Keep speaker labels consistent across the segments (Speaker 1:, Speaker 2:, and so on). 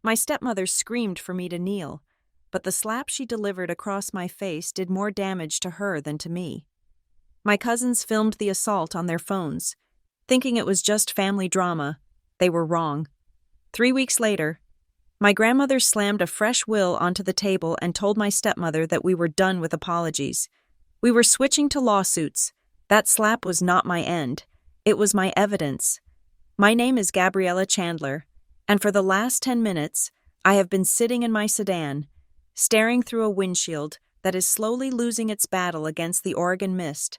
Speaker 1: My stepmother screamed for me to kneel, but the slap she delivered across my face did more damage to her than to me. My cousins filmed the assault on their phones. Thinking it was just family drama, they were wrong. 3 weeks later, my grandmother slammed a fresh will onto the table and told my stepmother that we were done with apologies. We were switching to lawsuits. That slap was not my end. It was my evidence. My name is Gabriella Chandler, and for the last 10 minutes, I have been sitting in my sedan, staring through a windshield that is slowly losing its battle against the Oregon mist.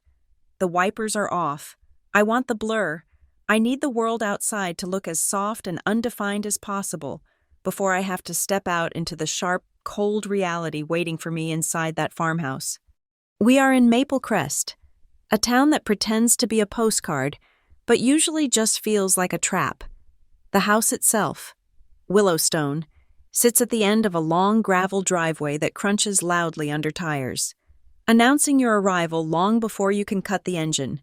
Speaker 1: The wipers are off. I want the blur. I need the world outside to look as soft and undefined as possible before I have to step out into the sharp, cold reality waiting for me inside that farmhouse. We are in Maple Crest, a town that pretends to be a postcard, but usually just feels like a trap. The house itself, Willowstone, sits at the end of a long gravel driveway that crunches loudly under tires, announcing your arrival long before you can cut the engine.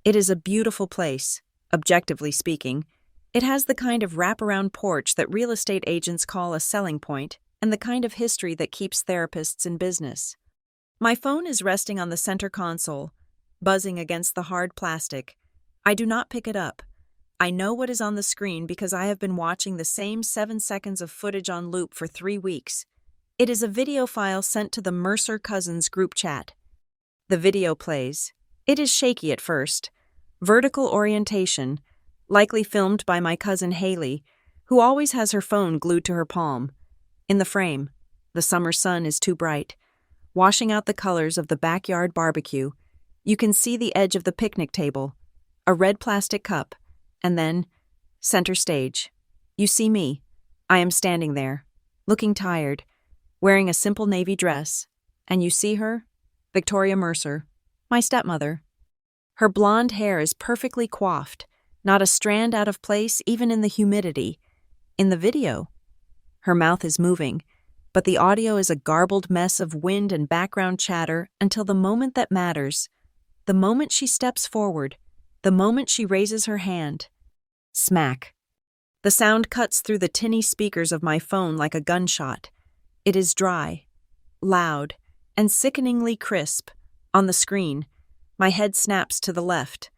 Speaker 1: It is a beautiful place, objectively speaking. It has the kind of wraparound porch that real estate agents call a selling point, and the kind of history that keeps therapists in business. My phone is resting on the center console, buzzing against the hard plastic. I do not pick it up. I know what is on the screen because I have been watching the same 7 seconds of footage on loop for 3 weeks. It is a video file sent to the Mercer Cousins group chat. The video plays. It is shaky at first. Vertical orientation, likely filmed by my cousin Haley, who always has her phone glued to her palm. In the frame, the summer sun is too bright, washing out the colors of the backyard barbecue. You can see the edge of the picnic table, a red plastic cup, and then, center stage. You see me. I am standing there, looking tired, wearing a simple navy dress, and you see her? Victoria Mercer, my stepmother. Her blonde hair is perfectly coiffed, not a strand out of place even in the humidity. In the video, her mouth is moving, but the audio is a garbled mess of wind and background chatter until the moment that matters, the moment she steps forward, the moment she raises her hand. Smack. The sound cuts through the tinny speakers of my phone like a gunshot. It is dry, loud, and sickeningly crisp. On the screen, my head snaps to the left.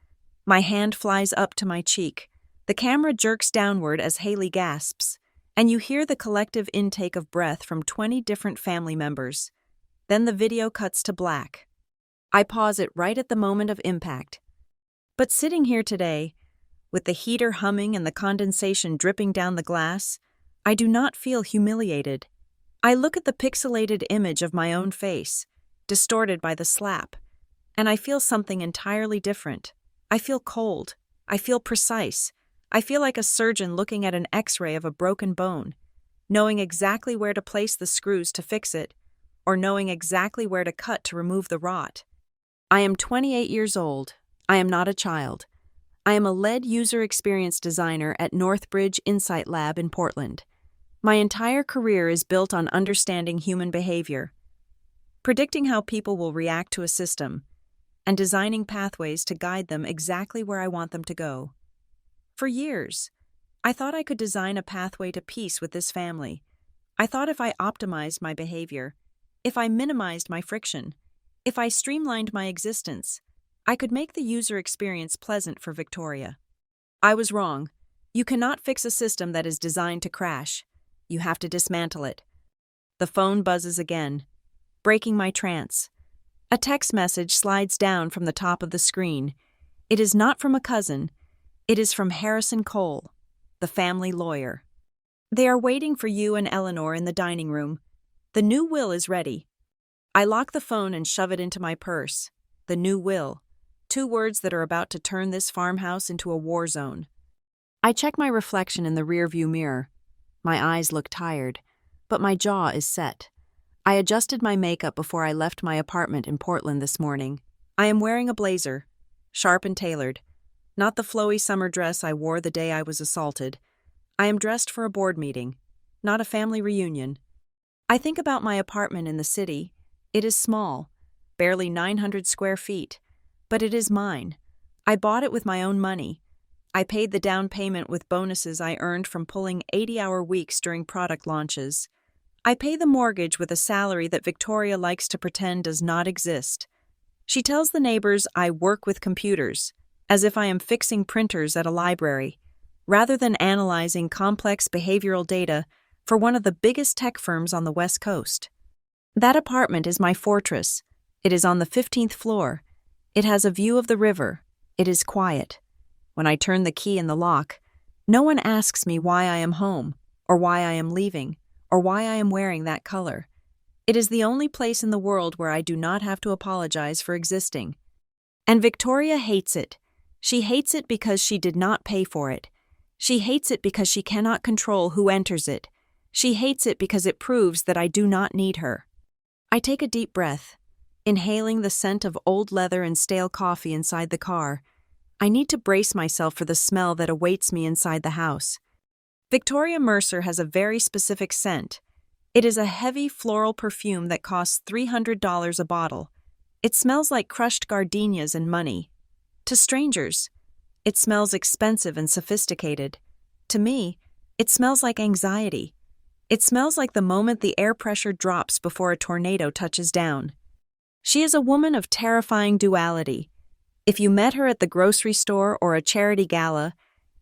Speaker 1: My hand flies up to my cheek. The camera jerks downward as Haley gasps, and you hear the collective intake of breath from 20 different family members. Then the video cuts to black. I pause it right at the moment of impact. But sitting here today, with the heater humming and the condensation dripping down the glass, I do not feel humiliated. I look at the pixelated image of my own face, distorted by the slap, and I feel something entirely different. I feel cold. I feel precise. I feel like a surgeon looking at an X-ray of a broken bone, knowing exactly where to place the screws to fix it, or knowing exactly where to cut to remove the rot. I am 28 years old. I am not a child. I am a lead user experience designer at Northbridge Insight Lab in Portland. My entire career is built on understanding human behavior, predicting how people will react to a system, and designing pathways to guide them exactly where I want them to go. For years, I thought I could design a pathway to peace with this family. I thought if I optimized my behavior, if I minimized my friction, if I streamlined my existence, I could make the user experience pleasant for Victoria. I was wrong. You cannot fix a system that is designed to crash. You have to dismantle it. The phone buzzes again, breaking my trance. A text message slides down from the top of the screen. It is not from a cousin. It is from Harrison Cole, the family lawyer. They are waiting for you and Eleanor in the dining room. The new will is ready. I lock the phone and shove it into my purse. The new will. 2 words that are about to turn this farmhouse into a war zone. I check my reflection in the rearview mirror. My eyes look tired, but my jaw is set. I adjusted my makeup before I left my apartment in Portland this morning. I am wearing a blazer, sharp and tailored, not the flowy summer dress I wore the day I was assaulted. I am dressed for a board meeting, not a family reunion. I think about my apartment in the city. It is small, barely 900 square feet, but it is mine. I bought it with my own money. I paid the down payment with bonuses I earned from pulling 80-hour weeks during product launches. I pay the mortgage with a salary that Victoria likes to pretend does not exist. She tells the neighbors I work with computers, as if I am fixing printers at a library, rather than analyzing complex behavioral data for one of the biggest tech firms on the West Coast. That apartment is my fortress. It is on the 15th floor. It has a view of the river. It is quiet. When I turn the key in the lock, no one asks me why I am home, or why I am leaving, or why I am wearing that color. It is the only place in the world where I do not have to apologize for existing. And Victoria hates it. She hates it because she did not pay for it. She hates it because she cannot control who enters it. She hates it because it proves that I do not need her. I take a deep breath, inhaling the scent of old leather and stale coffee inside the car. I need to brace myself for the smell that awaits me inside the house. Victoria Mercer has a very specific scent. It is a heavy floral perfume that costs $300 a bottle. It smells like crushed gardenias and money. To strangers, it smells expensive and sophisticated. To me, it smells like anxiety. It smells like the moment the air pressure drops before a tornado touches down. She is a woman of terrifying duality. If you met her at the grocery store or a charity gala,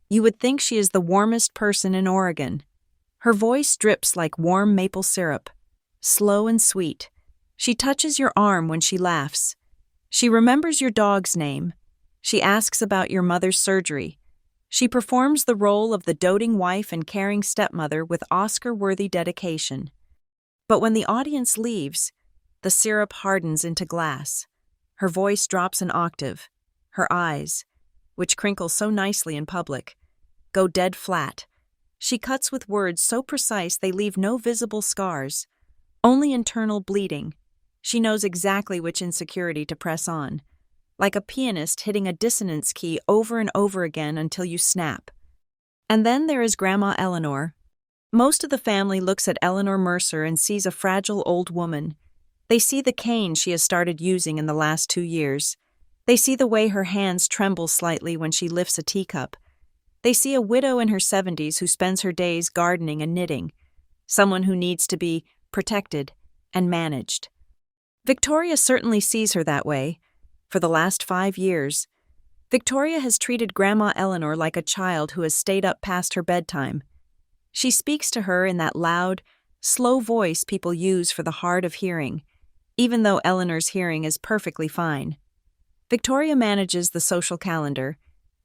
Speaker 1: you would think she is the warmest person in Oregon. Her voice drips like warm maple syrup, slow and sweet. She touches your arm when she laughs. She remembers your dog's name. She asks about your mother's surgery. She performs the role of the doting wife and caring stepmother with Oscar-worthy dedication. But when the audience leaves, the syrup hardens into glass. Her voice drops an octave. Her eyes, which crinkle so nicely in public, go dead flat. She cuts with words so precise they leave no visible scars, only internal bleeding. She knows exactly which insecurity to press on, like a pianist hitting a dissonance key over and over again until you snap. And then there is Grandma Eleanor. Most of the family looks at Eleanor Mercer and sees a fragile old woman. They see the cane she has started using in the last 2 years. They see the way her hands tremble slightly when she lifts a teacup. They see a widow in her 70s who spends her days gardening and knitting, someone who needs to be protected and managed. Victoria certainly sees her that way. For the last 5 years, Victoria has treated Grandma Eleanor like a child who has stayed up past her bedtime. She speaks to her in that loud, slow voice people use for the hard of hearing, even though Eleanor's hearing is perfectly fine. Victoria manages the social calendar,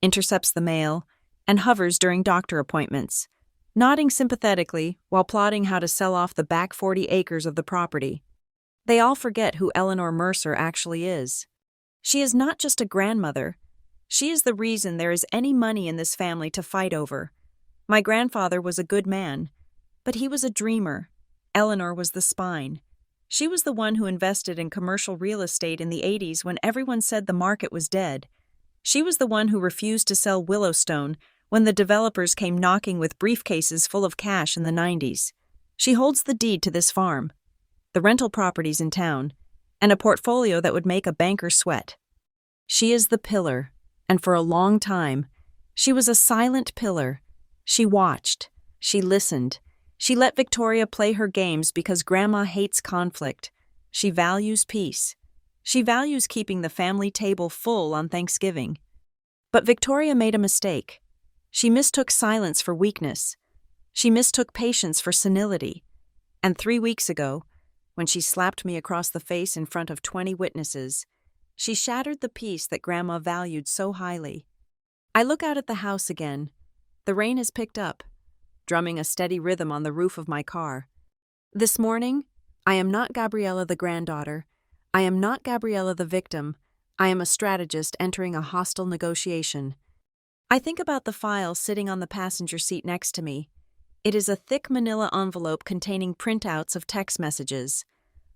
Speaker 1: intercepts the mail, and hovers during doctor appointments, nodding sympathetically while plotting how to sell off the back 40 acres of the property. They all forget who Eleanor Mercer actually is. She is not just a grandmother. She is the reason there is any money in this family to fight over. My grandfather was a good man, but he was a dreamer. Eleanor was the spine. She was the one who invested in commercial real estate in the 80s when everyone said the market was dead. She was the one who refused to sell Willowstone when the developers came knocking with briefcases full of cash in the 90s. She holds the deed to this farm, the rental properties in town, and a portfolio that would make a banker sweat. She is the pillar, and for a long time, she was a silent pillar. She watched, she listened, she let Victoria play her games because Grandma hates conflict. She values peace. She values keeping the family table full on Thanksgiving. But Victoria made a mistake. She mistook silence for weakness. She mistook patience for senility. And 3 weeks ago, when she slapped me across the face in front of 20 witnesses, she shattered the peace that Grandma valued so highly. I look out at the house again. The rain has picked up, drumming a steady rhythm on the roof of my car. This morning, I am not Gabriella the granddaughter. I am not Gabriella the victim. I am a strategist entering a hostile negotiation. I think about the file sitting on the passenger seat next to me. It is a thick manila envelope containing printouts of text messages,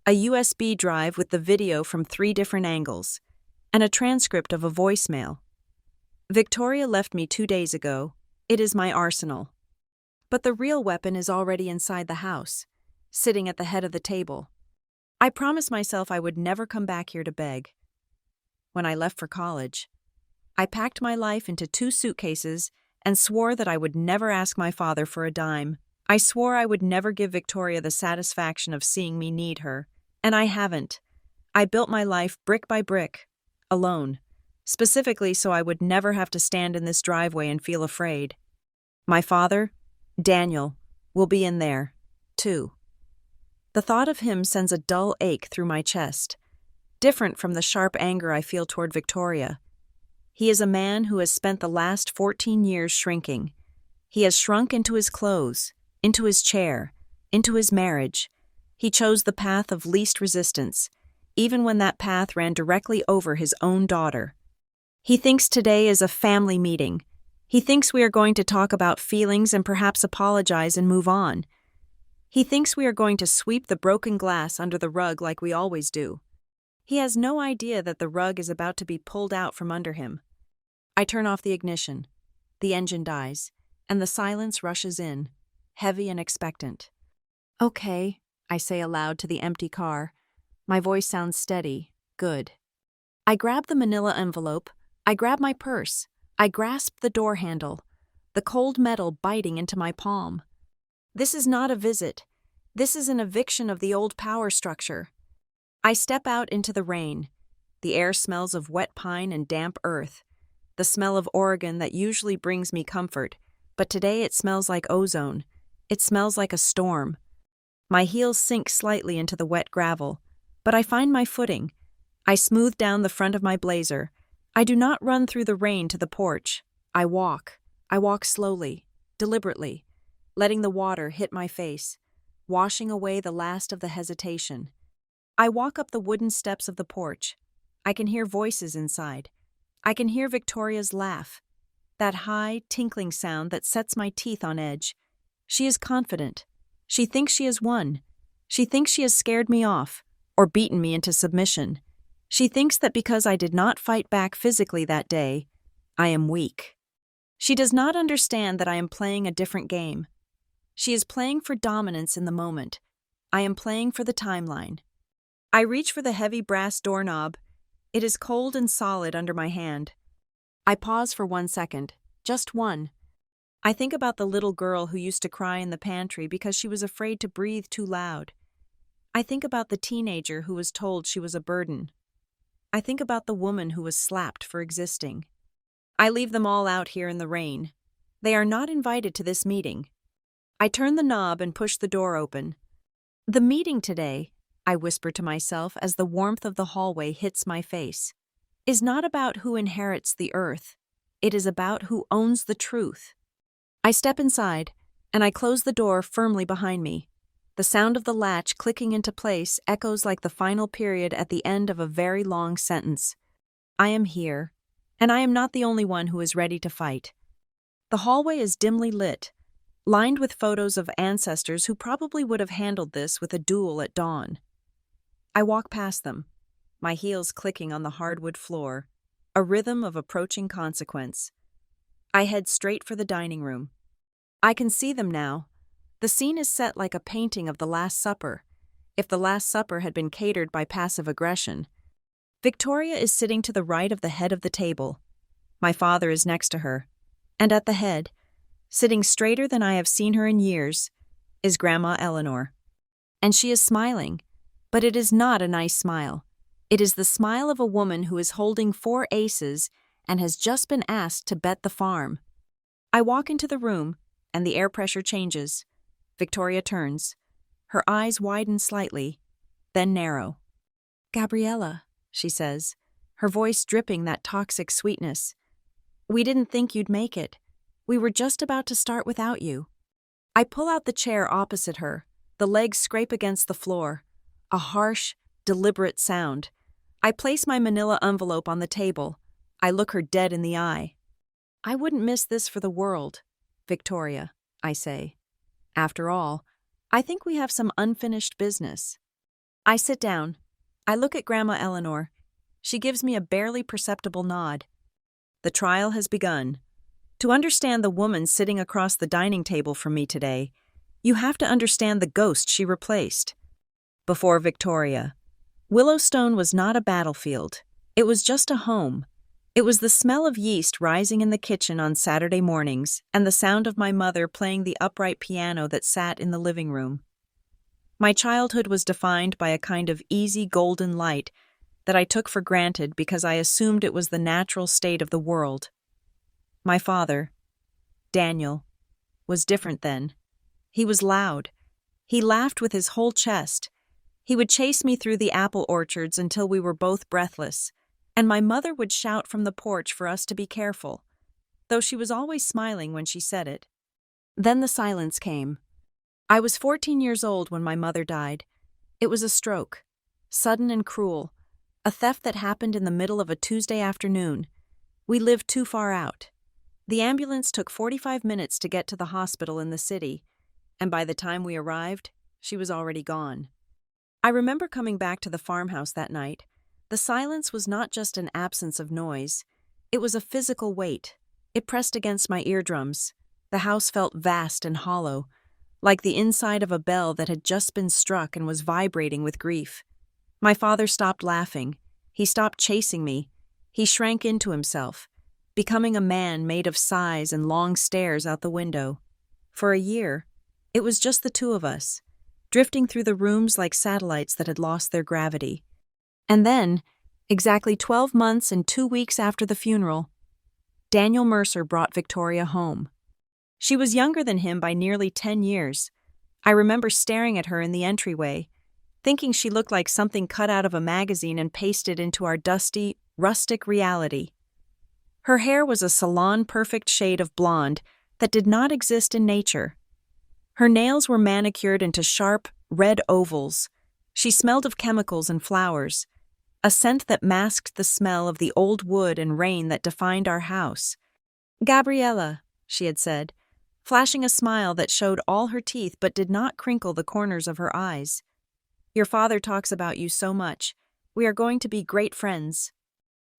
Speaker 1: a USB drive with the video from 3 different angles, and a transcript of a voicemail. Victoria left me 2 days ago. It is my arsenal. But the real weapon is already inside the house, sitting at the head of the table. I promised myself I would never come back here to beg. When I left for college, I packed my life into 2 suitcases and swore that I would never ask my father for a dime. I swore I would never give Victoria the satisfaction of seeing me need her, and I haven't. I built my life brick by brick, alone, specifically so I would never have to stand in this driveway and feel afraid. My father, Daniel, will be in there, too. The thought of him sends a dull ache through my chest, different from the sharp anger I feel toward Victoria. He is a man who has spent the last 14 years shrinking. He has shrunk into his clothes, into his chair, into his marriage. He chose the path of least resistance, even when that path ran directly over his own daughter. He thinks today is a family meeting. He thinks we are going to talk about feelings and perhaps apologize and move on. He thinks we are going to sweep the broken glass under the rug like we always do. He has no idea that the rug is about to be pulled out from under him. I turn off the ignition. The engine dies, and the silence rushes in, heavy and expectant. "Okay," I say aloud to the empty car. My voice sounds steady, good. I grab the manila envelope. I grab my purse. I grasp the door handle, the cold metal biting into my palm. This is not a visit. This is an eviction of the old power structure. I step out into the rain. The air smells of wet pine and damp earth, the smell of Oregon that usually brings me comfort, but today it smells like ozone. It smells like a storm. My heels sink slightly into the wet gravel, but I find my footing. I smooth down the front of my blazer. I do not run through the rain to the porch. I walk. I walk slowly, deliberately, letting the water hit my face, washing away the last of the hesitation. I walk up the wooden steps of the porch. I can hear voices inside. I can hear Victoria's laugh, that high, tinkling sound that sets my teeth on edge. She is confident. She thinks she has won. She thinks she has scared me off, or beaten me into submission. She thinks that because I did not fight back physically that day, I am weak. She does not understand that I am playing a different game. She is playing for dominance in the moment. I am playing for the timeline. I reach for the heavy brass doorknob. It is cold and solid under my hand. I pause for 1 second, just one. I think about the little girl who used to cry in the pantry because she was afraid to breathe too loud. I think about the teenager who was told she was a burden. I think about the woman who was slapped for existing. I leave them all out here in the rain. They are not invited to this meeting. I turn the knob and push the door open. The meeting today, I whisper to myself as the warmth of the hallway hits my face, is not about who inherits the earth. It is about who owns the truth. I step inside, and I close the door firmly behind me. The sound of the latch clicking into place echoes like the final period at the end of a very long sentence. I am here, and I am not the only one who is ready to fight. The hallway is dimly lit, lined with photos of ancestors who probably would have handled this with a duel at dawn. I walk past them, my heels clicking on the hardwood floor, a rhythm of approaching consequence. I head straight for the dining room. I can see them now. The scene is set like a painting of the Last Supper, if the Last Supper had been catered by passive aggression. Victoria is sitting to the right of the head of the table. My father is next to her, and at the head, sitting straighter than I have seen her in years, is Grandma Eleanor. And she is smiling, but it is not a nice smile. It is the smile of a woman who is holding 4 aces and has just been asked to bet the farm. I walk into the room, and the air pressure changes. Victoria turns. Her eyes widen slightly, then narrow. "Gabriella," she says, her voice dripping that toxic sweetness. "We didn't think you'd make it. We were just about to start without you." I pull out the chair opposite her. The legs scrape against the floor. A harsh, deliberate sound. I place my manila envelope on the table. I look her dead in the eye. "I wouldn't miss this for the world, Victoria," I say. "After all, I think we have some unfinished business." I sit down. I look at Grandma Eleanor. She gives me a barely perceptible nod. The trial has begun. To understand the woman sitting across the dining table from me today, you have to understand the ghost she replaced. Before Victoria, Willowstone was not a battlefield. It was just a home. It was the smell of yeast rising in the kitchen on Saturday mornings and the sound of my mother playing the upright piano that sat in the living room. My childhood was defined by a kind of easy golden light that I took for granted because I assumed it was the natural state of the world. My father, Daniel, was different then. He was loud. He laughed with his whole chest. He would chase me through the apple orchards until we were both breathless, and my mother would shout from the porch for us to be careful, though she was always smiling when she said it. Then the silence came. I was 14 years old when my mother died. It was a stroke, sudden and cruel, a theft that happened in the middle of a Tuesday afternoon. We lived too far out. The ambulance took 45 minutes to get to the hospital in the city, and by the time we arrived, she was already gone. I remember coming back to the farmhouse that night. The silence was not just an absence of noise. It was a physical weight. It pressed against my eardrums. The house felt vast and hollow, like the inside of a bell that had just been struck and was vibrating with grief. My father stopped laughing. He stopped chasing me. He shrank into himself, becoming a man made of sighs and long stares out the window. For a year, it was just the two of us, drifting through the rooms like satellites that had lost their gravity. And then, exactly 12 months and 2 weeks after the funeral, Daniel Mercer brought Victoria home. She was younger than him by nearly 10 years. I remember staring at her in the entryway, thinking she looked like something cut out of a magazine and pasted into our dusty, rustic reality. Her hair was a salon-perfect shade of blonde that did not exist in nature. Her nails were manicured into sharp, red ovals. She smelled of chemicals and flowers, a scent that masked the smell of the old wood and rain that defined our house. "Gabriella," she had said, flashing a smile that showed all her teeth but did not crinkle the corners of her eyes. "Your father talks about you so much. We are going to be great friends."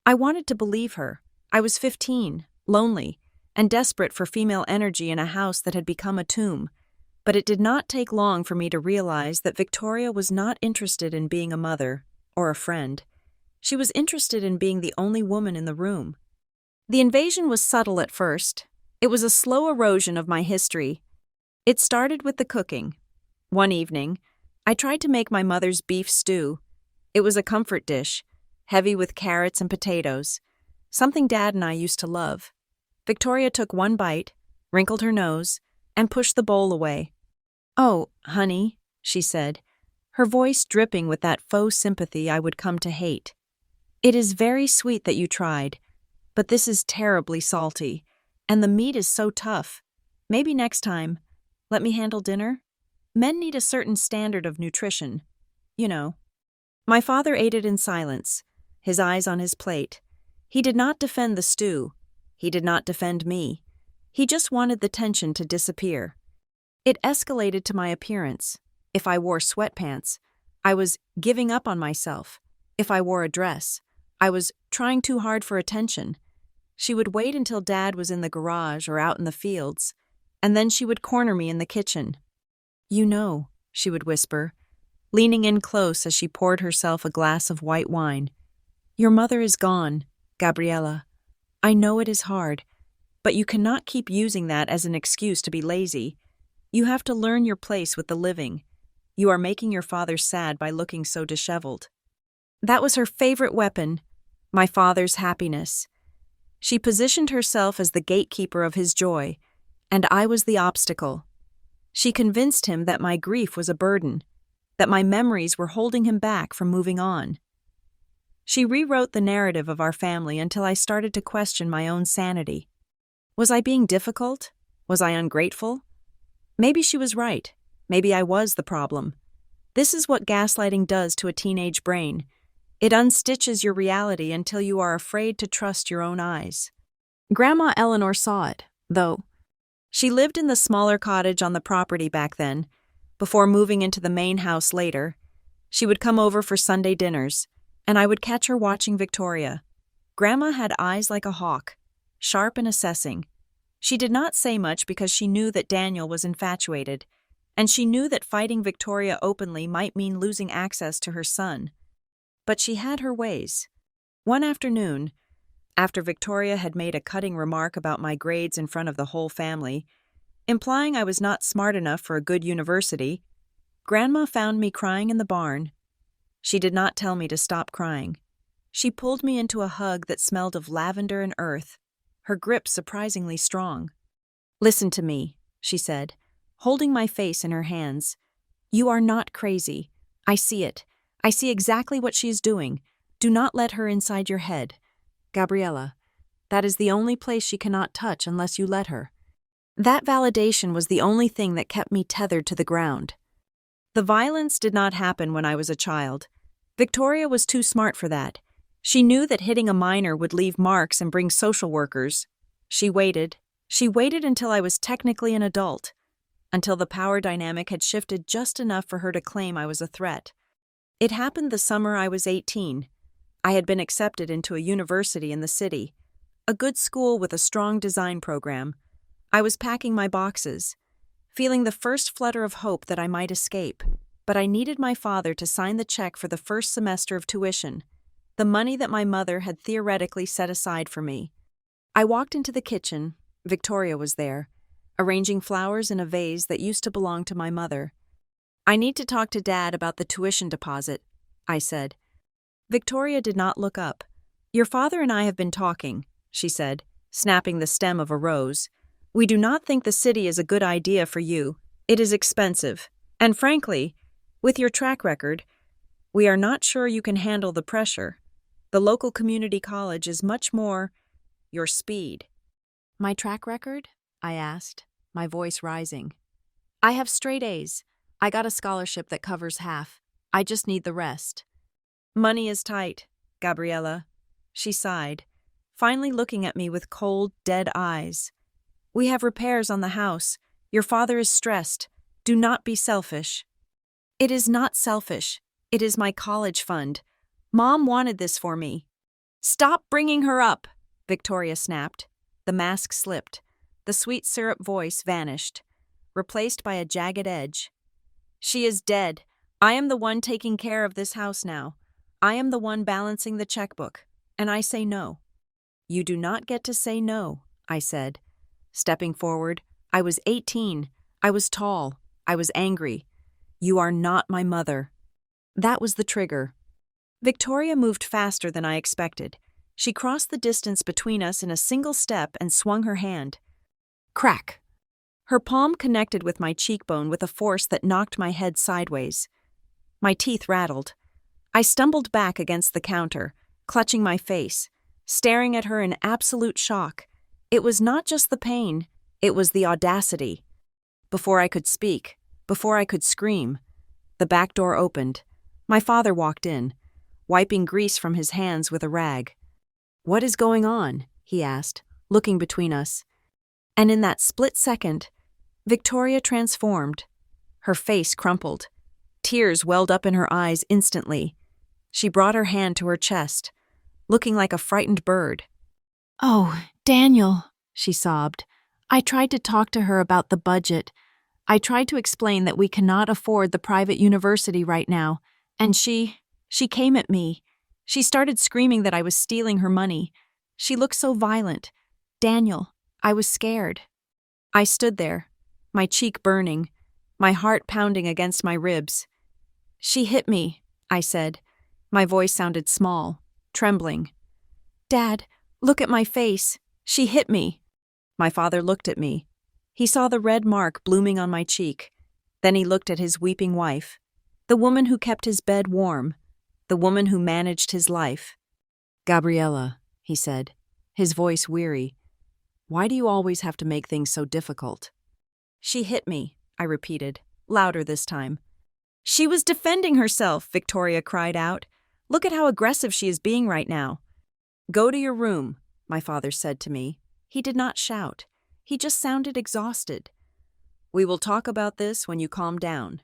Speaker 1: I wanted to believe her. I was 15, lonely, and desperate for female energy in a house that had become a tomb. But it did not take long for me to realize that Victoria was not interested in being a mother or a friend. She was interested in being the only woman in the room. The invasion was subtle at first. It was a slow erosion of my history. It started with the cooking. One evening, I tried to make my mother's beef stew. It was a comfort dish, heavy with carrots and potatoes, something Dad and I used to love. Victoria took one bite, wrinkled her nose, and pushed the bowl away. "Oh, honey," she said, her voice dripping with that faux sympathy I would come to hate. "It is very sweet that you tried, but this is terribly salty. And the meat is so tough. Maybe next time, let me handle dinner? Men need a certain standard of nutrition, you know." My father ate it in silence, his eyes on his plate. He did not defend the stew. He did not defend me. He just wanted the tension to disappear. It escalated to my appearance. If I wore sweatpants, I was giving up on myself. If I wore a dress, I was trying too hard for attention. She would wait until Dad was in the garage or out in the fields, and then she would corner me in the kitchen. "You know," she would whisper, leaning in close as she poured herself a glass of white wine. "Your mother is gone, Gabriella. I know it is hard, but you cannot keep using that as an excuse to be lazy. You have to learn your place with the living. You are making your father sad by looking so disheveled." That was her favorite weapon, my father's happiness. She positioned herself as the gatekeeper of his joy, and I was the obstacle. She convinced him that my grief was a burden, that my memories were holding him back from moving on. She rewrote the narrative of our family until I started to question my own sanity. Was I being difficult? Was I ungrateful? Maybe she was right. Maybe I was the problem. This is what gaslighting does to a teenage brain. It unstitches your reality until you are afraid to trust your own eyes. Grandma Eleanor saw it, though. She lived in the smaller cottage on the property back then. Before moving into the main house later, she would come over for Sunday dinners, and I would catch her watching Victoria. Grandma had eyes like a hawk, sharp and assessing. She did not say much because she knew that Daniel was infatuated, and she knew that fighting Victoria openly might mean losing access to her son. But she had her ways. One afternoon, After Victoria had made a cutting remark about my grades in front of the whole family, implying I was not smart enough for a good university, Grandma found me crying in the barn. She did not tell me to stop crying. She pulled me into a hug that smelled of lavender and earth, her grip surprisingly strong. "Listen to me," she said, holding my face in her hands. "You are not crazy. I see it. I see exactly what she is doing. Do not let her inside your head. Gabriella, that is the only place she cannot touch unless you let her." That validation was the only thing that kept me tethered to the ground. The violence did not happen when I was a child. Victoria was too smart for that. She knew that hitting a minor would leave marks and bring social workers. She waited. She waited until I was technically an adult, until the power dynamic had shifted just enough for her to claim I was a threat. It happened the summer I was 18. I had been accepted into a university in the city, a good school with a strong design program. I was packing my boxes, feeling the first flutter of hope that I might escape, but I needed my father to sign the check for the first semester of tuition, the money that my mother had theoretically set aside for me. I walked into the kitchen. Victoria was there, arranging flowers in a vase that used to belong to my mother. "I need to talk to Dad about the tuition deposit," I said. Victoria did not look up. "Your father and I have been talking," she said, snapping the stem of a rose. "We do not think the city is a good idea for you. It is expensive. And frankly, with your track record, we are not sure you can handle the pressure. The local community college is much more your speed." "My track record?" I asked, my voice rising. "I have straight A's. I got a scholarship that covers half. I just need the rest." "Money is tight, Gabriella," she sighed, finally looking at me with cold, dead eyes. "We have repairs on the house. Your father is stressed. Do not be selfish." "It is not selfish. It is my college fund. Mom wanted this for me." "Stop bringing her up," Victoria snapped. The mask slipped. The sweet syrup voice vanished, replaced by a jagged edge. "She is dead. I am the one taking care of this house now. I am the one balancing the checkbook, and I say no." "You do not get to say no," I said. Stepping forward, I was 18. I was tall. I was angry. "You are not my mother." That was the trigger. Victoria moved faster than I expected. She crossed the distance between us in a single step and swung her hand. Crack! Her palm connected with my cheekbone with a force that knocked my head sideways. My teeth rattled. I stumbled back against the counter, clutching my face, staring at her in absolute shock. It was not just the pain, it was the audacity. Before I could speak, before I could scream, the back door opened. My father walked in, wiping grease from his hands with a rag. "What is going on?" he asked, looking between us. And in that split second, Victoria transformed. Her face crumpled. Tears welled up in her eyes instantly. She brought her hand to her chest, looking like a frightened bird. "Oh, Daniel," she sobbed. "I tried to talk to her about the budget. I tried to explain that we cannot afford the private university right now, and she came at me. She started screaming that I was stealing her money. She looked so violent. Daniel, I was scared." I stood there, my cheek burning, my heart pounding against my ribs. "She hit me," I said. My voice sounded small, trembling. "Dad, look at my face. She hit me." My father looked at me. He saw the red mark blooming on my cheek. Then he looked at his weeping wife, the woman who kept his bed warm, the woman who managed his life. "Gabriella," he said, his voice weary, "why do you always have to make things so difficult?" "She hit me," I repeated, louder this time. "She was defending herself," Victoria cried out. "Look at how aggressive she is being right now." "Go to your room," my father said to me. He did not shout. He just sounded exhausted. "We will talk about this when you calm down."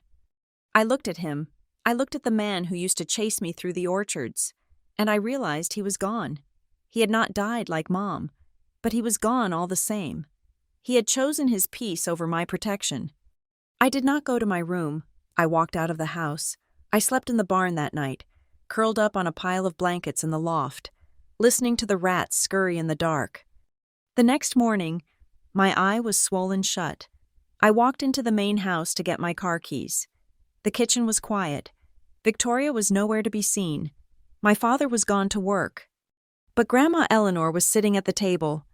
Speaker 1: I looked at him. I looked at the man who used to chase me through the orchards, and I realized he was gone. He had not died like Mom, but he was gone all the same. He had chosen his peace over my protection. I did not go to my room. I walked out of the house. I slept in the barn that night, curled up on a pile of blankets in the loft. listening to the rats scurry in the dark. The next morning, my eye was swollen shut. I walked into the main house to get my car keys. The kitchen was quiet. Victoria was nowhere to be seen. My father was gone to work. But Grandma Eleanor was sitting at the table.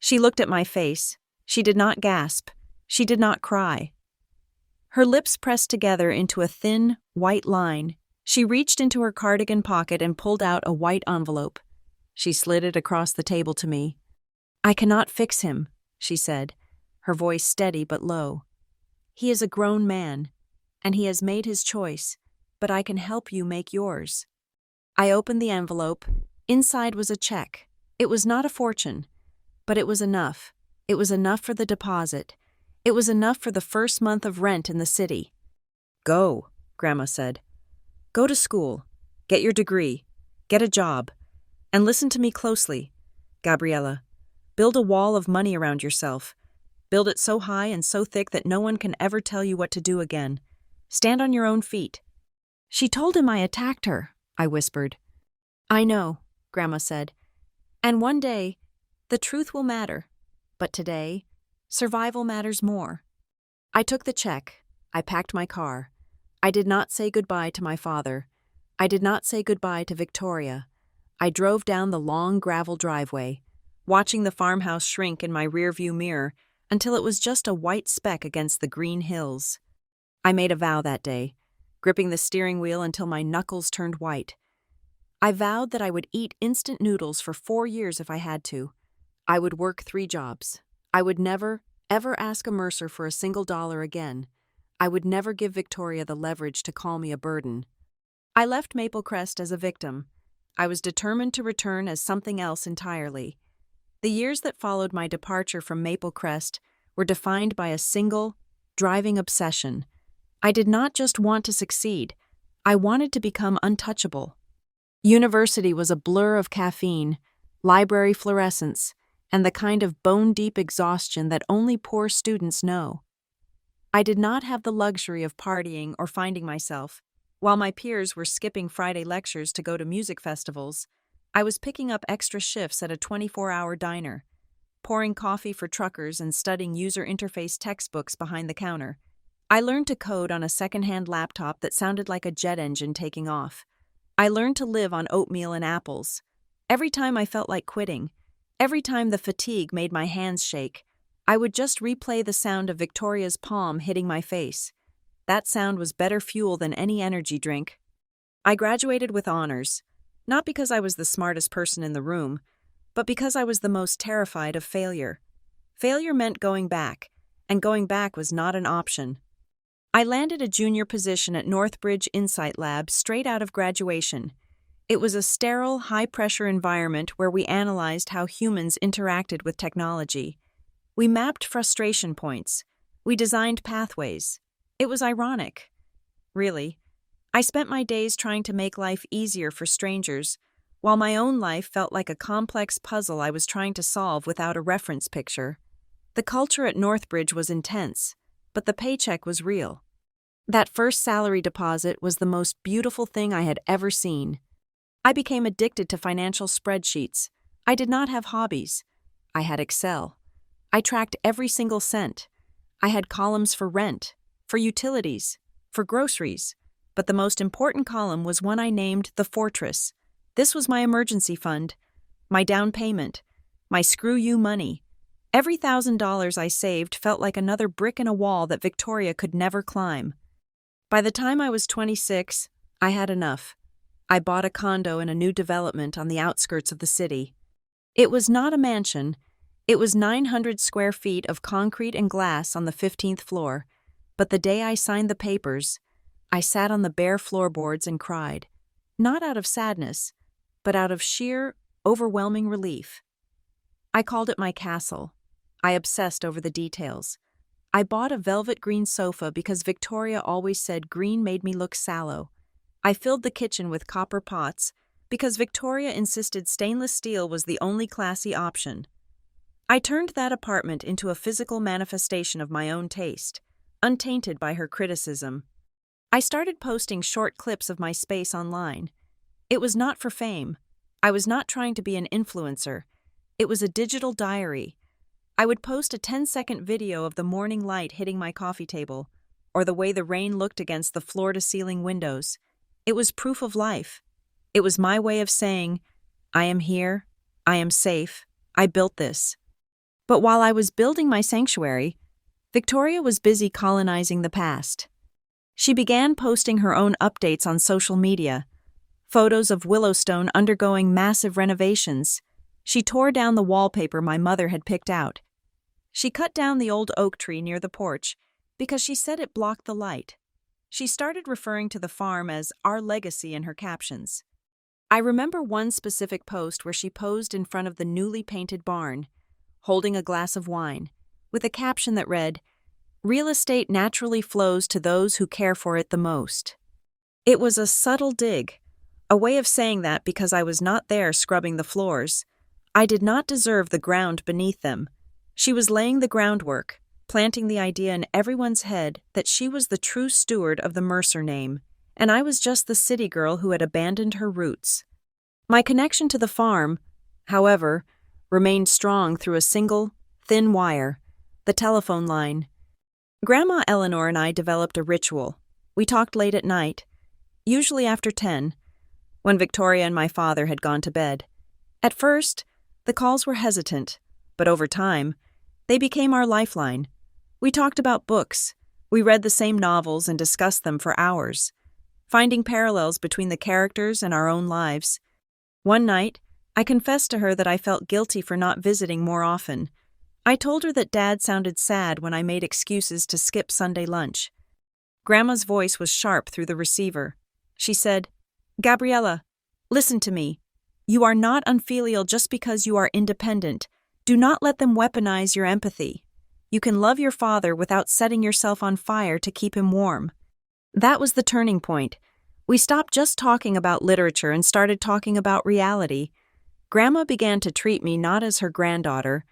Speaker 1: She looked at my face. She did not gasp. She did not cry. Her lips pressed together into a thin, white line. She reached into her cardigan pocket and pulled out a white envelope. She slid it across the table to me. "I cannot fix him," she said, her voice steady but low. "He is a grown man, and he has made his choice, but I can help you make yours." I opened the envelope. Inside was a check. It was not a fortune, but it was enough. It was enough for the deposit. It was enough for the first month of rent in the city. "Go," Grandma said. "Go to school. Get your degree. Get a job. And listen to me closely, Gabriella. Build a wall of money around yourself. Build it so high and so thick that no one can ever tell you what to do again. Stand on your own feet." "She told him I attacked her," I whispered. "I know," Grandma said. "And one day, the truth will matter. But today, survival matters more." I took the check. I packed my car. I did not say goodbye to my father. I did not say goodbye to Victoria. I drove down the long gravel driveway, watching the farmhouse shrink in my rearview mirror until it was just a white speck against the green hills. I made a vow that day, gripping the steering wheel until my knuckles turned white. I vowed that I would eat instant noodles for 4 years if I had to. I would work 3 jobs. I would never, ever ask a mercer for a single dollar again. I would never give Victoria the leverage to call me a burden. I left Maple Crest as a victim. I was determined to return as something else entirely. The years that followed my departure from Maple Crest were defined by a single, driving obsession. I did not just want to succeed. I wanted to become untouchable. University was a blur of caffeine, library fluorescence, and the kind of bone-deep exhaustion that only poor students know. I did not have the luxury of partying or finding myself. While my peers were skipping Friday lectures to go to music festivals, I was picking up extra shifts at a 24-hour diner, pouring coffee for truckers and studying user interface textbooks behind the counter. I learned to code on a second-hand laptop that sounded like a jet engine taking off. I learned to live on oatmeal and apples. Every time I felt like quitting, every time the fatigue made my hands shake, I would just replay the sound of Victoria's palm hitting my face. That sound was better fuel than any energy drink. I graduated with honors, not because I was the smartest person in the room, but because I was the most terrified of failure. Failure meant going back, and going back was not an option. I landed a junior position at Northbridge Insight Lab straight out of graduation. It was a sterile, high-pressure environment where we analyzed how humans interacted with technology. We mapped frustration points. We designed pathways. It was ironic. Really. I spent my days trying to make life easier for strangers, while my own life felt like a complex puzzle I was trying to solve without a reference picture. The culture at Northbridge was intense, but the paycheck was real. That first salary deposit was the most beautiful thing I had ever seen. I became addicted to financial spreadsheets. I did not have hobbies. I had Excel. I tracked every single cent. I had columns for rent, for utilities, for groceries, but the most important column was one I named the Fortress. This was my emergency fund, my down payment, my screw you money. Every $1,000 I saved felt like another brick in a wall that Victoria could never climb. By the time I was 26, I had enough. I bought a condo in a new development on the outskirts of the city. It was not a mansion. It was 900 square feet of concrete and glass on the 15th floor. But the day I signed the papers, I sat on the bare floorboards and cried, not out of sadness, but out of sheer, overwhelming relief. I called it my castle. I obsessed over the details. I bought a velvet green sofa because Victoria always said green made me look sallow. I filled the kitchen with copper pots because Victoria insisted stainless steel was the only classy option. I turned that apartment into a physical manifestation of my own taste, untainted by her criticism. I started posting short clips of my space online. It was not for fame. I was not trying to be an influencer. It was a digital diary. I would post a 10-second video of the morning light hitting my coffee table, or the way the rain looked against the floor-to-ceiling windows. It was proof of life. It was my way of saying, I am here, I am safe, I built this. But while I was building my sanctuary, Victoria was busy colonizing the past. She began posting her own updates on social media, photos of Willowstone undergoing massive renovations. She tore down the wallpaper my mother had picked out. She cut down the old oak tree near the porch because she said it blocked the light. She started referring to the farm as our legacy in her captions. I remember one specific post where she posed in front of the newly painted barn, holding a glass of wine, with a caption that read, "Real estate naturally flows to those who care for it the most." It was a subtle dig, a way of saying that because I was not there scrubbing the floors, I did not deserve the ground beneath them. She was laying the groundwork, planting the idea in everyone's head that she was the true steward of the Mercer name, and I was just the city girl who had abandoned her roots. My connection to the farm, however, remained strong through a single, thin wire, the telephone line. Grandma Eleanor and I developed a ritual. We talked late at night, usually after 10, when Victoria and my father had gone to bed. At first, the calls were hesitant, but over time, they became our lifeline. We talked about books. We read the same novels and discussed them for hours, finding parallels between the characters and our own lives. One night, I confessed to her that I felt guilty for not visiting more often. I told her that Dad sounded sad when I made excuses to skip Sunday lunch. Grandma's voice was sharp through the receiver. She said, "Gabriella, listen to me. You are not unfilial just because you are independent. Do not let them weaponize your empathy. You can love your father without setting yourself on fire to keep him warm." That was the turning point. We stopped just talking about literature and started talking about reality. Grandma began to treat me not as her granddaughter,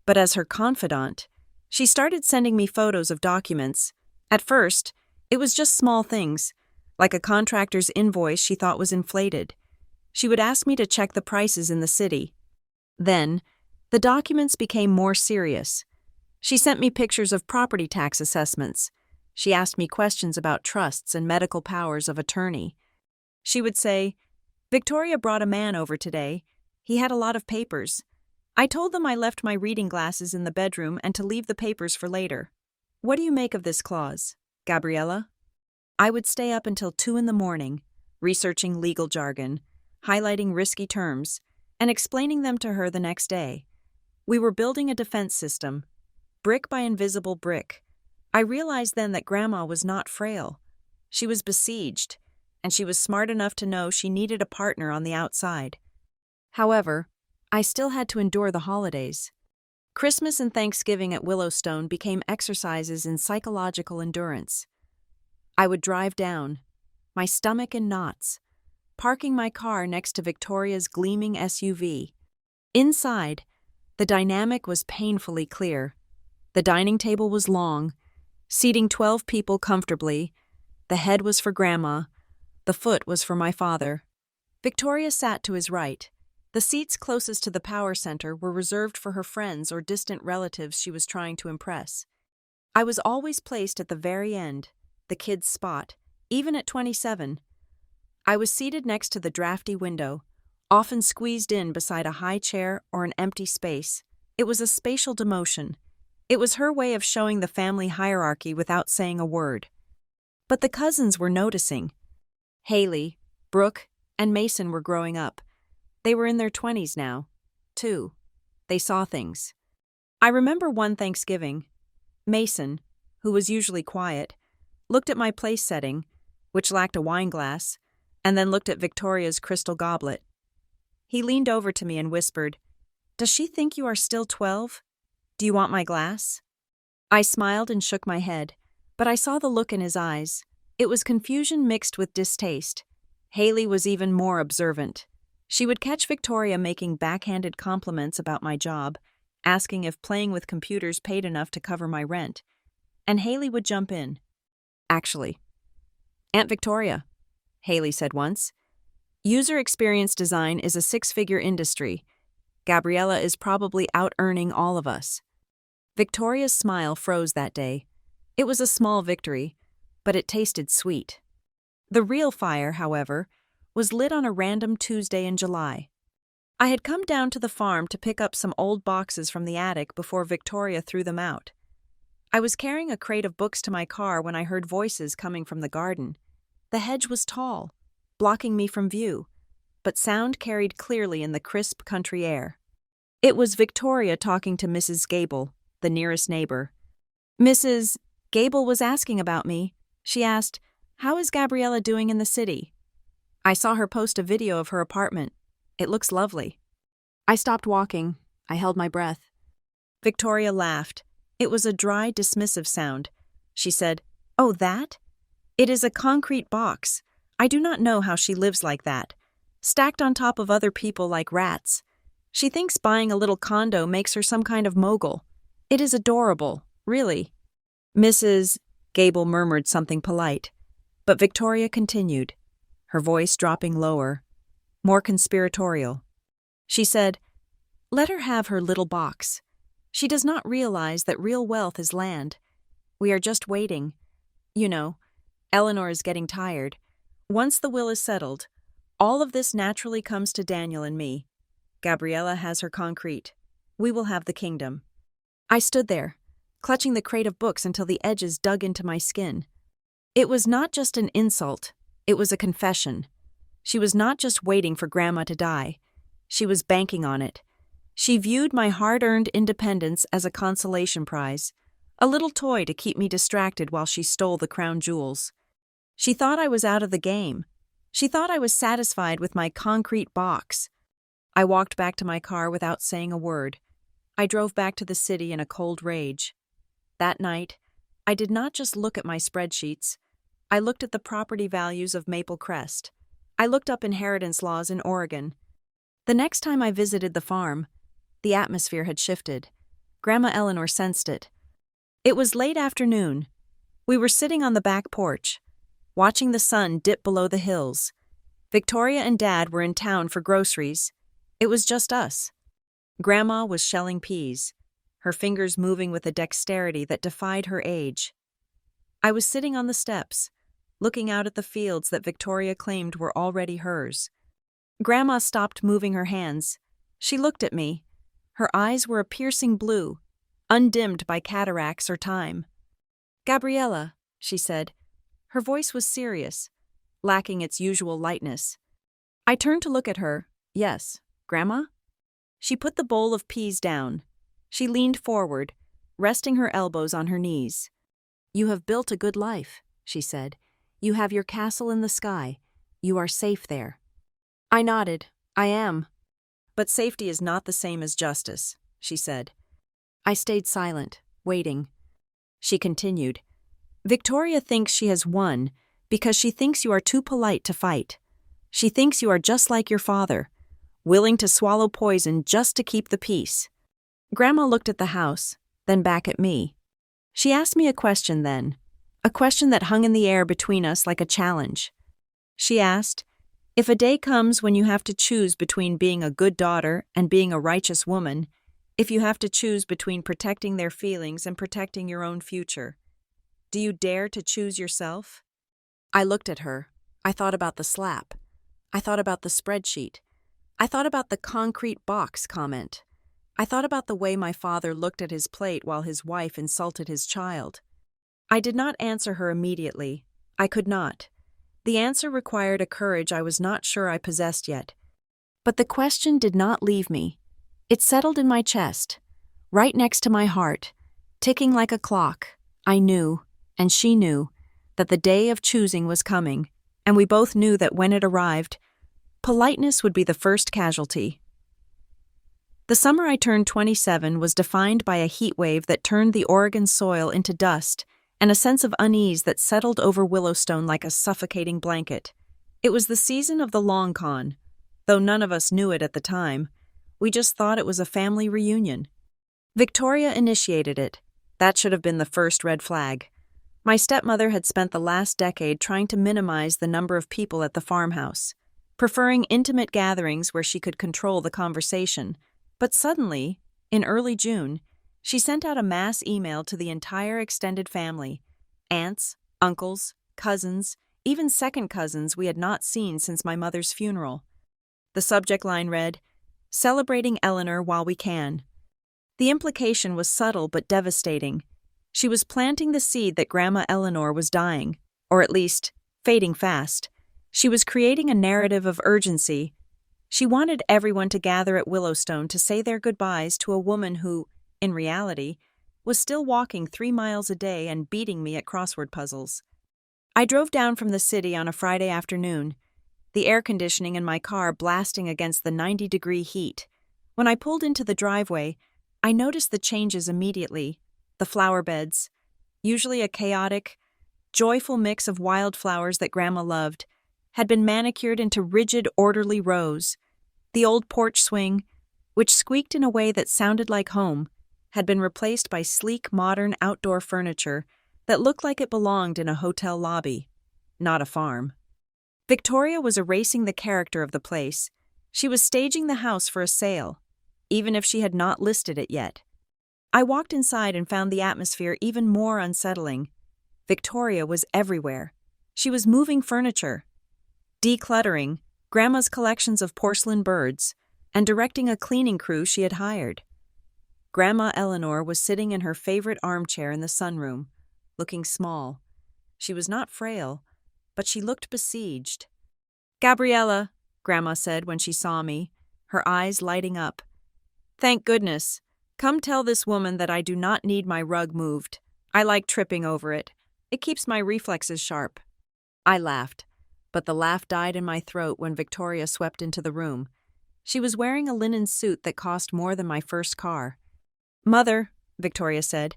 Speaker 1: but as her confidant. She started sending me photos of documents. At first, it was just small things, like a contractor's invoice she thought was inflated. She would ask me to check the prices in the city. Then, the documents became more serious. She sent me pictures of property tax assessments. She asked me questions about trusts and medical powers of attorney. She would say, "Victoria brought a man over today. He had a lot of papers. I told them I left my reading glasses in the bedroom and to leave the papers for later. What do you make of this clause, Gabriella?" I would stay up until 2 a.m, researching legal jargon, highlighting risky terms, and explaining them to her the next day. We were building a defense system, brick by invisible brick. I realized then that Grandma was not frail. She was besieged, and she was smart enough to know she needed a partner on the outside. However, I still had to endure the holidays. Christmas and Thanksgiving at Willowstone became exercises in psychological endurance. I would drive down, my stomach in knots, parking my car next to Victoria's gleaming SUV. Inside, the dynamic was painfully clear. The dining table was long, seating 12 people comfortably. The head was for Grandma, the foot was for my father. Victoria sat to his right. The seats closest to the power center were reserved for her friends or distant relatives she was trying to impress. I was always placed at the very end, the kids' spot, even at 27. I was seated next to the drafty window, often squeezed in beside a high chair or an empty space. It was a spatial demotion. It was her way of showing the family hierarchy without saying a word. But the cousins were noticing. Haley, Brooke, and Mason were growing up. They were in their 20s now, too. They saw things. I remember one Thanksgiving. Mason, who was usually quiet, looked at my place setting, which lacked a wine glass, and then looked at Victoria's crystal goblet. He leaned over to me and whispered, "Does she think you are still 12? Do you want my glass?" I smiled and shook my head, but I saw the look in his eyes. It was confusion mixed with distaste. Haley was even more observant. She would catch Victoria making backhanded compliments about my job, asking if playing with computers paid enough to cover my rent. And Haley would jump in. "Actually, Aunt Victoria," Haley said once, User experience design is a six-figure industry. Gabriella is probably out-earning all of us. Victoria's smile froze that day. It was a small victory, but it tasted sweet. The real fire, however, was lit on a random Tuesday in July. I had come down to the farm to pick up some old boxes from the attic before Victoria threw them out. I was carrying a crate of books to my car when I heard voices coming from the garden. The hedge was tall, blocking me from view, but sound carried clearly in the crisp country air. It was Victoria talking to Mrs. Gable, the nearest neighbor. Mrs. Gable was asking about me. She asked, "How is Gabriella doing in the city?" I saw her post a video of her apartment. It looks lovely. I stopped walking. I held my breath. Victoria laughed. It was a dry, dismissive sound. She said, "Oh, that? It is a concrete box. I do not know how she lives like that. Stacked on top of other people like rats. She thinks buying a little condo makes her some kind of mogul. It is adorable, really." Mrs. Gable murmured something polite, but Victoria continued, her voice dropping lower, more conspiratorial. She said, "Let her have her little box. She does not realize that real wealth is land. We are just waiting. You know, Eleanor is getting tired. Once the will is settled, all of this naturally comes to Daniel and me. Gabriella has her concrete. We will have the kingdom." I stood there, clutching the crate of books until the edges dug into my skin. It was not just an insult, it was a confession. She was not just waiting for Grandma to die. She was banking on it. She viewed my hard-earned independence as a consolation prize, a little toy to keep me distracted while she stole the crown jewels. She thought I was out of the game. She thought I was satisfied with my concrete box. I walked back to my car without saying a word. I drove back to the city in a cold rage. That night, I did not just look at my spreadsheets. I looked at the property values of Maple Crest. I looked up inheritance laws in Oregon. The next time I visited the farm, the atmosphere had shifted. Grandma Eleanor sensed it. It was late afternoon. We were sitting on the back porch, watching the sun dip below the hills. Victoria and Dad were in town for groceries. It was just us. Grandma was shelling peas, her fingers moving with a dexterity that defied her age. I was sitting on the steps, looking out at the fields that Victoria claimed were already hers. Grandma stopped moving her hands. She looked at me. Her eyes were a piercing blue, undimmed by cataracts or time. "Gabriella," she said. Her voice was serious, lacking its usual lightness. I turned to look at her. "Yes, Grandma?" She put the bowl of peas down. She leaned forward, resting her elbows on her knees. "You have built a good life," she said. "You have your castle in the sky. You are safe there." I nodded. "I am. But safety is not the same as justice," she said. I stayed silent, waiting. She continued, "Victoria thinks she has won because she thinks you are too polite to fight. She thinks you are just like your father, willing to swallow poison just to keep the peace." Grandma looked at the house, then back at me. She asked me a question then, a question that hung in the air between us like a challenge. She asked, "If a day comes when you have to choose between being a good daughter and being a righteous woman, if you have to choose between protecting their feelings and protecting your own future, do you dare to choose yourself?" I looked at her. I thought about the slap. I thought about the spreadsheet. I thought about the concrete box comment. I thought about the way my father looked at his plate while his wife insulted his child. I did not answer her immediately. I could not. The answer required a courage I was not sure I possessed yet. But the question did not leave me. It settled in my chest, right next to my heart, ticking like a clock. I knew, and she knew, that the day of choosing was coming, and we both knew that when it arrived, politeness would be the first casualty. The summer I turned 27 was defined by a heat wave that turned the Oregon soil into dust and a sense of unease that settled over Willowstone like a suffocating blanket. It was the season of the long con. Though none of us knew it at the time, we just thought it was a family reunion. Victoria initiated it. That should have been the first red flag. My stepmother had spent the last decade trying to minimize the number of people at the farmhouse. preferring intimate gatherings where she could control the conversation. But suddenly, in early June, she sent out a mass email to the entire extended family: aunts, uncles, cousins, even second cousins we had not seen since my mother's funeral. The subject line read, "Celebrating Eleanor while we can." The implication was subtle but devastating. She was planting the seed that Grandma Eleanor was dying, or at least, fading fast. She was creating a narrative of urgency. She wanted everyone to gather at Willowstone to say their goodbyes to a woman who, in reality, was still walking 3 miles a day and beating me at crossword puzzles. I drove down from the city on a Friday afternoon, the air conditioning in my car blasting against the 90-degree heat. When I pulled into the driveway, I noticed the changes immediately. The flower beds, usually a chaotic, joyful mix of wildflowers that Grandma loved, had been manicured into rigid, orderly rows. The old porch swing, which squeaked in a way that sounded like home, had been replaced by sleek, modern outdoor furniture that looked like it belonged in a hotel lobby, not a farm. Victoria was erasing the character of the place. She was staging the house for a sale, even if she had not listed it yet. I walked inside and found the atmosphere even more unsettling. Victoria was everywhere. She was moving furniture, decluttering Grandma's collections of porcelain birds, and directing a cleaning crew she had hired. Grandma Eleanor was sitting in her favorite armchair in the sunroom, looking small. She was not frail, but she looked besieged. "Gabriella," Grandma said when she saw me, her eyes lighting up. "Thank goodness. Come tell this woman that I do not need my rug moved. I like tripping over it. It keeps my reflexes sharp." I laughed, but the laugh died in my throat when Victoria swept into the room. She was wearing a linen suit that cost more than my first car. "Mother," Victoria said,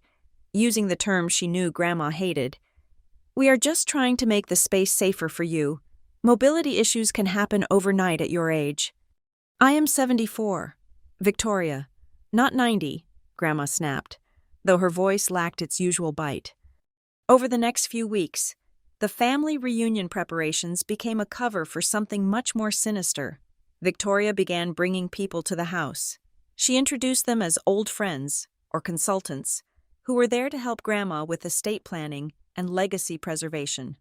Speaker 1: using the term she knew Grandma hated, "we are just trying to make the space safer for you. Mobility issues can happen overnight at your age." "I am 74. Victoria, not 90, Grandma snapped, though her voice lacked its usual bite. Over the next few weeks, the family reunion preparations became a cover for something much more sinister. Victoria began bringing people to the house. She introduced them as old friends, or consultants, who were there to help Grandma with estate planning and legacy preservation.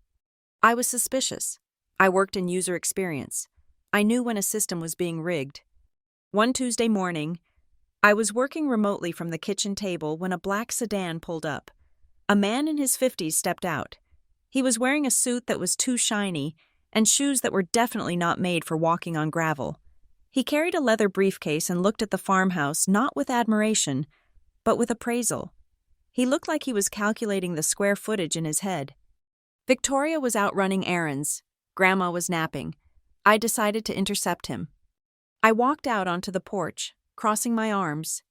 Speaker 1: I was suspicious. I worked in user experience. I knew when a system was being rigged. One Tuesday morning, I was working remotely from the kitchen table when a black sedan pulled up. A man in his 50s stepped out. He was wearing a suit that was too shiny and shoes that were definitely not made for walking on gravel. He carried a leather briefcase and looked at the farmhouse not with admiration, but with appraisal. He looked like he was calculating the square footage in his head. Victoria was out running errands. Grandma was napping. I decided to intercept him. I walked out onto the porch, crossing my arms.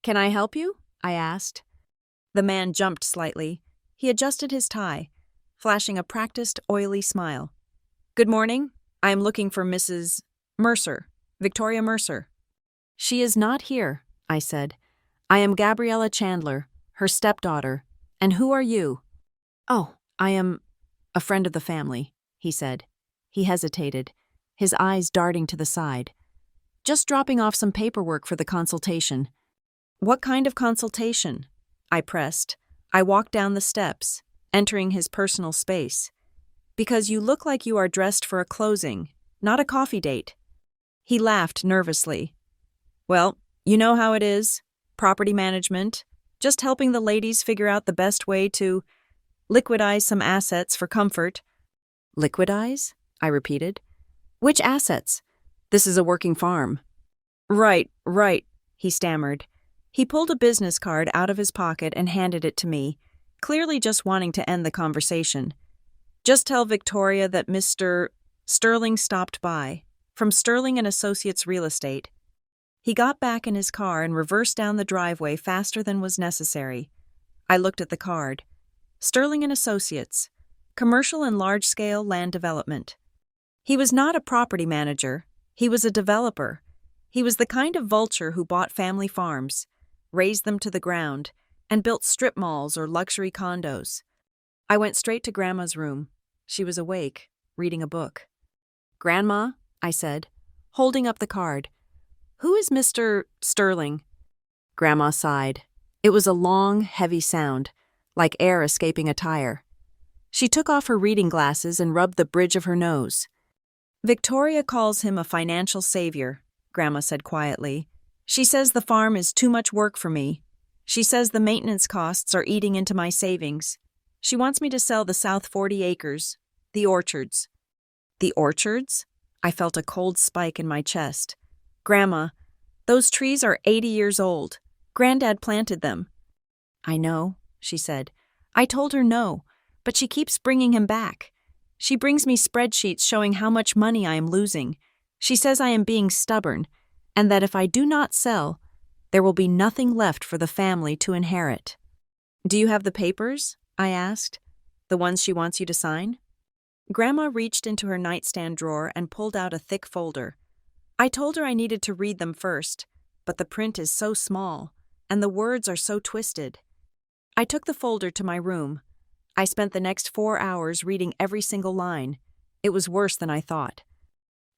Speaker 1: "Can I help you?" I asked. The man jumped slightly. He adjusted his tie, flashing a practiced, oily smile. "Good morning. I am looking for Mrs. Mercer, Victoria Mercer." "She is not here," I said. "I am Gabriella Chandler, her stepdaughter. And who are you?" "Oh, I am a friend of the family," he said. He hesitated, his eyes darting to the side. "Just dropping off some paperwork for the consultation." "What kind of consultation?" I pressed. I walked down the steps, entering his personal space. "Because you look like you are dressed for a closing, not a coffee date." He laughed nervously. "Well, you know how it is. Property management, just helping the ladies figure out the best way to liquidize some assets for comfort." "Liquidize?" I repeated. "Which assets? This is a working farm." Right, he stammered. He pulled a business card out of his pocket and handed it to me, clearly just wanting to end the conversation. "Just tell Victoria that Mr. Sterling stopped by, from Sterling and Associates Real Estate." He got back in his car and reversed down the driveway faster than was necessary. I looked at the card. Sterling and Associates, commercial and large-scale land development. He was not a property manager. He was a developer. He was the kind of vulture who bought family farms, razed them to the ground, and built strip malls or luxury condos. I went straight to Grandma's room. She was awake, reading a book. "Grandma," I said, holding up the card. Who is Mr. Sterling? Grandma sighed. It was a long, heavy sound, like air escaping a tire. She took off her reading glasses and rubbed the bridge of her nose. Victoria calls him a financial savior, Grandma said quietly. She says the farm is too much work for me. She says the maintenance costs are eating into my savings. She wants me to sell the South 40 acres, the orchards. The orchards? I felt a cold spike in my chest. Grandma, those trees are 80 years old. Granddad planted them. I know, she said. I told her no, but she keeps bringing him back. She brings me spreadsheets showing how much money I am losing. She says I am being stubborn, and that if I do not sell, there will be nothing left for the family to inherit. Do you have the papers? I asked. The ones she wants you to sign? Grandma reached into her nightstand drawer and pulled out a thick folder. I told her I needed to read them first, but the print is so small, and the words are so twisted. I took the folder to my room. I spent the next 4 hours reading every single line. It was worse than I thought.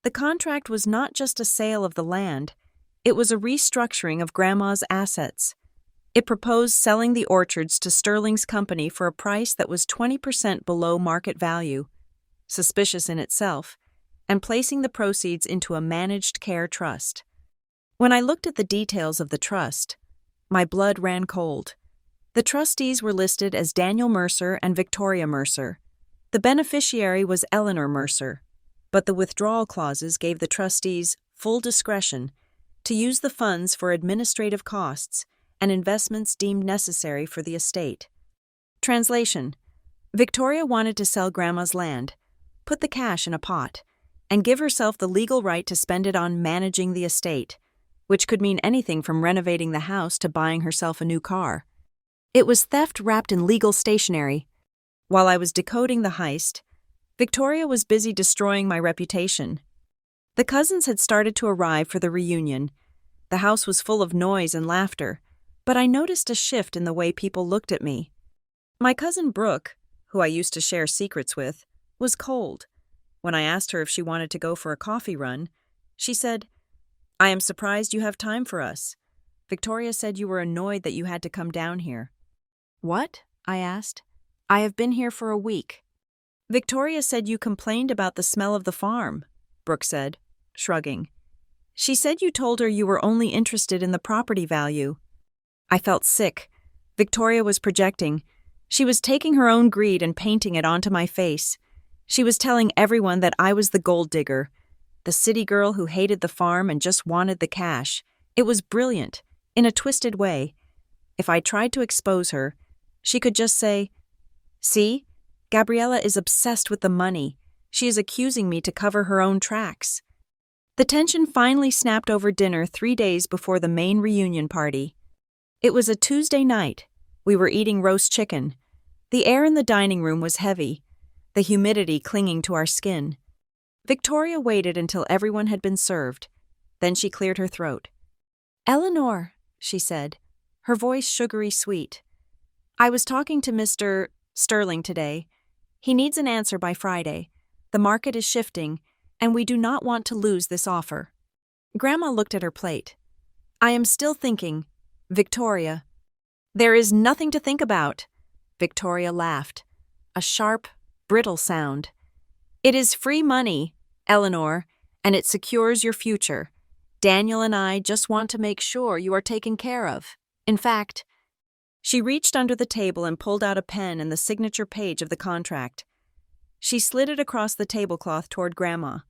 Speaker 1: The contract was not just a sale of the land, it was a restructuring of Grandma's assets. It proposed selling the orchards to Sterling's company for a price that was 20% below market value, suspicious in itself, and placing the proceeds into a managed care trust. When I looked at the details of the trust, my blood ran cold. The trustees were listed as Daniel Mercer and Victoria Mercer. The beneficiary was Eleanor Mercer, but the withdrawal clauses gave the trustees full discretion to use the funds for administrative costs and investments deemed necessary for the estate. Translation: Victoria wanted to sell Grandma's land, put the cash in a pot, and give herself the legal right to spend it on managing the estate, which could mean anything from renovating the house to buying herself a new car. It was theft wrapped in legal stationery. While I was decoding the heist, Victoria was busy destroying my reputation. The cousins had started to arrive for the reunion. The house was full of noise and laughter, but I noticed a shift in the way people looked at me. My cousin Brooke, who I used to share secrets with, was cold. When I asked her if she wanted to go for a coffee run, she said, "I am surprised you have time for us. Victoria said you were annoyed that you had to come down here." "What?" I asked. "I have been here for a week." "Victoria said you complained about the smell of the farm," Brooke said, shrugging. "She said you told her you were only interested in the property value." I felt sick. Victoria was projecting. She was taking her own greed and painting it onto my face. She was telling everyone that I was the gold digger, the city girl who hated the farm and just wanted the cash. It was brilliant, in a twisted way. If I tried to expose her, she could just say, "See, Gabriella is obsessed with the money. She is accusing me to cover her own tracks." The tension finally snapped over dinner 3 days before the main reunion party. It was a Tuesday night. We were eating roast chicken. The air in the dining room was heavy, the humidity clinging to our skin. Victoria waited until everyone had been served. Then she cleared her throat. "Eleanor," she said, her voice sugary sweet. "I was talking to Mr. Sterling today. He needs an answer by Friday. The market is shifting, and we do not want to lose this offer." Grandma looked at her plate. "I am still thinking, Victoria." "There is nothing to think about." Victoria laughed. A sharp, brittle sound. "It is free money, Eleanor, and it secures your future. Daniel and I just want to make sure you are taken care of. In fact," she reached under the table and pulled out a pen and the signature page of the contract. She slid it across the tablecloth toward Grandma.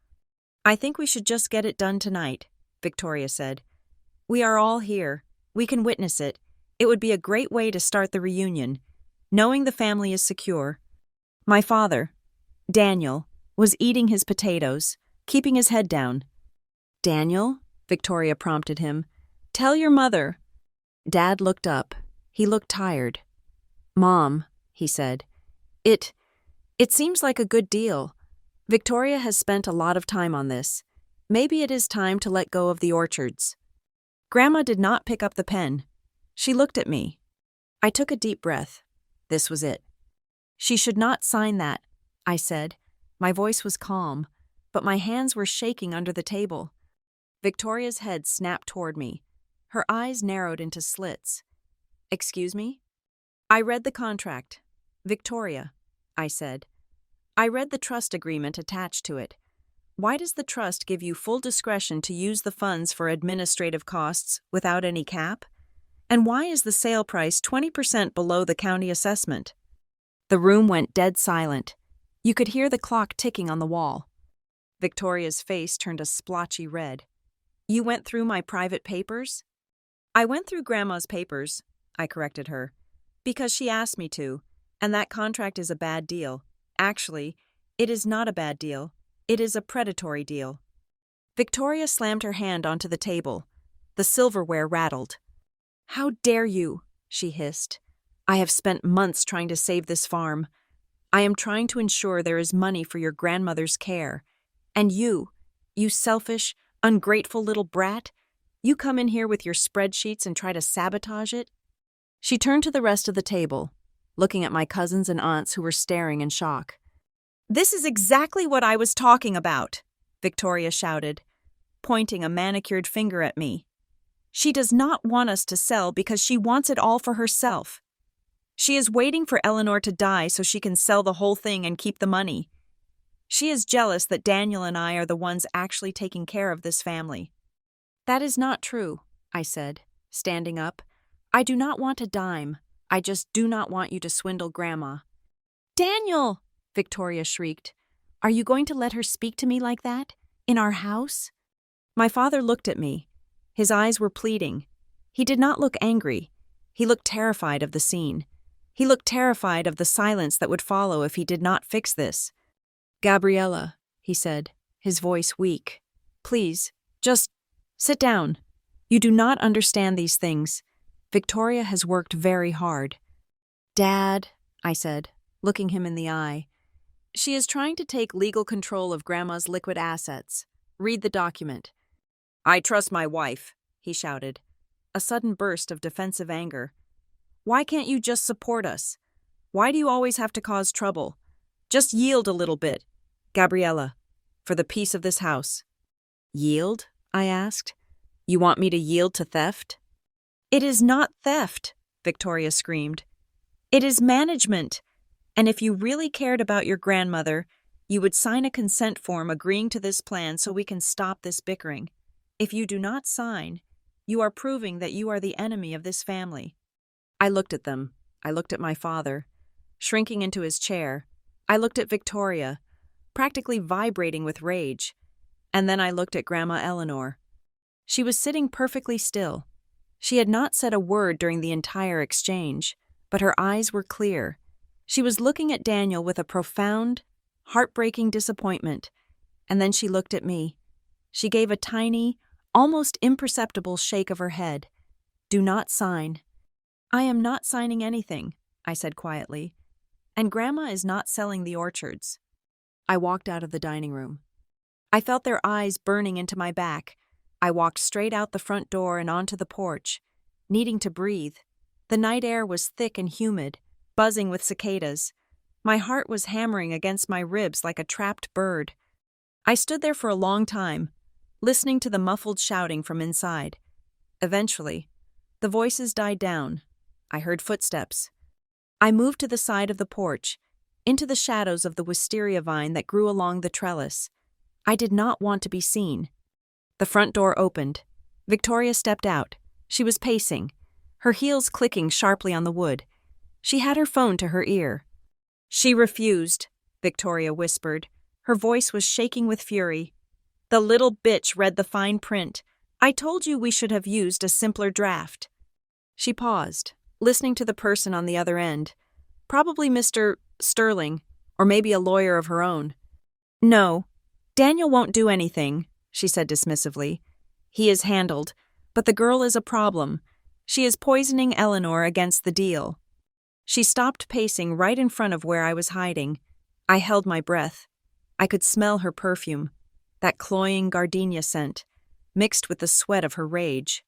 Speaker 1: "I think we should just get it done tonight," Victoria said. "We are all here. We can witness it. It would be a great way to start the reunion, knowing the family is secure." My father, Daniel, was eating his potatoes, keeping his head down. "Daniel," Victoria prompted him, "tell your mother." Dad looked up. He looked tired. "Mom," he said, It seems like a good deal. Victoria has spent a lot of time on this. Maybe it is time to let go of the orchards." Grandma did not pick up the pen. She looked at me. I took a deep breath. This was it. "She should not sign that," I said. My voice was calm. but my hands were shaking under the table. Victoria's head snapped toward me. Her eyes narrowed into slits. "Excuse me?" "I read the contract." "Victoria," I said. "I read the trust agreement attached to it. Why does the trust give you full discretion to use the funds for administrative costs without any cap? And why is the sale price 20% below the county assessment?" The room went dead silent. You could hear the clock ticking on the wall. Victoria's face turned a splotchy red. "You went through my private papers?" "I went through Grandma's papers," I corrected her, "because she asked me to, and that contract is a bad deal. Actually, it is not a bad deal. It is a predatory deal." Victoria slammed her hand onto the table. The silverware rattled. "How dare you?" she hissed. "I have spent months trying to save this farm. I am trying to ensure there is money for your grandmother's care. And you selfish, ungrateful little brat, you come in here with your spreadsheets and try to sabotage it?" She turned to the rest of the table, looking at my cousins and aunts who were staring in shock. "This is exactly what I was talking about," Victoria shouted, pointing a manicured finger at me. "She does not want us to sell because she wants it all for herself. She is waiting for Eleanor to die so she can sell the whole thing and keep the money. She is jealous that Daniel and I are the ones actually taking care of this family." "That is not true," I said, standing up. "I do not want a dime. I just do not want you to swindle Grandma." "Daniel!" Victoria shrieked. "Are you going to let her speak to me like that? In our house?" My father looked at me. His eyes were pleading. He did not look angry. He looked terrified of the scene. He looked terrified of the silence that would follow if he did not fix this. "Gabriella," he said, his voice weak. "Please, just sit down. You do not understand these things. Victoria has worked very hard." "Dad," I said, looking him in the eye, "she is trying to take legal control of Grandma's liquid assets. Read the document." "I trust my wife," he shouted, a sudden burst of defensive anger. "Why can't you just support us? Why do you always have to cause trouble? Just yield a little bit, Gabriella, for the peace of this house." "Yield?" I asked. "You want me to yield to theft?" "It is not theft," Victoria screamed. "It is management. And if you really cared about your grandmother, you would sign a consent form agreeing to this plan so we can stop this bickering. If you do not sign, you are proving that you are the enemy of this family." I looked at them. I looked at my father, shrinking into his chair. I looked at Victoria, practically vibrating with rage. And then I looked at Grandma Eleanor. She was sitting perfectly still. She had not said a word during the entire exchange, but her eyes were clear. She was looking at Daniel with a profound, heartbreaking disappointment, and then she looked at me. She gave a tiny, almost imperceptible shake of her head. "Do not sign." "I am not signing anything," I said quietly. "And Grandma is not selling the orchards." I walked out of the dining room. I felt their eyes burning into my back. I walked straight out the front door and onto the porch, needing to breathe. The night air was thick and humid, buzzing with cicadas. My heart was hammering against my ribs like a trapped bird. I stood there for a long time, listening to the muffled shouting from inside. Eventually, the voices died down. I heard footsteps. I moved to the side of the porch, into the shadows of the wisteria vine that grew along the trellis. I did not want to be seen. The front door opened. Victoria stepped out. She was pacing, her heels clicking sharply on the wood. She had her phone to her ear. "She refused," Victoria whispered. Her voice was shaking with fury. "The little bitch read the fine print. I told you we should have used a simpler draft." She paused, listening to the person on the other end. Probably Mr. Sterling, or maybe a lawyer of her own. "No, Daniel won't do anything," she said dismissively. "He is handled, but the girl is a problem. She is poisoning Eleanor against the deal." She stopped pacing right in front of where I was hiding. I held my breath. I could smell her perfume, that cloying gardenia scent, mixed with the sweat of her rage.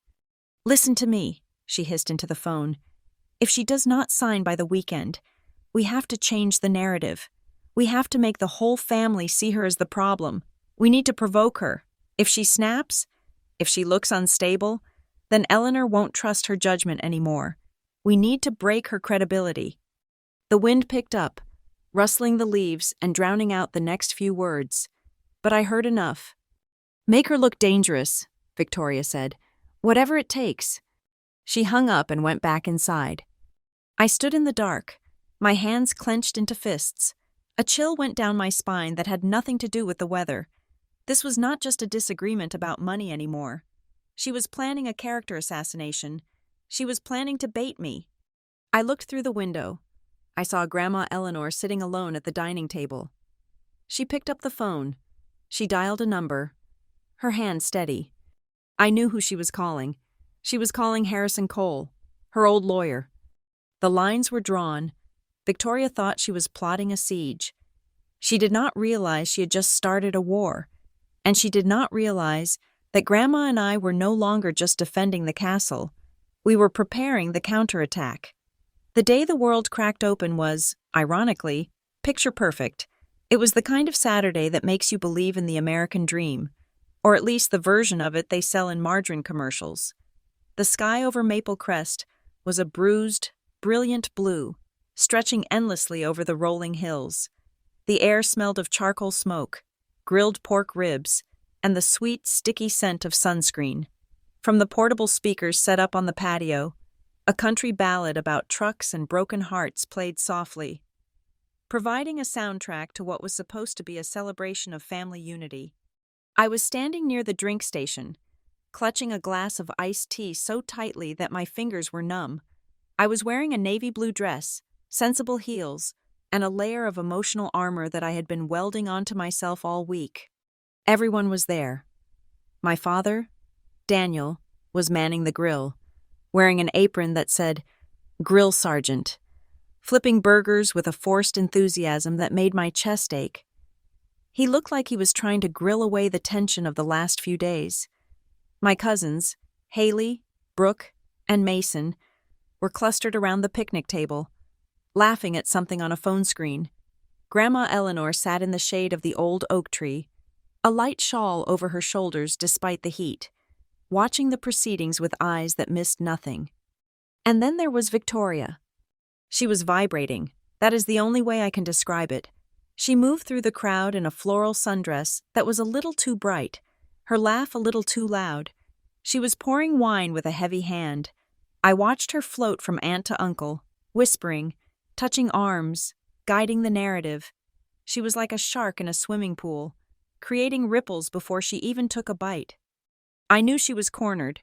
Speaker 1: "Listen to me," she hissed into the phone. "If she does not sign by the weekend, we have to change the narrative. We have to make the whole family see her as the problem, We need to provoke her. If she snaps, if she looks unstable, then Eleanor won't trust her judgment anymore. We need to break her credibility." The wind picked up, rustling the leaves and drowning out the next few words. But I heard enough. "Make her look dangerous," Victoria said. "Whatever it takes." She hung up and went back inside. I stood in the dark, my hands clenched into fists. A chill went down my spine that had nothing to do with the weather. This was not just a disagreement about money anymore. She was planning a character assassination. She was planning to bait me. I looked through the window. I saw Grandma Eleanor sitting alone at the dining table. She picked up the phone. She dialed a number, her hand steady. I knew who she was calling. She was calling Harrison Cole, her old lawyer. The lines were drawn. Victoria thought she was plotting a siege. She did not realize she had just started a war. And she did not realize that Grandma and I were no longer just defending the castle. We were preparing the counterattack. The day the world cracked open was, ironically, picture perfect. It was the kind of Saturday that makes you believe in the American dream, or at least the version of it they sell in margarine commercials. The sky over Maple Crest was a bruised, brilliant blue, stretching endlessly over the rolling hills. The air smelled of charcoal smoke, grilled pork ribs, and the sweet, sticky scent of sunscreen. From the portable speakers set up on the patio, a country ballad about trucks and broken hearts played softly, providing a soundtrack to what was supposed to be a celebration of family unity. I was standing near the drink station, clutching a glass of iced tea so tightly that my fingers were numb. I was wearing a navy blue dress, sensible heels, and a layer of emotional armor that I had been welding onto myself all week. Everyone was there. My father, Daniel, was manning the grill, wearing an apron that said, "Grill Sergeant," flipping burgers with a forced enthusiasm that made my chest ache. He looked like he was trying to grill away the tension of the last few days. My cousins, Haley, Brooke, and Mason, were clustered around the picnic table, laughing at something on a phone screen. Grandma Eleanor sat in the shade of the old oak tree, a light shawl over her shoulders despite the heat, watching the proceedings with eyes that missed nothing. And then there was Victoria. She was vibrating. That is the only way I can describe it. She moved through the crowd in a floral sundress that was a little too bright, her laugh a little too loud. She was pouring wine with a heavy hand. I watched her float from aunt to uncle, whispering, touching arms, guiding the narrative. She was like a shark in a swimming pool, creating ripples before she even took a bite. I knew she was cornered.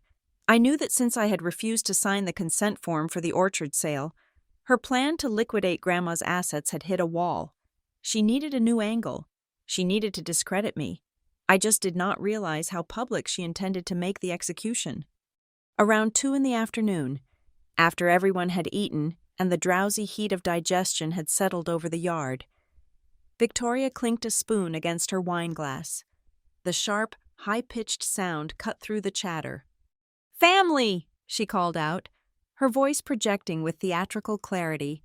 Speaker 1: I knew that since I had refused to sign the consent form for the orchard sale, her plan to liquidate Grandma's assets had hit a wall. She needed a new angle. She needed to discredit me. I just did not realize how public she intended to make the execution. Around 2 p.m, after everyone had eaten and the drowsy heat of digestion had settled over the yard, Victoria clinked a spoon against her wine glass. The sharp, high-pitched sound cut through the chatter. "Family!" she called out, her voice projecting with theatrical clarity.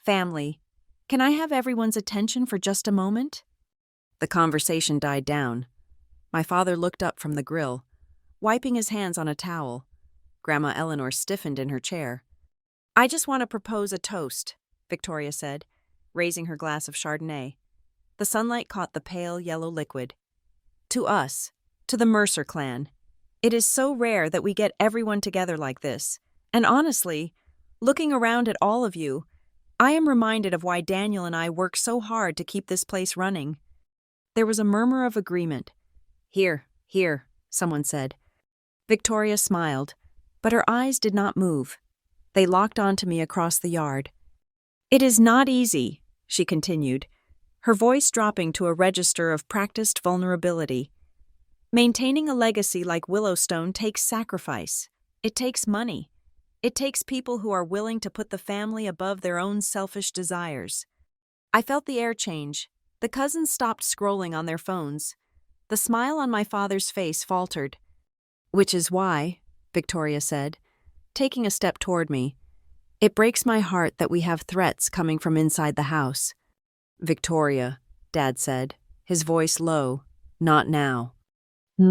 Speaker 1: "Family. Can I have everyone's attention for just a moment?" The conversation died down. My father looked up from the grill, wiping his hands on a towel. Grandma Eleanor stiffened in her chair. "I just want to propose a toast," Victoria said, raising her glass of Chardonnay. The sunlight caught the pale yellow liquid. "To us, to the Mercer clan. It is so rare that we get everyone together like this. And honestly, looking around at all of you, I am reminded of why Daniel and I work so hard to keep this place running." There was a murmur of agreement. "Here, here," someone said. Victoria smiled, but her eyes did not move. They locked onto me across the yard. "It is not easy," she continued, her voice dropping to a register of practiced vulnerability. "Maintaining a legacy like Willowstone takes sacrifice. It takes money. It takes people who are willing to put the family above their own selfish desires." I felt the air change. The cousins stopped scrolling on their phones. The smile on my father's face faltered. "Which is why," Victoria said, taking a step toward me, "it breaks my heart that we have threats coming from inside the house." "Victoria," Dad said, his voice low, Not now.
Speaker 2: No,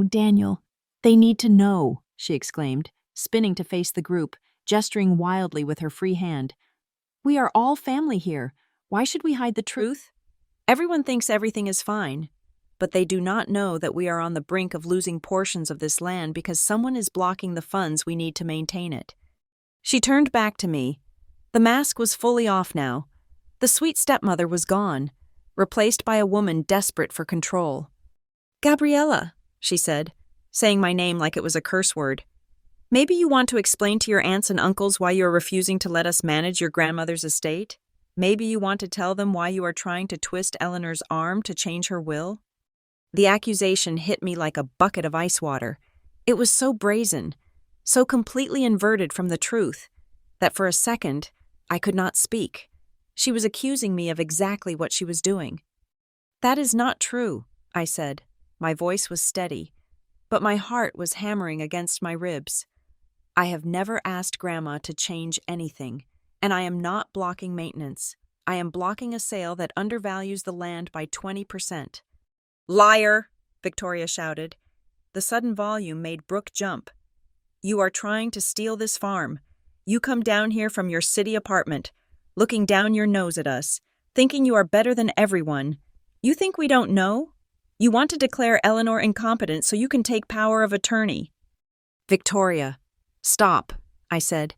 Speaker 2: Daniel. They need to know, she exclaimed, spinning to face the group, gesturing wildly with her free hand. We are all family here. Why should we hide the truth?
Speaker 1: Everyone thinks everything is fine, but they do not know that we are on the brink of losing portions of this land because someone is blocking the funds we need to maintain it. She turned back to me. The mask was fully off now. The sweet stepmother was gone, replaced by a woman desperate for control. Gabriella, she said, saying my name like it was a curse word. Maybe you want to explain to your aunts and uncles why you are refusing to let us manage your grandmother's estate? Maybe you want to tell them why you are trying to twist Eleanor's arm to change her will? The accusation hit me like a bucket of ice water. It was so brazen, so completely inverted from the truth, that for a second, I could not speak. She was accusing me of exactly what she was doing. That is not true, I said. My voice was steady, but my heart was hammering against my ribs. I have never asked Grandma to change anything, and I am not blocking maintenance. I am blocking a sale that undervalues the land by 20%. Liar, Victoria shouted. The sudden volume made Brooke jump. You are trying to steal this farm. You come down here from your city apartment, looking down your nose at us, thinking you are better than everyone. You think we don't know? You want to declare Eleanor incompetent so you can take power of attorney. Victoria, stop, I said,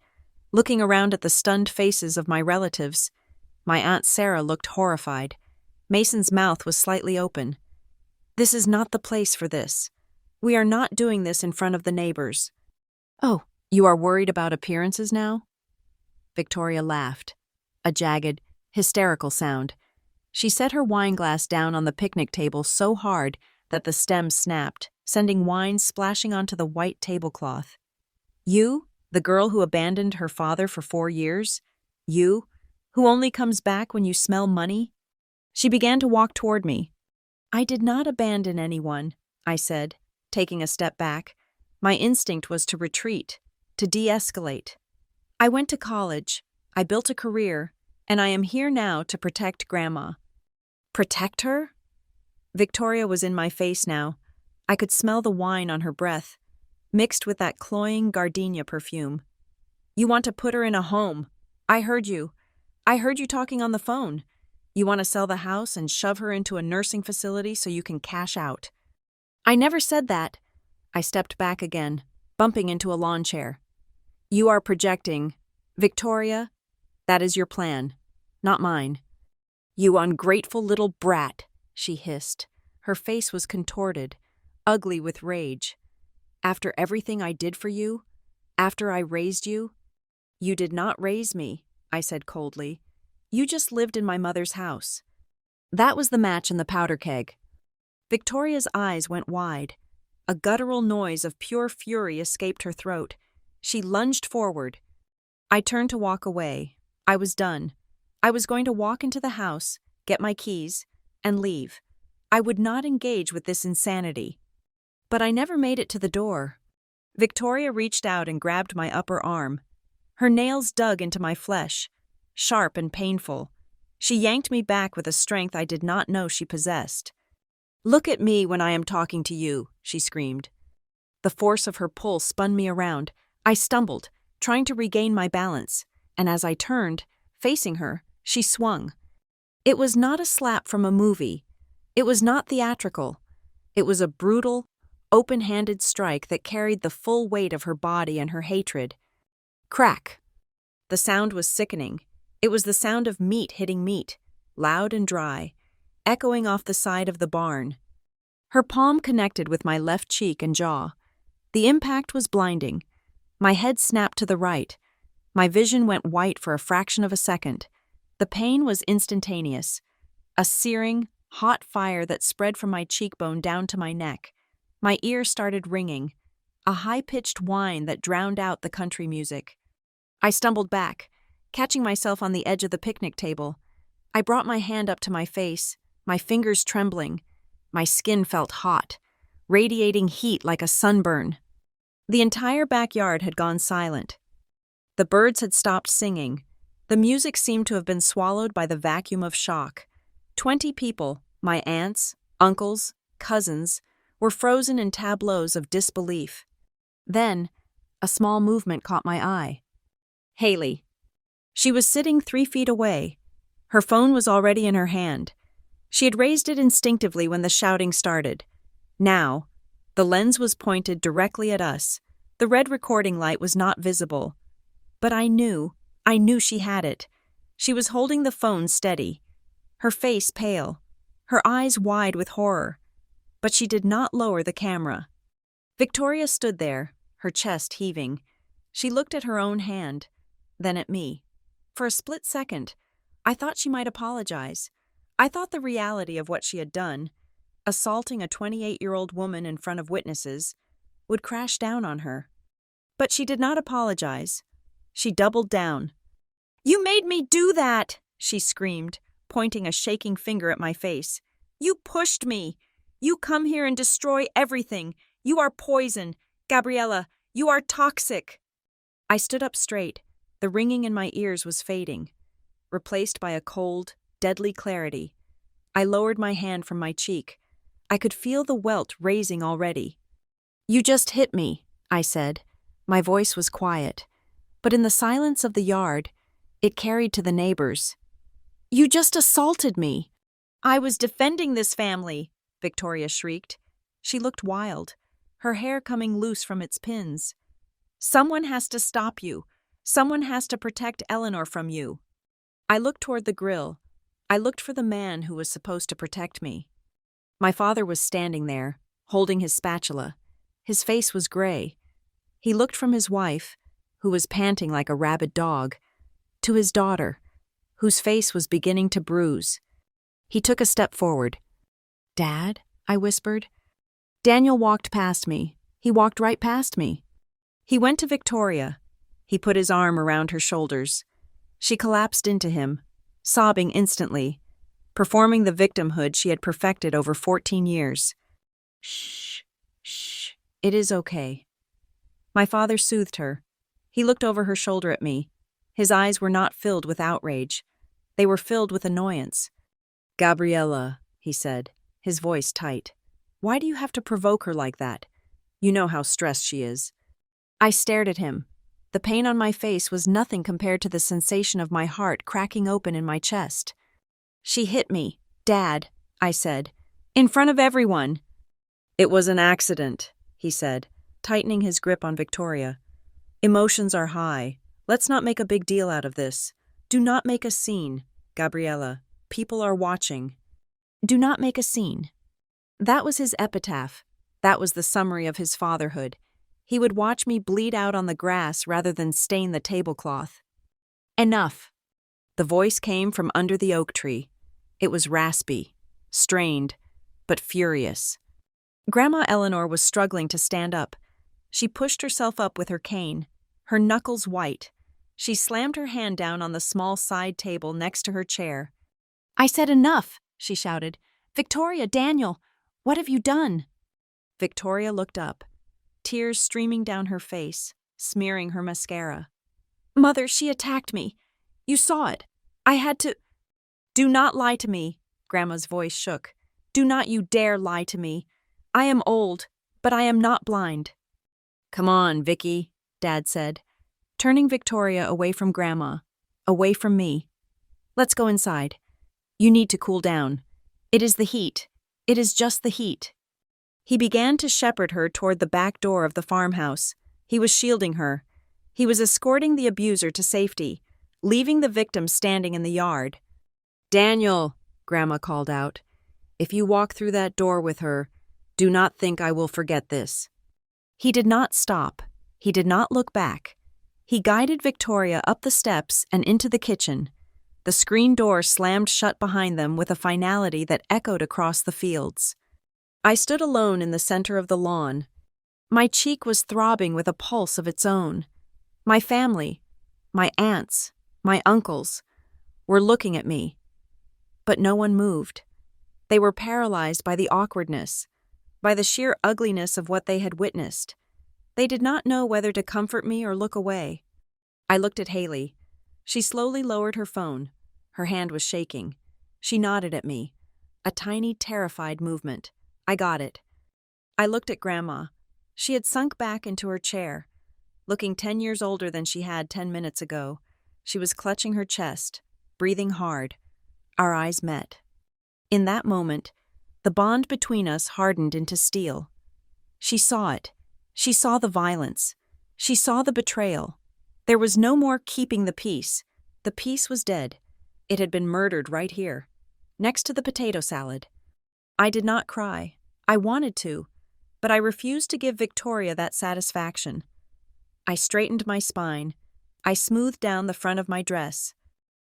Speaker 1: looking around at the stunned faces of my relatives. My Aunt Sarah looked horrified. Mason's mouth was slightly open. This is not the place for this. We are not doing this in front of the neighbors. Oh, you are worried about appearances now? Victoria laughed, a jagged, hysterical sound. She set her wine glass down on the picnic table so hard that the stem snapped, sending wine splashing onto the white tablecloth. You, the girl who abandoned her father for 4 years? You, who only comes back when you smell money? She began to walk toward me. I did not abandon anyone, I said, taking a step back. My instinct was to retreat, to de-escalate. I went to college, I built a career, and I am here now to protect Grandma. Protect her? Victoria was in my face now. I could smell the wine on her breath, mixed with that cloying gardenia perfume. You want to put her in a home. I heard you. I heard you talking on the phone. You want to sell the house and shove her into a nursing facility so you can cash out. I never said that. I stepped back again, bumping into a lawn chair. You are projecting. Victoria, that is your plan, not mine. You ungrateful little brat, she hissed. Her face was contorted, ugly with rage. After everything I did for you, after I raised you? You did not raise me, I said coldly. You just lived in my mother's house. That was the match in the powder keg. Victoria's eyes went wide. A guttural noise of pure fury escaped her throat. She lunged forward. I turned to walk away. I was done. I was going to walk into the house, get my keys, and leave. I would not engage with this insanity. But I never made it to the door. Victoria reached out and grabbed my upper arm. Her nails dug into my flesh, sharp and painful. She yanked me back with a strength I did not know she possessed. Look at me when I am talking to you, she screamed. The force of her pull spun me around. I stumbled, trying to regain my balance, and as I turned, facing her, she swung. It was not a slap from a movie. It was not theatrical. It was a brutal, open-handed strike that carried the full weight of her body and her hatred. Crack. The sound was sickening. It was the sound of meat hitting meat, loud and dry, echoing off the side of the barn. Her palm connected with my left cheek and jaw. The impact was blinding. My head snapped to the right. My vision went white for a fraction of a second. The pain was instantaneous. A searing, hot fire that spread from my cheekbone down to my neck. My ears started ringing, a high-pitched whine that drowned out the country music. I stumbled back, catching myself on the edge of the picnic table. I brought my hand up to my face, my fingers trembling. My skin felt hot, radiating heat like a sunburn. The entire backyard had gone silent. The birds had stopped singing. The music seemed to have been swallowed by the vacuum of shock. 20 people, my aunts, uncles, cousins, were frozen in tableaus of disbelief. Then, a small movement caught my eye. Haley. She was sitting 3 feet away. Her phone was already in her hand. She had raised it instinctively when the shouting started. Now, the lens was pointed directly at us. The red recording light was not visible. But I knew she had it. She was holding the phone steady, her face pale, her eyes wide with horror. But she did not lower the camera. Victoria stood there, her chest heaving. She looked at her own hand, then at me. For a split second, I thought she might apologize. I thought the reality of what she had done, assaulting a 28-year-old woman in front of witnesses, would crash down on her. But she did not apologize. She doubled down. "You made me do that!" she screamed, pointing a shaking finger at my face. "You pushed me! You come here and destroy everything! You are poison! Gabriella, you are toxic!" I stood up straight. The ringing in my ears was fading, replaced by a cold, deadly clarity. I lowered my hand from my cheek. I could feel the welt raising already. "You just hit me," I said. My voice was quiet, but in the silence of the yard, it carried to the neighbors. "You just assaulted me." "I was defending this family," Victoria shrieked. She looked wild, her hair coming loose from its pins. "Someone has to stop you. Someone has to protect Eleanor from you." I looked toward the grill. I looked for the man who was supposed to protect me. My father was standing there, holding his spatula. His face was gray. He looked from his wife, who was panting like a rabid dog, to his daughter, whose face was beginning to bruise. He took a step forward. "Dad?" I whispered. Daniel walked past me. He walked right past me. He went to Victoria. He put his arm around her shoulders. She collapsed into him, sobbing instantly, performing the victimhood she had perfected over 14 years. "Shh, shh, it is okay." My father soothed her. He looked over her shoulder at me. His eyes were not filled with outrage. They were filled with annoyance. "Gabriella," he said, his voice tight. "Why do you have to provoke her like that? You know how stressed she is." I stared at him. The pain on my face was nothing compared to the sensation of my heart cracking open in my chest. "She hit me, Dad," I said, "in front of everyone." "It was an accident," he said, tightening his grip on Victoria. "Emotions are high. Let's not make a big deal out of this. Do not make a scene, Gabriella. People are watching." Do not make a scene. That was his epitaph. That was the summary of his fatherhood. He would watch me bleed out on the grass rather than stain the tablecloth. "Enough." The voice came from under the oak tree. It was raspy, strained, but furious. Grandma Eleanor was struggling to stand up. She pushed herself up with her cane, her knuckles white. She slammed her hand down on the small side table next to her chair. "I said enough," she shouted. "Victoria, Daniel, what have you done?" Victoria looked up, tears streaming down her face, smearing her mascara. "Mother, she attacked me. You saw it. I had to—" "Do not lie to me," Grandma's voice shook. "Do not you dare lie to me. I am old, but I am not blind." "Come on, Vicky," Dad said, turning Victoria away from Grandma, away from me. "Let's go inside. You need to cool down. It is the heat. It is just the heat." He began to shepherd her toward the back door of the farmhouse. He was shielding her. He was escorting the abuser to safety, leaving the victim standing in the yard. "Daniel," Grandma called out, "if you walk through that door with her, do not think I will forget this." He did not stop. He did not look back. He guided Victoria up the steps and into the kitchen. The screen door slammed shut behind them with a finality that echoed across the fields. I stood alone in the center of the lawn. My cheek was throbbing with a pulse of its own. My family, my aunts, my uncles, were looking at me. But no one moved. They were paralyzed by the awkwardness, by the sheer ugliness of what they had witnessed. They did not know whether to comfort me or look away. I looked at Haley. She slowly lowered her phone. Her hand was shaking. She nodded at me. A tiny, terrified movement. I got it. I looked at Grandma. She had sunk back into her chair, looking 10 years older than she had 10 minutes ago. She was clutching her chest, breathing hard. Our eyes met. In that moment, the bond between us hardened into steel. She saw it. She saw the violence. She saw the betrayal. There was no more keeping the peace. The peace was dead. It had been murdered right here, next to the potato salad. I did not cry. I wanted to, but I refused to give Victoria that satisfaction. I straightened my spine. I smoothed down the front of my dress.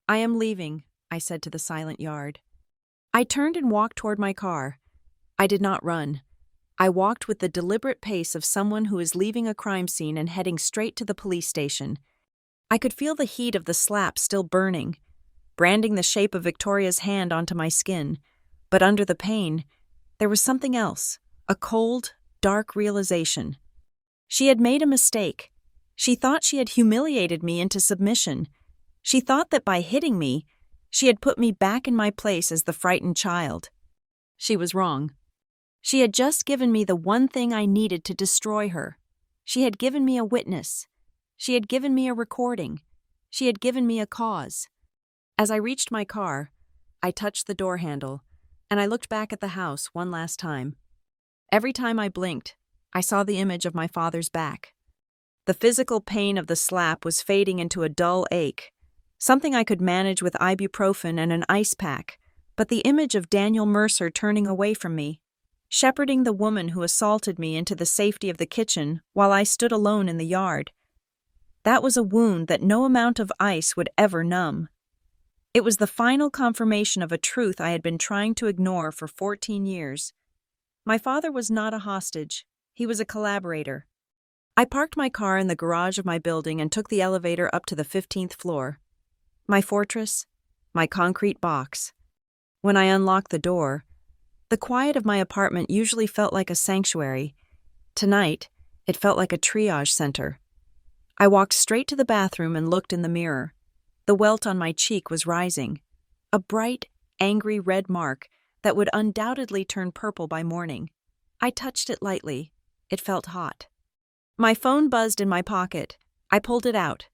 Speaker 1: "I am leaving," I said to the silent yard. I turned and walked toward my car. I did not run. I walked with the deliberate pace of someone who is leaving a crime scene and heading straight to the police station. I could feel the heat of the slap still burning, branding the shape of Victoria's hand onto my skin. But under the pain, there was something else, a cold, dark realization. She had made a mistake. She thought she had humiliated me into submission. She thought that by hitting me, she had put me back in my place as the frightened child. She was wrong. She had just given me the one thing I needed to destroy her. She had given me a witness. She had given me a recording. She had given me a cause. As I reached my car, I touched the door handle, and I looked back at the house one last time. Every time I blinked, I saw the image of my father's back. The physical pain of the slap was fading into a dull ache, something I could manage with ibuprofen and an ice pack, but the image of Daniel Mercer turning away from me, shepherding the woman who assaulted me into the safety of the kitchen while I stood alone in the yard. That was a wound that no amount of ice would ever numb. It was the final confirmation of a truth I had been trying to ignore for 14 years. My father was not a hostage. He was a collaborator. I parked my car in the garage of my building and took the elevator up to the 15th floor. My fortress, my concrete box. When I unlocked the door, the quiet of my apartment usually felt like a sanctuary. Tonight, it felt like a triage center. I walked straight to the bathroom and looked in the mirror. The welt on my cheek was rising, a bright, angry red mark that would undoubtedly turn purple by morning. I touched it lightly. It felt hot. My phone buzzed in my pocket. I pulled it out,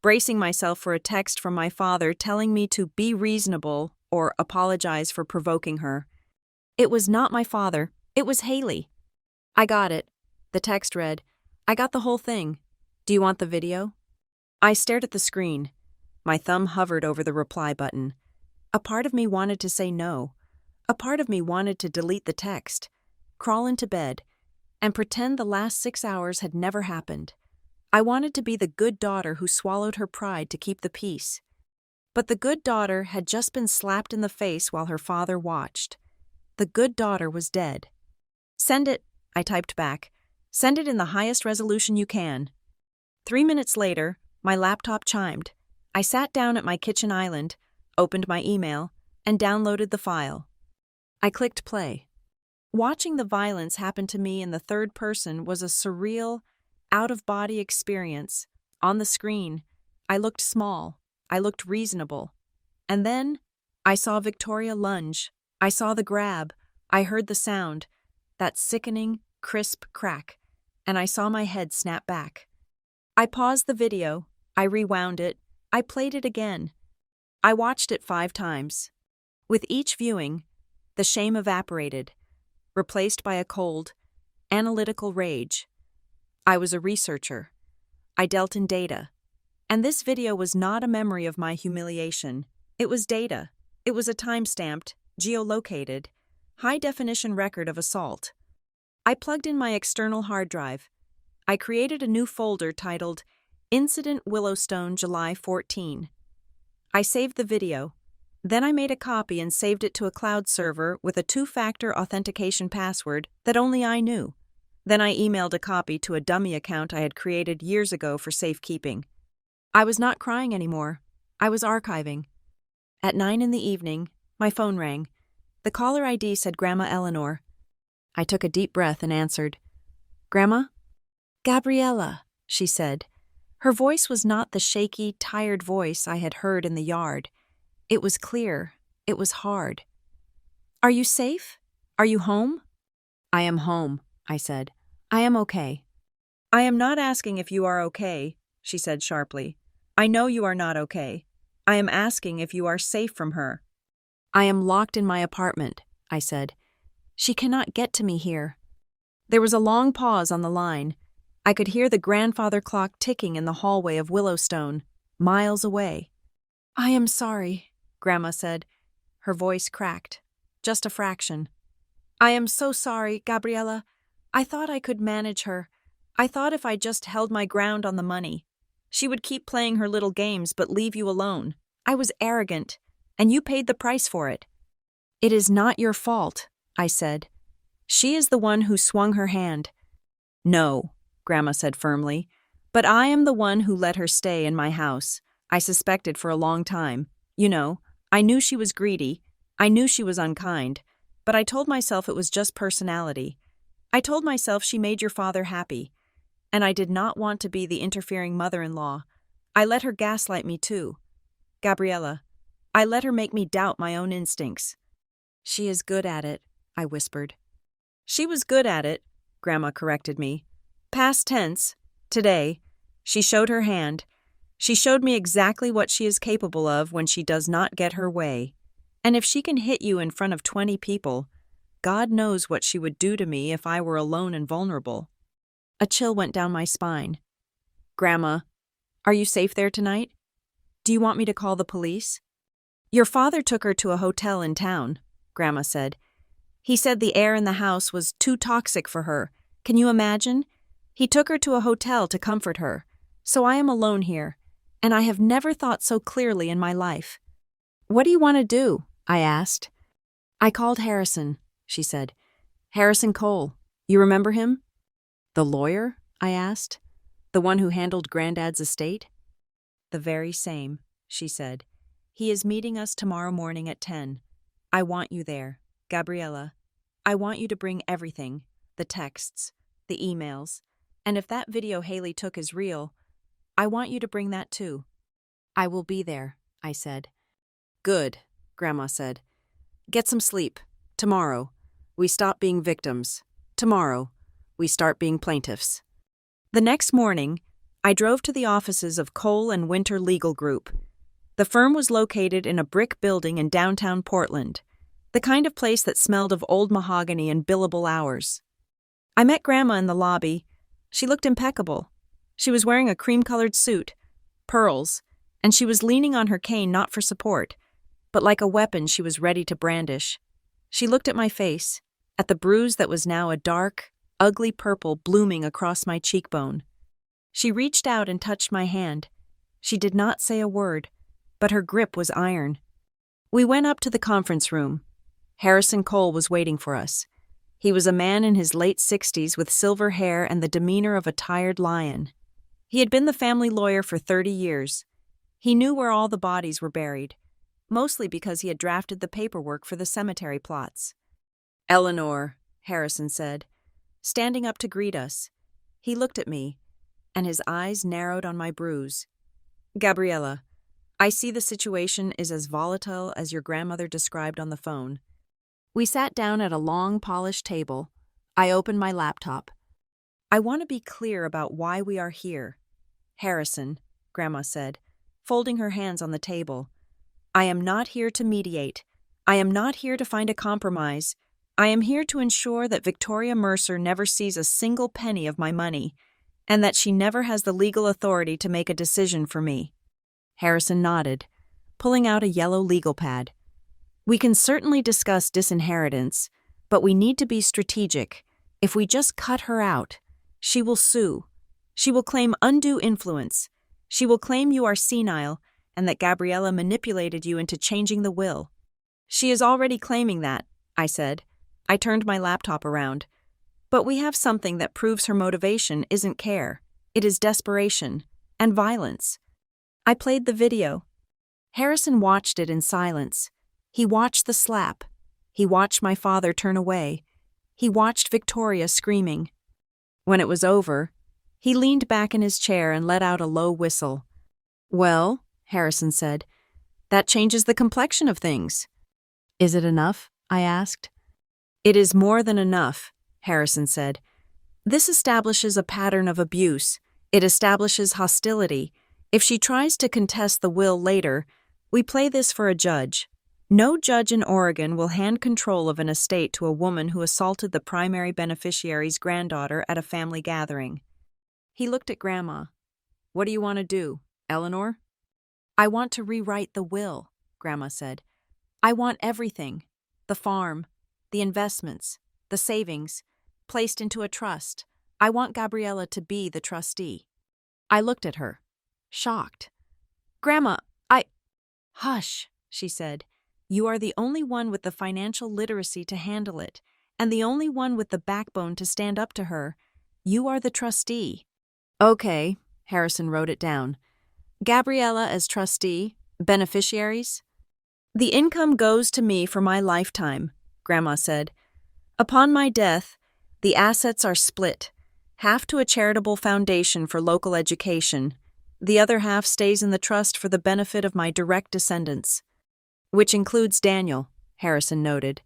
Speaker 1: bracing myself for a text from my father telling me to be reasonable or apologize for provoking her. It was not my father. It was Haley. "I got it." The text read, "I got the whole thing. Do you want the video?" I stared at the screen. My thumb hovered over the reply button. A part of me wanted to say no. A part of me wanted to delete the text, crawl into bed, and pretend the last 6 hours had never happened. I wanted to be the good daughter who swallowed her pride to keep the peace. But the good daughter had just been slapped in the face while her father watched. The good daughter was dead. "Send it," I typed back. "Send it in the highest resolution you can." 3 minutes later, my laptop chimed. I sat down at my kitchen island, opened my email, and downloaded the file. I clicked play. Watching the violence happen to me in the third person was a surreal, out-of-body experience. On the screen, I looked small. I looked reasonable. And then, I saw Victoria lunge. I saw the grab. I heard the sound, that sickening, crisp crack, and I saw my head snap back. I paused the video. I rewound it. I played it again. I watched it 5 times. With each viewing, the shame evaporated, replaced by a cold, analytical rage. I was a researcher. I dealt in data. And this video was not a memory of my humiliation. It was data. It was a time-stamped, geolocated, high-definition record of assault. I plugged in my external hard drive. I created a new folder titled Incident Willowstone July 14. I saved the video. Then I made a copy and saved it to a cloud server with a 2-factor authentication password that only I knew. Then I emailed a copy to a dummy account I had created years ago for safekeeping. I was not crying anymore. I was archiving. At 9 in the evening, my phone rang. The caller ID said Grandma Eleanor. I took a deep breath and answered. "Grandma?" "Gabriella," she said. Her voice was not the shaky, tired voice I had heard in the yard. It was clear. It was hard. "Are you safe? Are you home?"
Speaker 2: "I am home," I said. "I am okay."
Speaker 1: "I am not asking if you are okay," she said sharply. "I know you are not okay. I am asking if you are safe from her."
Speaker 2: "I am locked in my apartment," I said. "She cannot get to me here."
Speaker 1: There was a long pause on the line. I could hear the grandfather clock ticking in the hallway of Willowstone, miles away. "I am sorry," Grandma said. Her voice cracked, just a fraction. "I am so sorry, Gabriella. I thought I could manage her. I thought if I just held my ground on the money, she would keep playing her little games but leave you alone. I was arrogant, and you paid the price for it." "It is not your fault," I said. "She is the one who swung her hand." "No," Grandma said firmly, "but I am the one who let her stay in my house. I suspected for a long time. You know, I knew she was greedy. I knew she was unkind. But I told myself it was just personality. I told myself she made your father happy. And I did not want to be the interfering mother-in-law. I let her gaslight me too. Gabriella, I let her make me doubt my own instincts." "She is good at it," I whispered. "She was good at it," Grandma corrected me. "Past tense. Today. She showed her hand. She showed me exactly what she is capable of when she does not get her way. And if she can hit you in front of 20 people, God knows what she would do to me if I were alone and vulnerable." A chill went down my spine. "Grandma, are you safe there tonight? Do you want me to call the police?" "Your father took her to a hotel in town," Grandma said. "He said the air in the house was too toxic for her. Can you imagine? He took her to a hotel to comfort her. So I am alone here, and I have never thought so clearly in my life." "What do you want to do?" I asked. "I called Harrison," she said. "Harrison Cole. You remember him?" "The lawyer?" I asked. "The one who handled Granddad's estate?" "The very same," she said. "He is meeting us tomorrow morning at 10. I want you there, Gabriella. I want you to bring everything, the texts, the emails, and if that video Haley took is real, I want you to bring that too." "I will be there," I said. "Good," Grandma said. "Get some sleep. Tomorrow, we stop being victims. Tomorrow, we start being plaintiffs." The next morning, I drove to the offices of Cole and Winter Legal Group. The firm was located in a brick building in downtown Portland, the kind of place that smelled of old mahogany and billable hours. I met Grandma in the lobby. She looked impeccable. She was wearing a cream-colored suit, pearls, and she was leaning on her cane not for support, but like a weapon she was ready to brandish. She looked at my face, at the bruise that was now a dark, ugly purple blooming across my cheekbone. She reached out and touched my hand. She did not say a word, but her grip was iron. We went up to the conference room. Harrison Cole was waiting for us. He was a man in his late 60s with silver hair and the demeanor of a tired lion. He had been the family lawyer for 30 years. He knew where all the bodies were buried, mostly because he had drafted the paperwork for the cemetery plots. "Eleanor," Harrison said, standing up to greet us. He looked at me, and his eyes narrowed on my bruise. "Gabriella, I see the situation is as volatile as your grandmother described on the phone." We sat down at a long, polished table. I opened my laptop. "I want to be clear about why we are here. Harrison," Grandma said, folding her hands on the table. "I am not here to mediate. I am not here to find a compromise. I am here to ensure that Victoria Mercer never sees a single penny of my money, and that she never has the legal authority to make a decision for me." Harrison nodded, pulling out a yellow legal pad. "We can certainly discuss disinheritance, but we need to be strategic. If we just cut her out, she will sue. She will claim undue influence. She will claim you are senile and that Gabriella manipulated you into changing the will." "She is already claiming that," I said. I turned my laptop around. "But we have something that proves her motivation isn't care. It is desperation and violence." I played the video. Harrison watched it in silence. He watched the slap. He watched my father turn away. He watched Victoria screaming. When it was over, he leaned back in his chair and let out a low whistle. "Well," Harrison said, "that changes the complexion of things."
Speaker 2: Is it enough? I asked.
Speaker 1: It is more than enough, Harrison said. This establishes a pattern of abuse. It establishes hostility. If she tries to contest the will later, we play this for a judge. No judge in Oregon will hand control of an estate to a woman who assaulted the primary beneficiary's granddaughter at a family gathering. He looked at Grandma. What do you want to do, Eleanor? I want to rewrite the will, Grandma said. I want everything. The farm, the investments, the savings, placed into a trust. I want Gabriella to be the trustee. I looked at her, shocked. Grandma, Hush, she said. You are the only one with the financial literacy to handle it, and the only one with the backbone to stand up to her. You are the trustee. Okay, Harrison wrote it down. Gabriella as trustee, beneficiaries. The income goes to me for my lifetime, Grandma said. Upon my death, the assets are split, half to a charitable foundation for local education. The other half stays in the trust for the benefit of my direct descendants. Which includes Daniel, Harrison noted.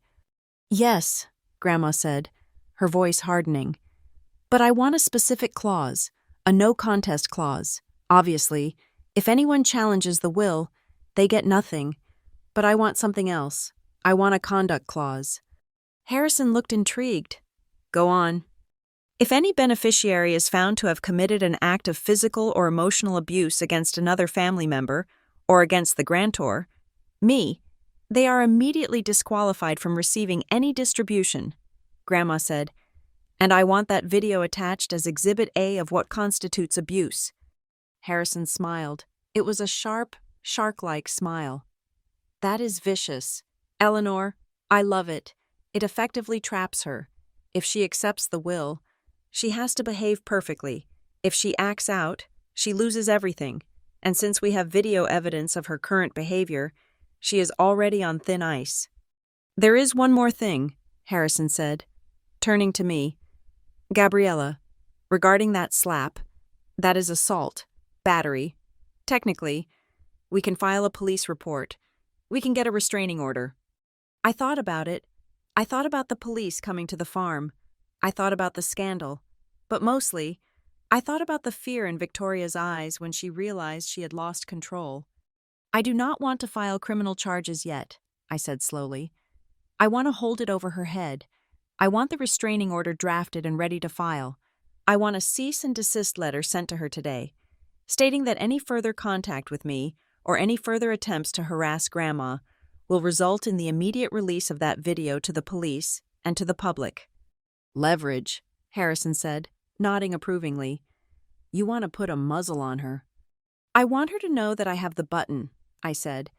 Speaker 1: Yes, Grandma said, her voice hardening. But I want a specific clause, a no-contest clause. Obviously, if anyone challenges the will, they get nothing. But I want something else. I want a conduct clause. Harrison looked intrigued. Go on. If any beneficiary is found to have committed an act of physical or emotional abuse against another family member, or against the grantor, me, they are immediately disqualified from receiving any distribution, Grandma said, and I want that video attached as Exhibit A of what constitutes abuse. Harrison smiled. It was a sharp, shark-like smile. That is vicious. Eleanor, I love it. It effectively traps her. If she accepts the will, she has to behave perfectly. If she acts out, she loses everything. And since we have video evidence of her current behavior, she is already on thin ice. There is one more thing, Harrison said, turning to me. Gabriella, regarding that slap, that is assault, battery. Technically, we can file a police report. We can get a restraining order. I thought about it. I thought about the police coming to the farm. I thought about the scandal. But mostly, I thought about the fear in Victoria's eyes when she realized she had lost control. I do not want to file criminal charges yet, I said slowly. I want to hold it over her head. I want the restraining order drafted and ready to file. I want a cease and desist letter sent to her today, stating that any further contact with me or any further attempts to harass Grandma will result in the immediate release of that video to the police and to the public. Leverage, Harrison said, nodding approvingly. You want to put a muzzle on her. I want her to know that I have the button, I said,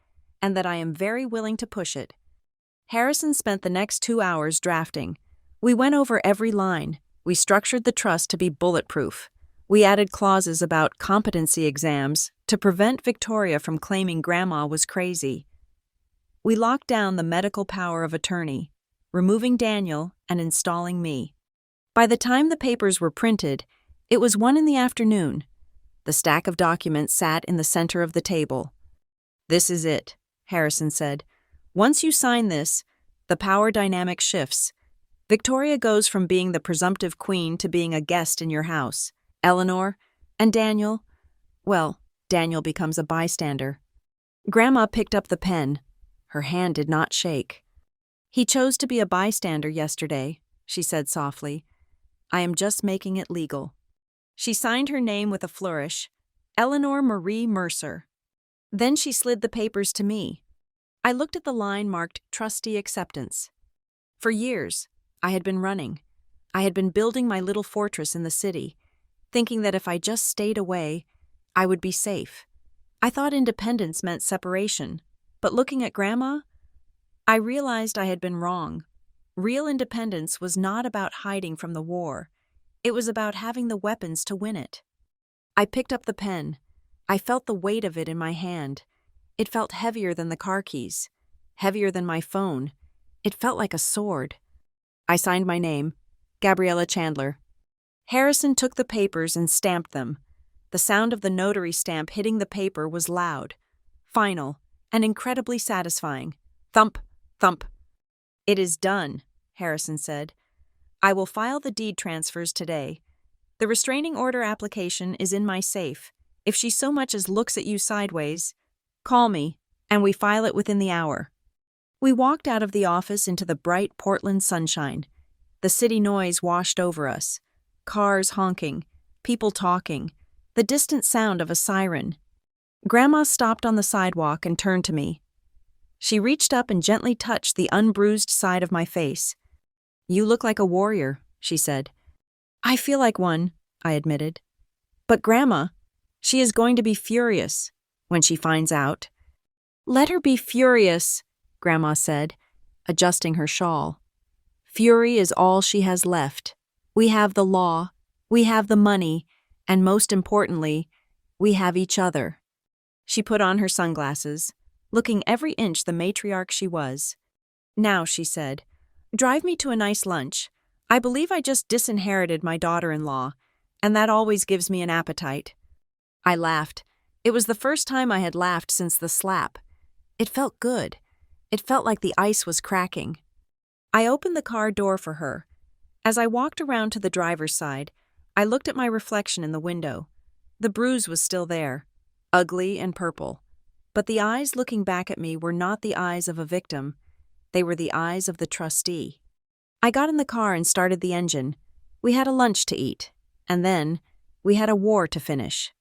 Speaker 1: and that I am very willing to push it. Harrison spent the next 2 hours drafting. We went over every line. We structured the trust to be bulletproof. We added clauses about competency exams to prevent Victoria from claiming Grandma was crazy. We locked down the medical power of attorney, removing Daniel and installing me. By the time the papers were printed, it was 1 p.m. The stack of documents sat in the center of the table. This is it, Harrison said. Once you sign this, the power dynamic shifts. Victoria goes from being the presumptive queen to being a guest in your house. Eleanor and Daniel, well, Daniel becomes a bystander. Grandma picked up the pen. Her hand did not shake. He chose to be a bystander yesterday, she said softly. I am just making it legal. She signed her name with a flourish, Eleanor Marie Mercer. Then she slid the papers to me. I looked at the line marked Trustee Acceptance. For years, I had been running. I had been building my little fortress in the city, thinking that if I just stayed away, I would be safe. I thought independence meant separation, but looking at Grandma, I realized I had been wrong. Real independence was not about hiding from the war. It was about having the weapons to win it. I picked up the pen. I felt the weight of it in my hand. It felt heavier than the car keys, heavier than my phone. It felt like a sword. I signed my name, Gabriella Chandler. Harrison took the papers and stamped them. The sound of the notary stamp hitting the paper was loud, final, and incredibly satisfying. Thump, Thump. It is done, Harrison said. I will file the deed transfers today. The restraining order application is in my safe. If she so much as looks at you sideways, call me, and we file it within the hour. We walked out of the office into the bright Portland sunshine. The city noise washed over us. Cars honking, people talking, the distant sound of a siren. Grandma stopped on the sidewalk and turned to me. She reached up and gently touched the unbruised side of my face. You look like a warrior, she said. I feel like one, I admitted. But Grandma, she is going to be furious when she finds out. Let her be furious, Grandma said, adjusting her shawl. Fury is all she has left. We have the law, we have the money, and most importantly, we have each other. She put on her sunglasses, looking every inch the matriarch she was. Now, she said, drive me to a nice lunch. I believe I just disinherited my daughter-in-law, and that always gives me an appetite. I laughed. It was the first time I had laughed since the slap. It felt good. It felt like the ice was cracking. I opened the car door for her. As I walked around to the driver's side, I looked at my reflection in the window. The bruise was still there, ugly and purple. But the eyes looking back at me were not the eyes of a victim. They were the eyes of the trustee. I got in the car and started the engine. We had a lunch to eat, and then we had a war to finish.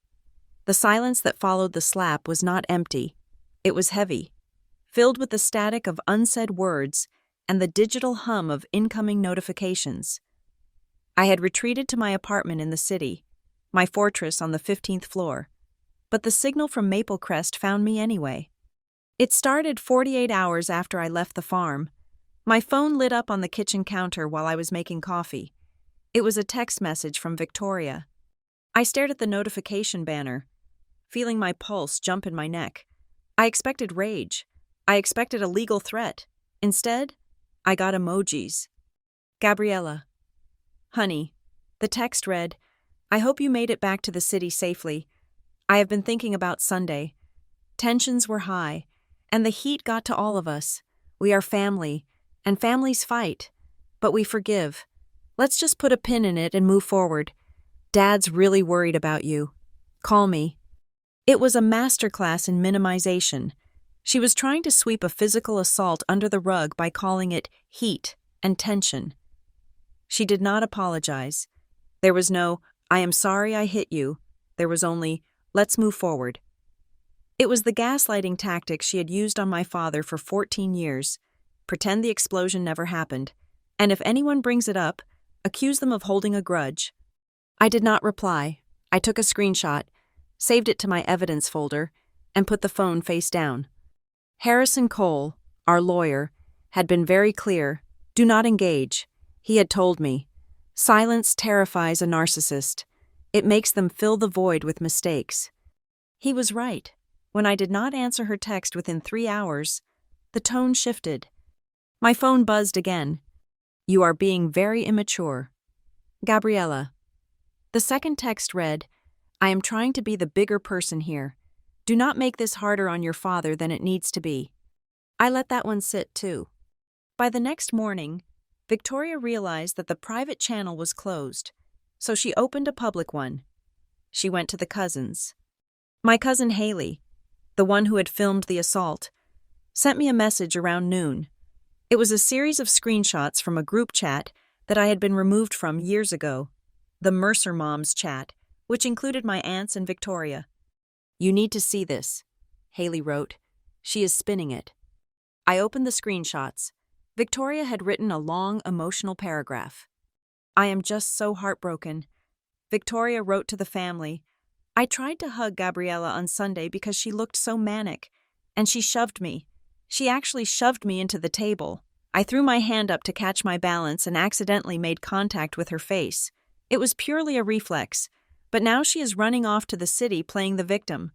Speaker 1: The silence that followed the slap was not empty. It was heavy, filled with the static of unsaid words and the digital hum of incoming notifications. I had retreated to my apartment in the city, my fortress on the 15th floor, but the signal from Maple Crest found me anyway. It started 48 hours after I left the farm. My phone lit up on the kitchen counter while I was making coffee. It was a text message from Victoria. I stared at the notification banner, feeling my pulse jump in my neck. I expected rage. I expected a legal threat. Instead, I got emojis. Gabriella. Honey, the text read, I hope you made it back to the city safely. I have been thinking about Sunday. Tensions were high, and the heat got to all of us. We are family, and families fight, but we forgive. Let's just put a pin in it and move forward. Dad's really worried about you. Call me. It was a masterclass in minimization. She was trying to sweep a physical assault under the rug by calling it heat and tension. She did not apologize. There was no, I am sorry I hit you. There was only, let's move forward. It was the gaslighting tactic she had used on my father for 14 years. Pretend the explosion never happened, and if anyone brings it up, accuse them of holding a grudge. I did not reply. I took a screenshot, saved it to my evidence folder, and put the phone face down. Harrison Cole, our lawyer, had been very clear. Do not engage. He had told me. Silence terrifies a narcissist. It makes them fill the void with mistakes. He was right. When I did not answer her text within 3 hours, the tone shifted. My phone buzzed again. You are being very immature. Gabriella. The second text read, I am trying to be the bigger person here. Do not make this harder on your father than it needs to be. I let that one sit, too. By the next morning, Victoria realized that the private channel was closed, so she opened a public one. She went to the cousins. My cousin Haley, the one who had filmed the assault, sent me a message around noon. It was a series of screenshots from a group chat that I had been removed from years ago, the Mercer Moms chat, which included my aunts and Victoria. You need to see this, Haley wrote. She is spinning it. I opened the screenshots. Victoria had written a long, emotional paragraph. I am just so heartbroken. Victoria wrote to the family. I tried to hug Gabriella on Sunday because she looked so manic, and she shoved me. She actually shoved me into the table. I threw my hand up to catch my balance and accidentally made contact with her face. It was purely a reflex, but now she is running off to the city playing the victim.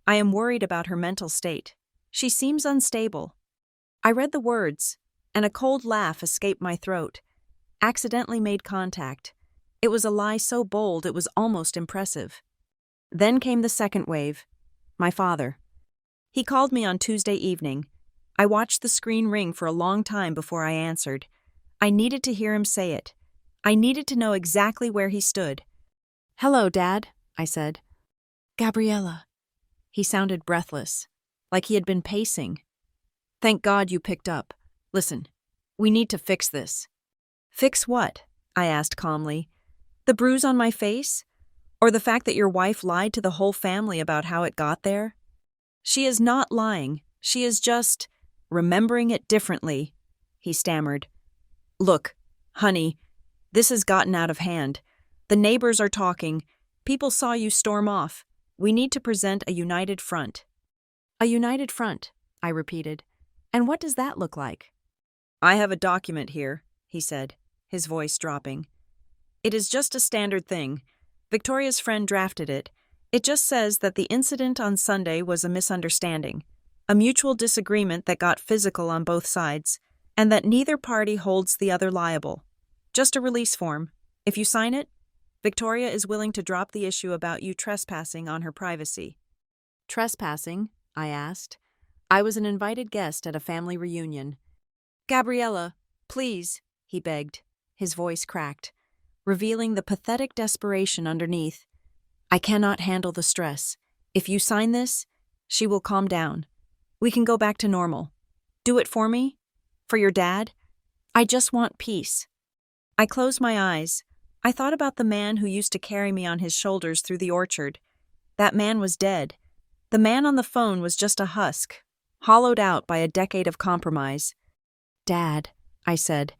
Speaker 1: I am worried about her mental state. She seems unstable. I read the words, and a cold laugh escaped my throat. Accidentally made contact. It was a lie so bold it was almost impressive. Then came the second wave. My father. He called me on Tuesday evening. I watched the screen ring for a long time before I answered. I needed to hear him say it. I needed to know exactly where he stood.
Speaker 2: "Hello, Dad," I said.
Speaker 1: "Gabriella." He sounded breathless, like he had been pacing. "Thank God you picked up. Listen, we need to fix this." "Fix what?" I asked calmly. "The bruise on my face? Or the fact that your wife lied to the whole family about how it got there?" "She is not lying. She is just remembering it differently," he stammered. "Look, honey, this has gotten out of hand. The neighbors are talking. People saw you storm off. We need to present a united front."
Speaker 2: "A united front," I repeated. "And what does that look like?"
Speaker 1: "I have a document here," he said, his voice dropping. "It is just a standard thing. Victoria's friend drafted it. It just says that the incident on Sunday was a misunderstanding, a mutual disagreement that got physical on both sides, and that neither party holds the other liable. Just a release form. If you sign it, Victoria is willing to drop the issue about you trespassing on her privacy."
Speaker 2: "Trespassing?" I asked. I was an invited guest at a family reunion.
Speaker 1: "Gabriella, please," he begged, his voice cracked, revealing the pathetic desperation underneath. "I cannot handle the stress. If you sign this, she will calm down. We can go back to normal. Do it for me? For your dad? I just want peace." I closed my eyes. I thought about the man who used to carry me on his shoulders through the orchard. That man was dead. The man on the phone was just a husk, hollowed out by a decade of compromise.
Speaker 2: "Dad," I said,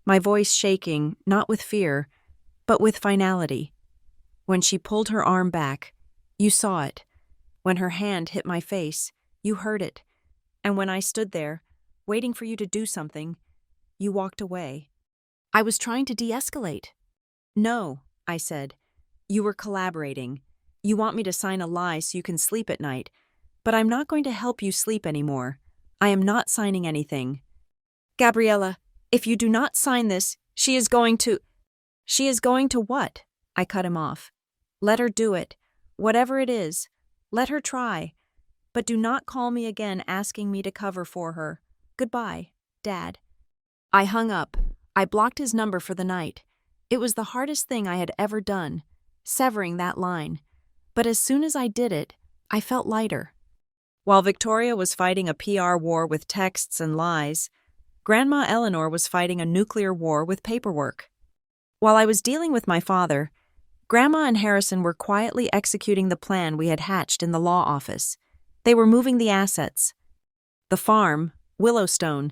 Speaker 1: My voice shaking, not with fear, but with finality. When she pulled her arm back, you saw it. When her hand hit my face, you heard it. And when I stood there, waiting for you to do something, you walked away.
Speaker 2: "I was trying to de-escalate."
Speaker 1: "No," I said. "You were collaborating. You want me to sign a lie so you can sleep at night, but I'm not going to help you sleep anymore. I am not signing anything." "Gabriella, if you do not sign this, she is going to—" "She is going to what?" I cut him off. "Let her do it. Whatever it is, let her try. But do not call me again asking me to cover for her. Goodbye, Dad." I hung up. I blocked his number for the night. It was the hardest thing I had ever done, severing that line. But as soon as I did it, I felt lighter. While Victoria was fighting a PR war with texts and lies, Grandma Eleanor was fighting a nuclear war with paperwork. While I was dealing with my father, Grandma and Harrison were quietly executing the plan we had hatched in the law office. They were moving the assets. The farm, Willowstone,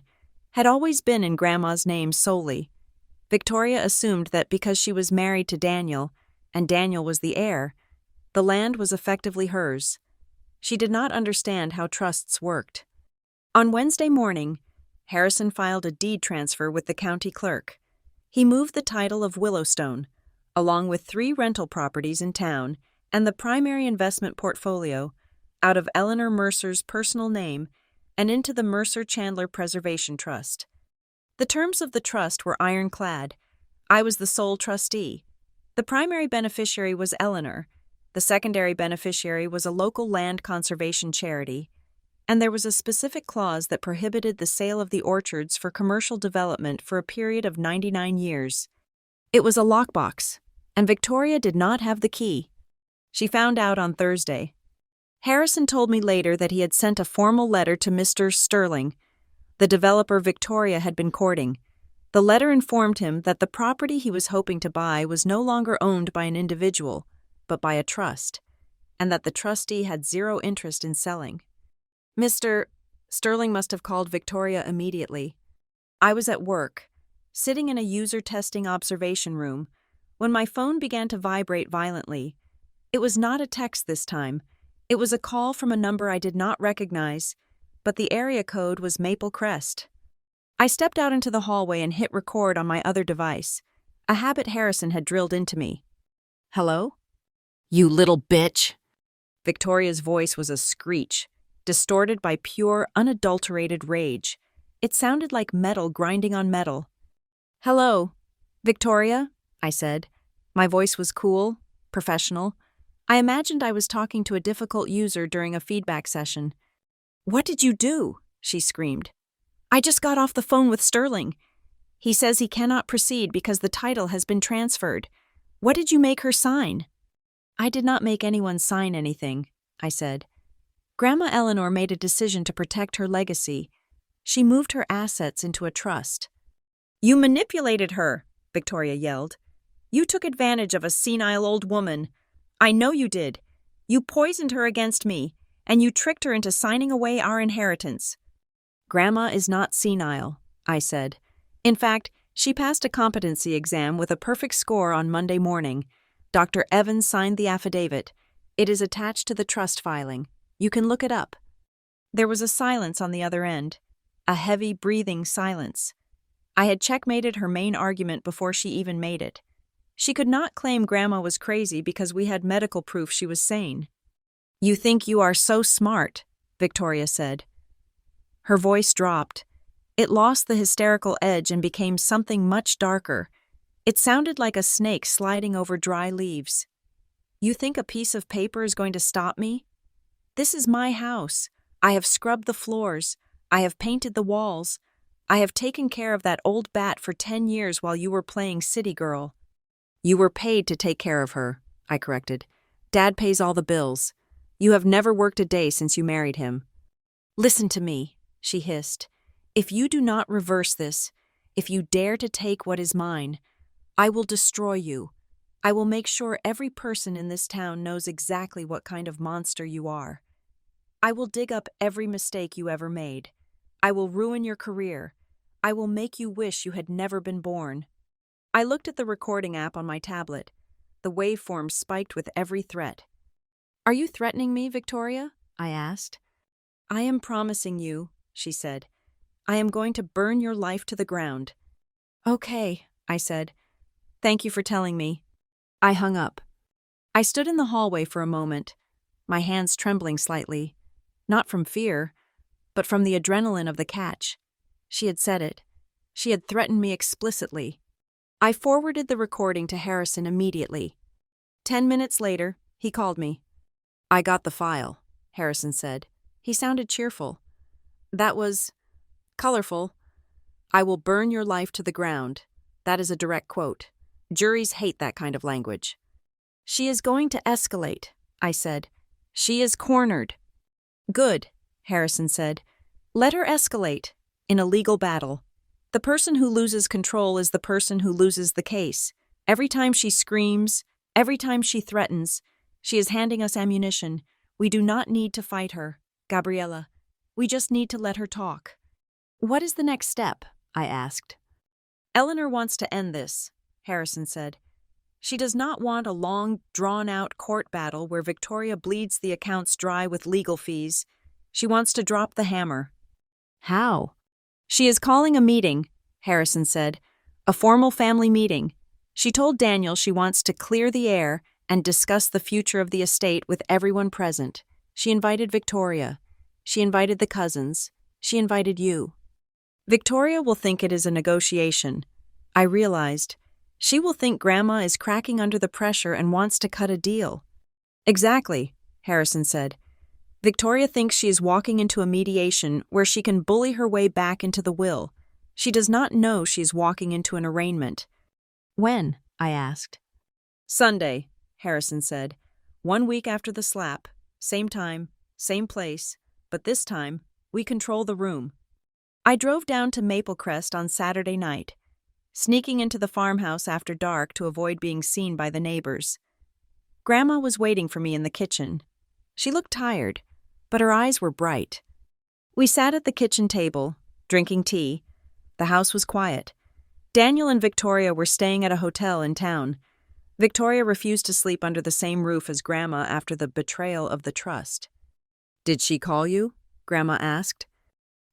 Speaker 1: had always been in Grandma's name solely. Victoria assumed that because she was married to Daniel, and Daniel was the heir, the land was effectively hers. She did not understand how trusts worked. On Wednesday morning, Harrison filed a deed transfer with the county clerk. He moved the title of Willowstone, along with 3 rental properties in town and the primary investment portfolio, out of Eleanor Mercer's personal name and into the Mercer-Chandler Preservation Trust. The terms of the trust were ironclad. I was the sole trustee. The primary beneficiary was Eleanor. The secondary beneficiary was a local land conservation charity. And there was a specific clause that prohibited the sale of the orchards for commercial development for a period of 99 years. It was a lockbox, and Victoria did not have the key. She found out on Thursday. Harrison told me later that he had sent a formal letter to Mr. Sterling, the developer Victoria had been courting. The letter informed him that the property he was hoping to buy was no longer owned by an individual, but by a trust, and that the trustee had 0 interest in selling. Mr. Sterling must have called Victoria immediately. I was at work, sitting in a user testing observation room, when my phone began to vibrate violently. It was not a text this time. It was a call from a number I did not recognize, but the area code was Maple Crest. I stepped out into the hallway and hit record on my other device, a habit Harrison had drilled into me. "Hello?"
Speaker 2: "You little bitch."
Speaker 1: Victoria's voice was a screech, distorted by pure, unadulterated rage. It sounded like metal grinding on metal. "Hello, Victoria," I said. My voice was cool, professional. I imagined I was talking to a difficult user during a feedback session. "What did you do?" she screamed. I just got off the phone with Sterling. He says he cannot proceed because the title has been transferred. What did you make her sign? I did not make anyone sign anything, I said. Grandma Eleanor made a decision to protect her legacy. She moved her assets into a trust. You manipulated her, Victoria yelled. You took advantage of a senile old woman. I know you did. You poisoned her against me, and you tricked her into signing away our inheritance. Grandma is not senile, I said. In fact, she passed a competency exam with a perfect score on Monday morning. Dr. Evans signed the affidavit. It is attached to the trust filing. You can look it up. There was a silence on the other end, a heavy, breathing silence. I had checkmated her main argument before she even made it. She could not claim Grandma was crazy because we had medical proof she was sane. You think you are so smart, Victoria said. Her voice dropped. It lost the hysterical edge and became something much darker. It sounded like a snake sliding over dry leaves. You think a piece of paper is going to stop me? This is my house. I have scrubbed the floors. I have painted the walls. I have taken care of that old bat for 10 years while you were playing city girl. You were paid to take care of her, I corrected. Dad pays all the bills. You have never worked a day since you married him. Listen to me, she hissed. If you do not reverse this, if you dare to take what is mine, I will destroy you. I will make sure every person in this town knows exactly what kind of monster you are. I will dig up every mistake you ever made. I will ruin your career. I will make you wish you had never been born. I looked at the recording app on my tablet. The waveform spiked with every threat. Are you threatening me, Victoria? I asked. I am promising you, she said. I am going to burn your life to the ground. Okay, I said. Thank you for telling me. I hung up. I stood in the hallway for a moment, my hands trembling slightly, not from fear, but from the adrenaline of the catch. She had said it. She had threatened me explicitly. I forwarded the recording to Harrison immediately. 10 minutes later, he called me. I got the file, Harrison said. He sounded cheerful. That was colorful. I will burn your life to the ground. That is a direct quote. Juries hate that kind of language. She is going to escalate, I said. She is cornered. Good, Harrison said. Let her escalate. In a legal battle. The person who loses control is the person who loses the case. Every time she screams, every time she threatens, she is handing us ammunition. We do not need to fight her, Gabriella. We just need to let her talk. What is the next step? I asked. Eleanor wants to end this, Harrison said. She does not want a long, drawn-out court battle where Victoria bleeds the accounts dry with legal fees. She wants to drop the hammer. How? She is calling a meeting, Harrison said. A formal family meeting. She told Daniel she wants to clear the air and discuss the future of the estate with everyone present. She invited Victoria. She invited the cousins. She invited you. Victoria will think it is a negotiation. I realized. She will think Grandma is cracking under the pressure and wants to cut a deal. Exactly, Harrison said. Victoria thinks she is walking into a mediation where she can bully her way back into the will. She does not know she is walking into an arraignment. When? I asked. Sunday, Harrison said. 1 week after the slap. Same time, same place, but this time, we control the room. I drove down to Maple Crest on Saturday night, sneaking into the farmhouse after dark to avoid being seen by the neighbors. Grandma was waiting for me in the kitchen. She looked tired, but her eyes were bright. We sat at the kitchen table, drinking tea. The house was quiet. Daniel and Victoria were staying at a hotel in town. Victoria refused to sleep under the same roof as Grandma after the betrayal of the trust. Did she call you? Grandma asked.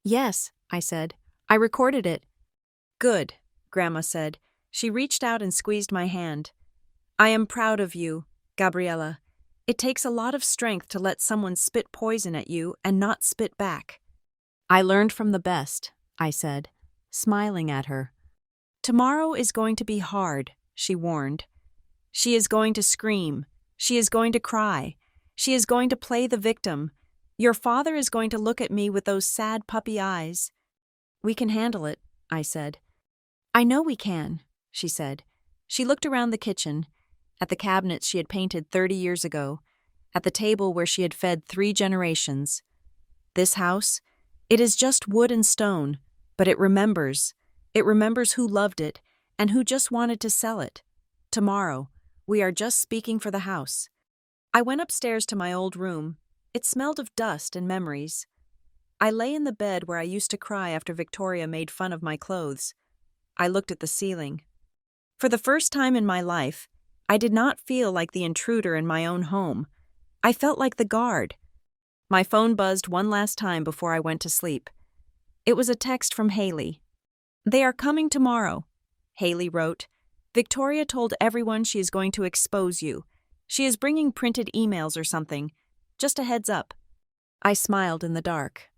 Speaker 1: Yes, I said. I recorded it. Good, Grandma said. She reached out and squeezed my hand. I am proud of you, Gabriella. It takes a lot of strength to let someone spit poison at you and not spit back. I learned from the best, I said, smiling at her. Tomorrow is going to be hard, she warned. She is going to scream. She is going to cry. She is going to play the victim. Your father is going to look at me with those sad puppy eyes. We can handle it, I said. I know we can, she said. She looked around the kitchen, at the cabinets she had painted 30 years ago, at the table where she had fed 3 generations. This house, it is just wood and stone, but it remembers. It remembers who loved it and who just wanted to sell it. Tomorrow, we are just speaking for the house. I went upstairs to my old room. It smelled of dust and memories. I lay in the bed where I used to cry after Victoria made fun of my clothes. I looked at the ceiling. For the first time in my life, I did not feel like the intruder in my own home. I felt like the guard. My phone buzzed one last time before I went to sleep. It was a text from Haley. They are coming tomorrow, Haley wrote. Victoria told everyone she is going to expose you. She is bringing printed emails or something. Just a heads up. I smiled in the dark.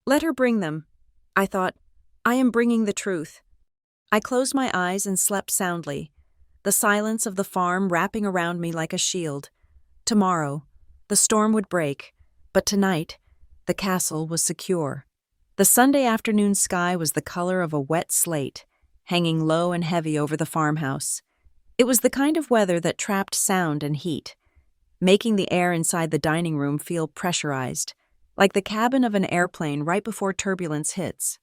Speaker 1: Let her bring them. I thought, I am bringing the truth. I closed my eyes and slept soundly, the silence of the farm wrapping around me like a shield. Tomorrow, the storm would break, but tonight, the castle was secure. The Sunday afternoon sky was the color of a wet slate, hanging low and heavy over the farmhouse. It was the kind of weather that trapped sound and heat, making the air inside the dining room feel pressurized, like the cabin of an airplane right before turbulence hits.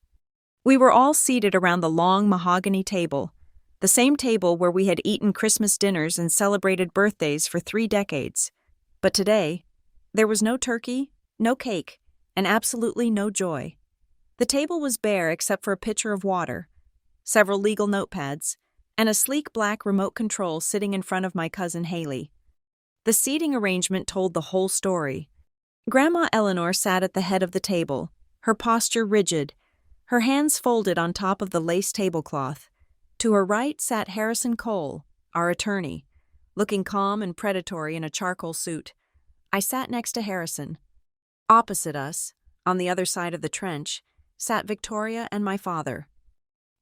Speaker 1: We were all seated around the long mahogany table, the same table where we had eaten Christmas dinners and celebrated birthdays for 3 decades. But today, there was no turkey, no cake, and absolutely no joy. The table was bare except for a pitcher of water, several legal notepads, and a sleek black remote control sitting in front of my cousin Haley. The seating arrangement told the whole story. Grandma Eleanor sat at the head of the table, her posture rigid, her hands folded on top of the lace tablecloth. To her right sat Harrison Cole, our attorney, looking calm and predatory in a charcoal suit. I sat next to Harrison. Opposite us, on the other side of the trench, sat Victoria and my father.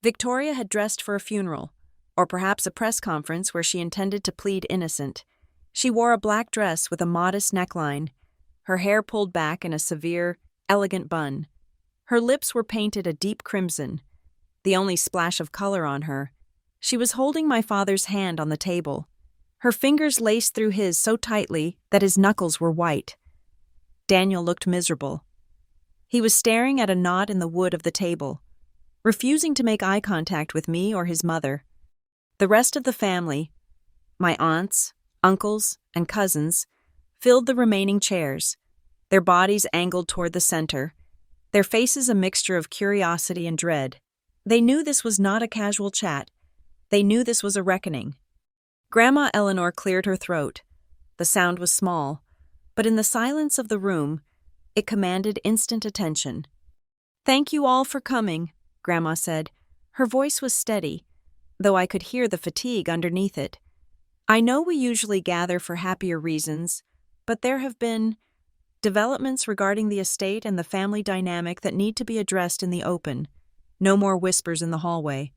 Speaker 1: Victoria had dressed for a funeral, or perhaps a press conference where she intended to plead innocent. She wore a black dress with a modest neckline, her hair pulled back in a severe, elegant bun. Her lips were painted a deep crimson, the only splash of color on her. She was holding my father's hand on the table. Her fingers laced through his so tightly that his knuckles were white. Daniel looked miserable. He was staring at a knot in the wood of the table, refusing to make eye contact with me or his mother. The rest of the family, my aunts, uncles, and cousins, filled the remaining chairs, their bodies angled toward the center, their faces a mixture of curiosity and dread. They knew this was not a casual chat. They knew this was a reckoning. Grandma Eleanor cleared her throat. The sound was small, but in the silence of the room, it commanded instant attention. "Thank you all for coming," Grandma said. Her voice was steady, though I could hear the fatigue underneath it. "I know we usually gather for happier reasons, but there have been developments regarding the estate and the family dynamic that need to be addressed in the open. No more whispers in the hallway."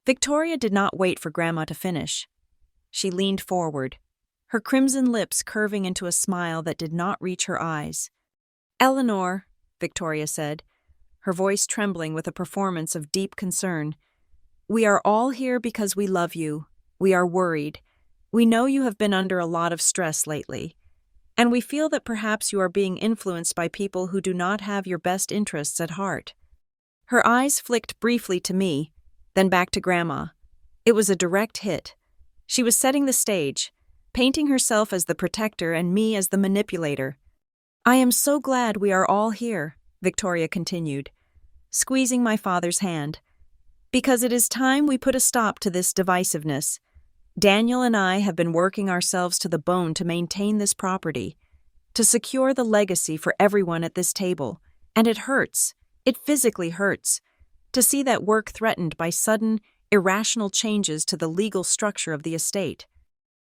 Speaker 1: Victoria did not wait for Grandma to finish. She leaned forward, her crimson lips curving into a smile that did not reach her eyes. "Eleanor," Victoria said, her voice trembling with a performance of deep concern, "we are all here because we love you. We are worried. We know you have been under a lot of stress lately. And we feel that perhaps you are being influenced by people who do not have your best interests at heart." Her eyes flicked briefly to me, then back to Grandma. It was a direct hit. She was setting the stage, painting herself as the protector and me as the manipulator. "I am so glad we are all here," Victoria continued, squeezing my father's hand, "because it is time we put a stop to this divisiveness. Daniel and I have been working ourselves to the bone to maintain this property, to secure the legacy for everyone at this table, and it hurts. It physically hurts to see that work threatened by sudden, irrational changes to the legal structure of the estate."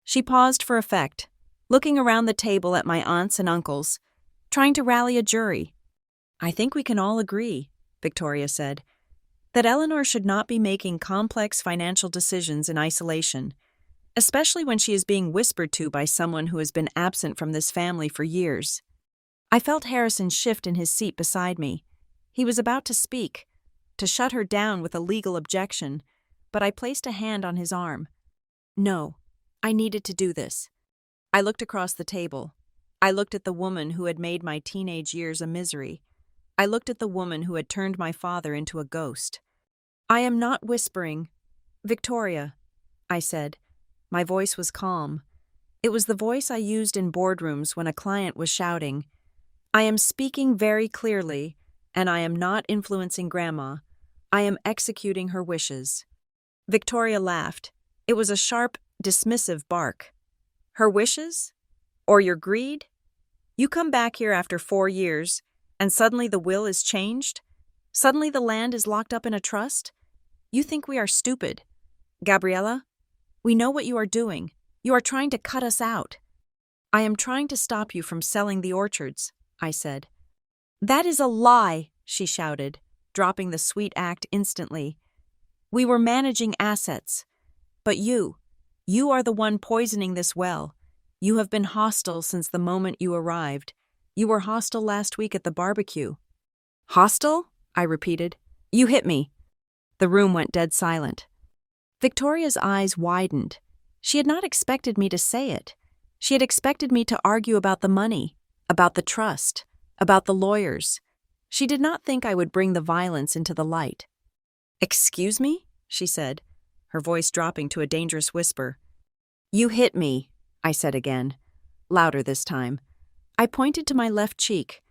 Speaker 1: She paused for effect, looking around the table at my aunts and uncles, trying to rally a jury. "I think we can all agree," Victoria said, "that Eleanor should not be making complex financial decisions in isolation, especially when she is being whispered to by someone who has been absent from this family for years." I felt Harrison shift in his seat beside me. He was about to speak, to shut her down with a legal objection, but I placed a hand on his arm. No, I needed to do this. I looked across the table. I looked at the woman who had made my teenage years a misery. I looked at the woman who had turned my father into a ghost. I am not whispering. Victoria, I said. My voice was calm. It was the voice I used in boardrooms when a client was shouting. I am speaking very clearly, and I am not influencing Grandma. I am executing her wishes. Victoria laughed. It was a sharp, dismissive bark. Her wishes? Or your greed? You come back here after 4 years, and suddenly the will is changed? Suddenly the land is locked up in a trust? You think we are stupid. Gabriella, we know what you are doing. You are trying to cut us out. I am trying to stop you from selling the orchards, I said. That is a lie, she shouted, dropping the sweet act instantly. We were managing assets. But you are the one poisoning this well. You have been hostile since the moment you arrived. You were hostile last week at the barbecue. Hostile? I repeated. You hit me. The room went dead silent. Victoria's eyes widened. She had not expected me to say it. She had expected me to argue about the money, about the trust, about the lawyers. She did not think I would bring the violence into the light. Excuse me? She said, her voice dropping to a dangerous whisper. You hit me, I said again, louder this time. I pointed to my left cheek,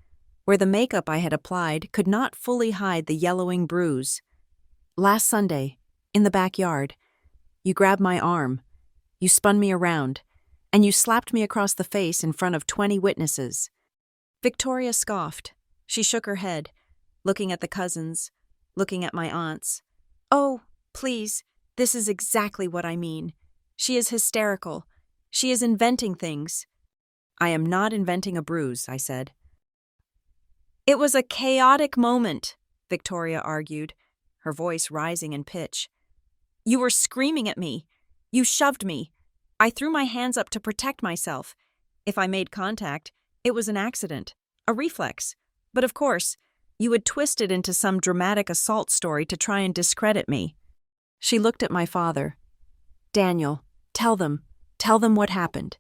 Speaker 1: where the makeup I had applied could not fully hide the yellowing bruise. Last Sunday, in the backyard, you grabbed my arm, you spun me around, and you slapped me across the face in front of 20 witnesses. Victoria scoffed. She shook her head, looking at the cousins, looking at my aunts. Oh, please, this is exactly what I mean. She is hysterical. She is inventing things. I am not inventing a bruise, I said. It was a chaotic moment, Victoria argued, her voice rising in pitch. You were screaming at me. You shoved me. I threw my hands up to protect myself. If I made contact, it was an accident, a reflex. But of course, you would twist it into some dramatic assault story to try and discredit me. She looked at my father. Daniel, tell them what happened.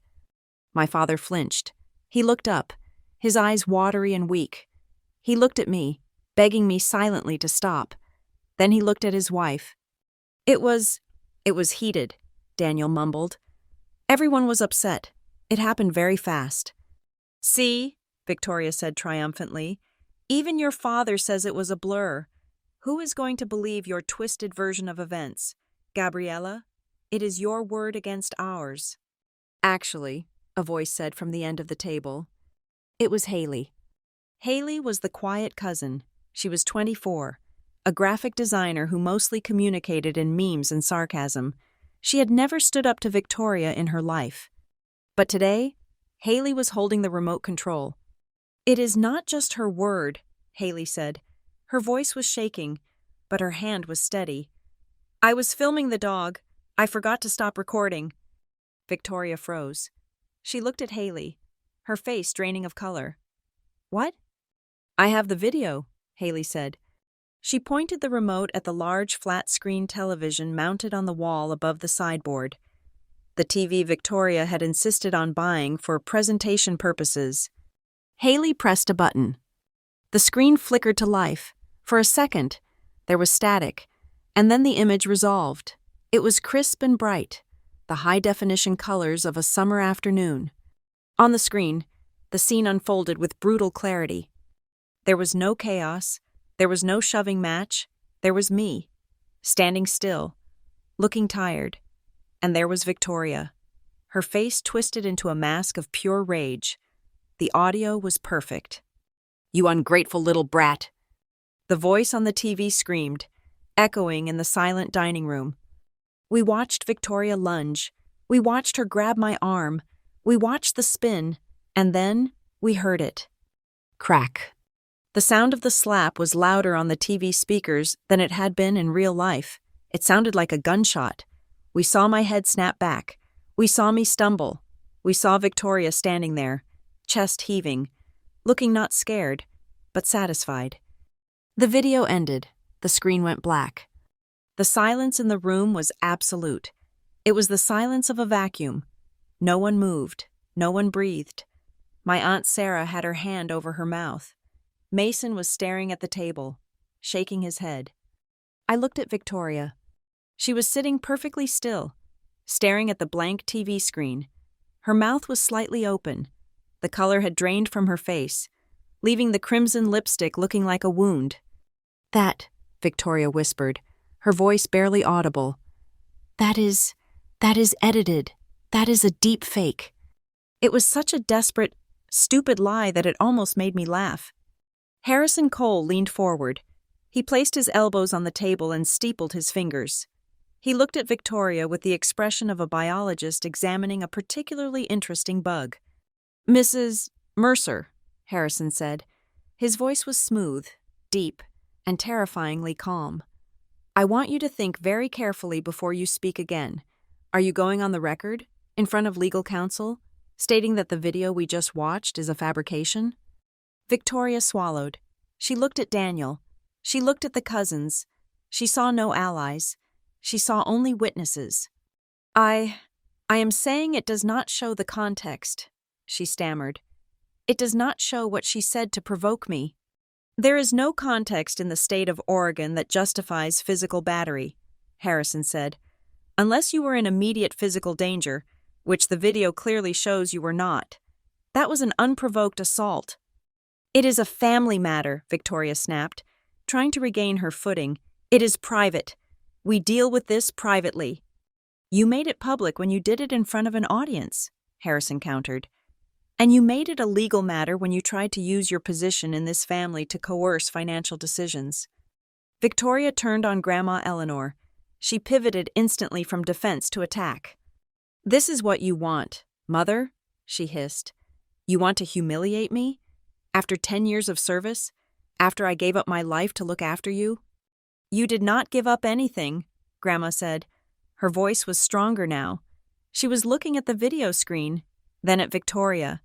Speaker 1: My father flinched. He looked up, his eyes watery and weak. He looked at me, begging me silently to stop. Then he looked at his wife. It was heated, Daniel mumbled. Everyone was upset. It happened very fast. See, Victoria said triumphantly, even your father says it was a blur. Who is going to believe your twisted version of events? Gabriella, it is your word against ours. Actually, a voice said from the end of the table. It was Haley. Haley was the quiet cousin. She was 24, a graphic designer who mostly communicated in memes and sarcasm. She had never stood up to Victoria in her life. But today, Haley was holding the remote control. It is not just her word, Haley said. Her voice was shaking, but her hand was steady. I was filming the dog. I forgot to stop recording. Victoria froze. She looked at Haley, her face draining of color. What? I have the video, Haley said. She pointed the remote at the large flat-screen television mounted on the wall above the sideboard. The TV Victoria had insisted on buying for presentation purposes. Haley pressed a button. The screen flickered to life. For a second, there was static, and then the image resolved. It was crisp and bright, the high-definition colors of a summer afternoon. On the screen, the scene unfolded with brutal clarity. There was no chaos. There was no shoving match. There was me, standing still, looking tired. And there was Victoria, her face twisted into a mask of pure rage. The audio was perfect. You ungrateful little brat. The voice on the TV screamed, echoing in the silent dining room. We watched Victoria lunge. We watched her grab my arm. We watched the spin, and then we heard it. Crack. The sound of the slap was louder on the TV speakers than it had been in real life. It sounded like a gunshot. We saw my head snap back. We saw me stumble. We saw Victoria standing there, chest heaving, looking not scared, but satisfied.
Speaker 2: The video ended. The screen went black.
Speaker 1: The silence in the room was absolute. It was the silence of a vacuum. No one moved. No one breathed. My Aunt Sarah had her hand over her mouth. Mason was staring at the table, shaking his head. I looked at Victoria. She was sitting perfectly still, staring at the blank TV screen. Her mouth was slightly open. The color had drained from her face, leaving the crimson lipstick looking like a wound.
Speaker 2: That, Victoria whispered, her voice barely audible. That is edited. That is a deep fake.
Speaker 1: It was such a desperate, stupid lie that it almost made me laugh. Harrison Cole leaned forward. He placed his elbows on the table and steepled his fingers. He looked at Victoria with the expression of a biologist examining a particularly interesting bug. "Mrs. Mercer," Harrison said. His voice was smooth, deep, and terrifyingly calm. "I want you to think very carefully before you speak again. Are you going on the record, in front of legal counsel, stating that the video we just watched is a fabrication?" Victoria swallowed. She looked at Daniel. She looked at the cousins. She saw no allies. She saw only witnesses. I am saying it does not show the context," she stammered. "It does not show what she said to provoke me. There is no context in the state of Oregon that justifies physical battery," Harrison said, "unless you were in immediate physical danger, which the video clearly shows you were not. That was an unprovoked assault." "It is a family matter," Victoria snapped, trying to regain her footing. "It is private. We deal with this privately." "You made it public when you did it in front of an audience," Harrison countered. "And you made it a legal matter when you tried to use your position in this family to coerce financial decisions." Victoria turned on Grandma Eleanor. She pivoted instantly from defense to attack. "This is what you want, Mother," she hissed. "You want to humiliate me? After 10 years of service? After I gave up my life to look after you?" "You did not give up anything," Grandma said. Her voice was stronger now. She was looking at the video screen, then at Victoria.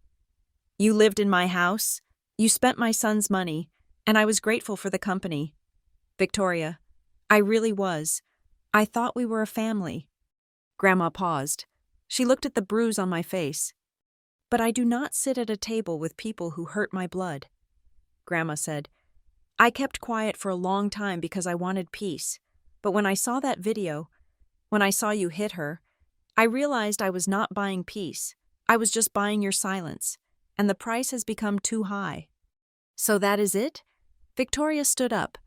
Speaker 1: "You lived in my house. You spent my son's money, and I was grateful for the company." "Victoria, I really was. I thought we were a family." Grandma paused. She looked at the bruise on my face. "But I do not sit at a table with people who hurt my blood," Grandma said. "I kept quiet for a long time because I wanted peace. But when I saw that video, when I saw you hit her, I realized I was not buying peace. I was just buying your silence, and the price has become too high." "So that is it?" Victoria stood up,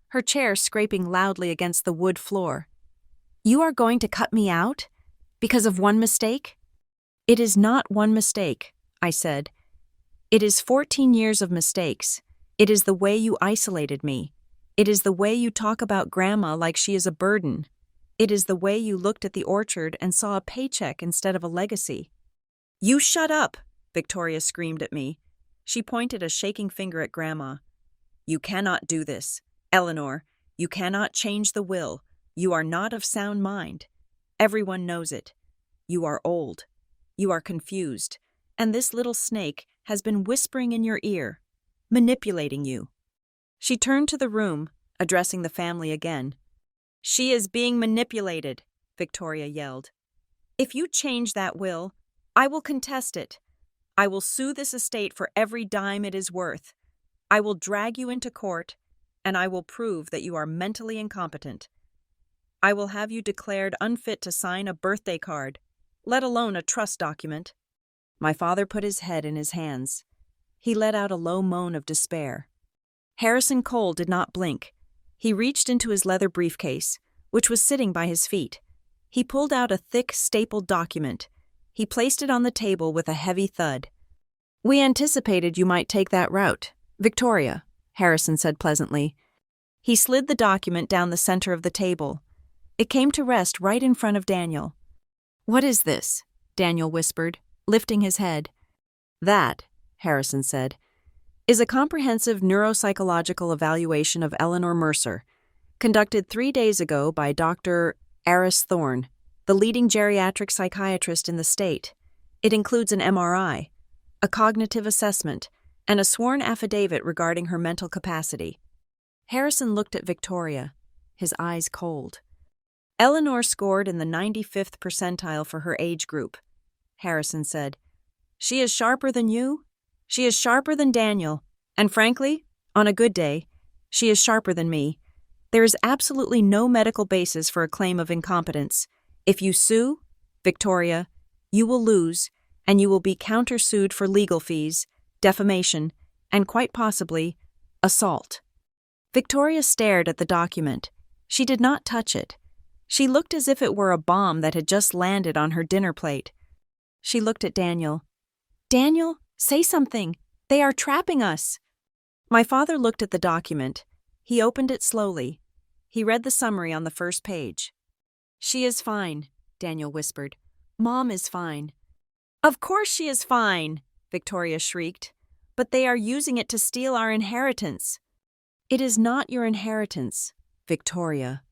Speaker 1: her chair scraping loudly against the wood floor. "You are going to cut me out? Because of one mistake?" "It is not one mistake," I said. "It is 14 years of mistakes. It is the way you isolated me. It is the way you talk about Grandma like she is a burden. It is the way you looked at the orchard and saw a paycheck instead of a legacy." "You shut up!" Victoria screamed at me. She pointed a shaking finger at Grandma. "You cannot do this. Eleanor, you cannot change the will. You are not of sound mind. Everyone knows it. You are old. You are confused. And this little snake has been whispering in your ear, manipulating you." She turned to the room, addressing the family again. "She is being manipulated," Victoria yelled. "If you change that will, I will contest it. I will sue this estate for every dime it is worth. I will drag you into court, and I will prove that you are mentally incompetent. I will have you declared unfit to sign a birthday card, let alone a trust document." My father put his head in his hands. He let out a low moan of despair. Harrison Cole did not blink. He reached into his leather briefcase, which was sitting by his feet. He pulled out a thick, stapled document. He placed it on the table with a heavy thud. "We anticipated you might take that route, Victoria," Harrison said pleasantly. He slid the document down the center of the table. It came to rest right in front of Daniel. "What is this?" Daniel whispered, lifting his head. "That," Harrison said, "is a comprehensive neuropsychological evaluation of Eleanor Mercer, conducted 3 days ago by Dr. Aris Thorne, the leading geriatric psychiatrist in the state. It includes an MRI, a cognitive assessment, and a sworn affidavit regarding her mental capacity. Harrison looked at Victoria, his eyes cold. Eleanor scored in the 95th percentile for her age group. Harrison said, "She is sharper than you. She is sharper than Daniel. And frankly, on a good day, she is sharper than me. There is absolutely no medical basis for a claim of incompetence. If you sue, Victoria, you will lose, and you will be countersued for legal fees, defamation, and quite possibly, assault." Victoria stared at the document. She did not touch it. She looked as if it were a bomb that had just landed on her dinner plate. She looked at Daniel. "Daniel, say something. They are trapping us." My father looked at the document. He opened it slowly. He read the summary on the first page. "She is fine," Daniel whispered. "Mom is fine." "Of course she is fine," Victoria shrieked. "But they are using it to steal our inheritance." "It is not your inheritance, Victoria,"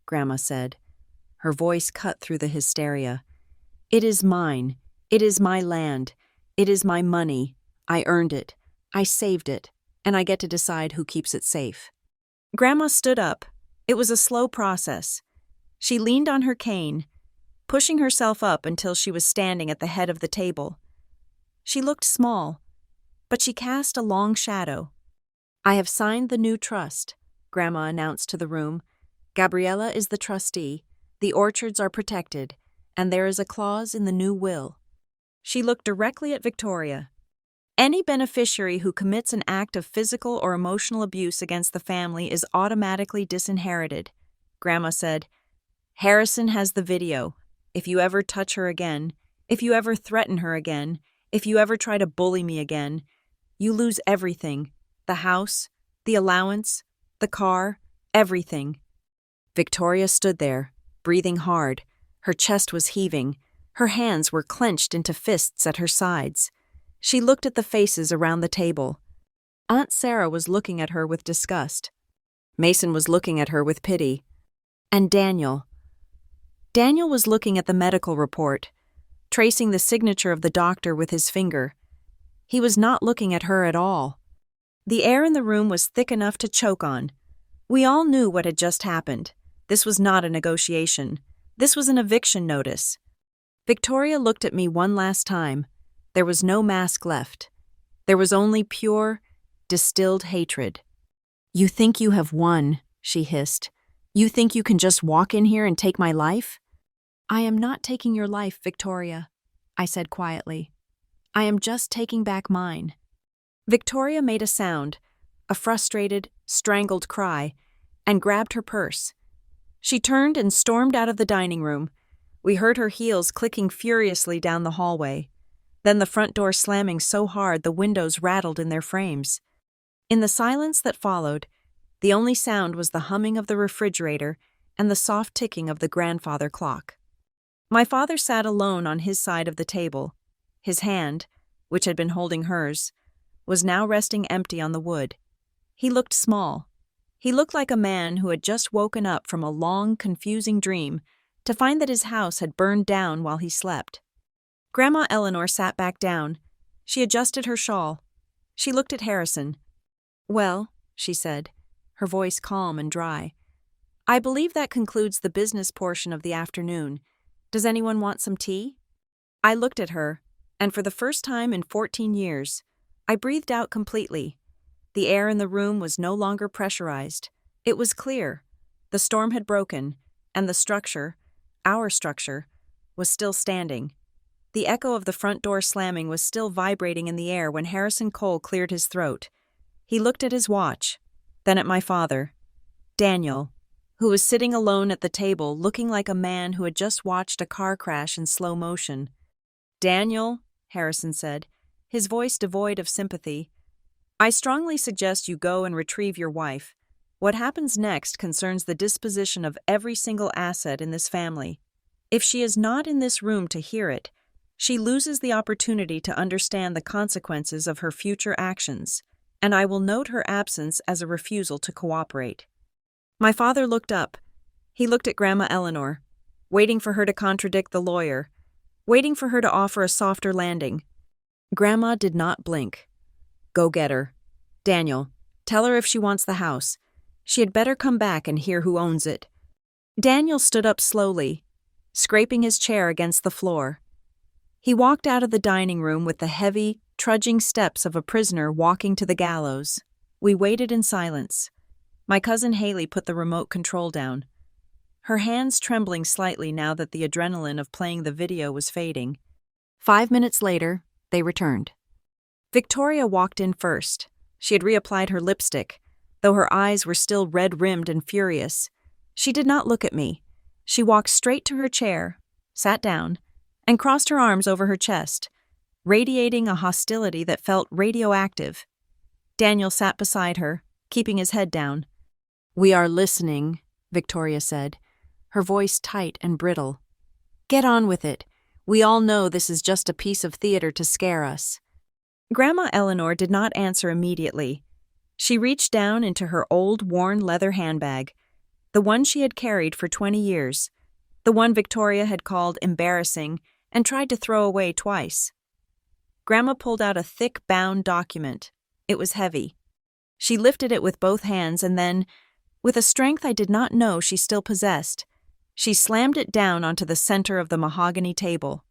Speaker 1: Grandma said. Her voice cut through the hysteria. "It is mine. It is my land. It is my money. I earned it. I saved it. And I get to decide who keeps it safe." Grandma stood up. It was a slow process. She leaned on her cane, pushing herself up until she was standing at the head of the table. She looked small, but she cast a long shadow. "I have signed the new trust," Grandma announced to the room. "Gabriella is the trustee, the orchards are protected, and there is a clause in the new will." She looked directly at Victoria. "Any beneficiary who commits an act of physical or emotional abuse against the family is automatically disinherited," Grandma said. "Harrison has the video. If you ever touch her again, if you ever threaten her again, if you ever try to bully me again, you lose everything. The house, the allowance, the car, everything." Victoria stood there, breathing hard. Her chest was heaving. Her hands were clenched into fists at her sides. She looked at the faces around the table. Aunt Sarah was looking at her with disgust. Mason was looking at her with pity. And Daniel. Daniel was looking at the medical report, tracing the signature of the doctor with his finger. He was not looking at her at all. The air in the room was thick enough to choke on. We all knew what had just happened. This was not a negotiation. This was an eviction notice. Victoria looked at me one last time. There was no mask left. There was only pure, distilled hatred. "You think you have won," she hissed. "You think you can just walk in here and take my life?" "I am not taking your life, Victoria," I said quietly. "I am just taking back mine." Victoria made a sound, a frustrated, strangled cry, and grabbed her purse. She turned and stormed out of the dining room. We heard her heels clicking furiously down the hallway. Then the front door slamming so hard the windows rattled in their frames. In the silence that followed, the only sound was the humming of the refrigerator and the soft ticking of the grandfather clock. My father sat alone on his side of the table. His hand, which had been holding hers, was now resting empty on the wood. He looked small. He looked like a man who had just woken up from a long, confusing dream to find that his house had burned down while he slept. Grandma Eleanor sat back down. She adjusted her shawl. She looked at Harrison. "Well," she said, her voice calm and dry, "I believe that concludes the business portion of the afternoon. Does anyone want some tea?" I looked at her, and for the first time in 14 years, I breathed out completely. The air in the room was no longer pressurized. It was clear. The storm had broken, and the structure, our structure, was still standing. The echo of the front door slamming was still vibrating in the air when Harrison Cole cleared his throat. He looked at his watch, then at my father, Daniel, who was sitting alone at the table looking like a man who had just watched a car crash in slow motion. "Daniel," Harrison said, his voice devoid of sympathy, "I strongly suggest you go and retrieve your wife. What happens next concerns the disposition of every single asset in this family. If she is not in this room to hear it, she loses the opportunity to understand the consequences of her future actions, and I will note her absence as a refusal to cooperate." My father looked up. He looked at Grandma Eleanor, waiting for her to contradict the lawyer, waiting for her to offer a softer landing. Grandma did not blink. Go get her. Daniel, tell her if she wants the house. She had better come back and hear who owns it. Daniel stood up slowly, scraping his chair against the floor. He walked out of the dining room with the heavy, trudging steps of a prisoner walking to the gallows. We waited in silence. My cousin Haley put the remote control down, her hands trembling slightly now that the adrenaline of playing the video was fading.
Speaker 2: 5 minutes later, they returned.
Speaker 1: Victoria walked in first. She had reapplied her lipstick, though her eyes were still red-rimmed and furious. She did not look at me. She walked straight to her chair, sat down, and crossed her arms over her chest, radiating a hostility that felt radioactive. Daniel sat beside her, keeping his head down.
Speaker 2: "We are listening," Victoria said, her voice tight and brittle. "Get on with it. We all know this is just a piece of theater to scare us."
Speaker 1: Grandma Eleanor did not answer immediately. She reached down into her old, worn leather handbag, the one she had carried for 20 years, the one Victoria had called embarrassing and tried to throw away twice. Grandma pulled out a thick, bound document. It was heavy. She lifted it with both hands and then, with a strength I did not know she still possessed, she slammed it down onto the center of the mahogany table.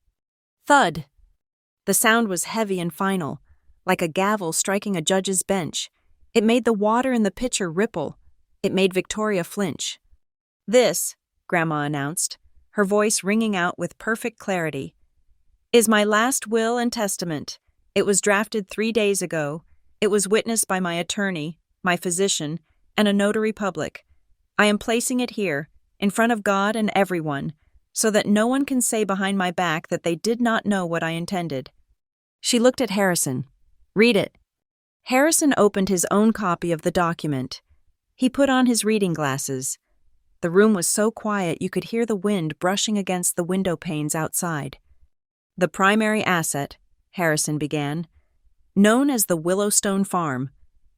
Speaker 1: Thud! The sound was heavy and final, like a gavel striking a judge's bench. It made the water in the pitcher ripple. It made Victoria flinch. "This," Grandma announced, her voice ringing out with perfect clarity, "is my last will and testament. It was drafted 3 days ago. It was witnessed by my attorney, my physician, and a notary public. I am placing it here, in front of God and everyone, so that no one can say behind my back that they did not know what I intended." She looked at Harrison. "Read it." Harrison opened his own copy of the document. He put on his reading glasses. The room was so quiet you could hear the wind brushing against the window panes outside. "The primary asset," Harrison began, "known as the Willowstone Farm,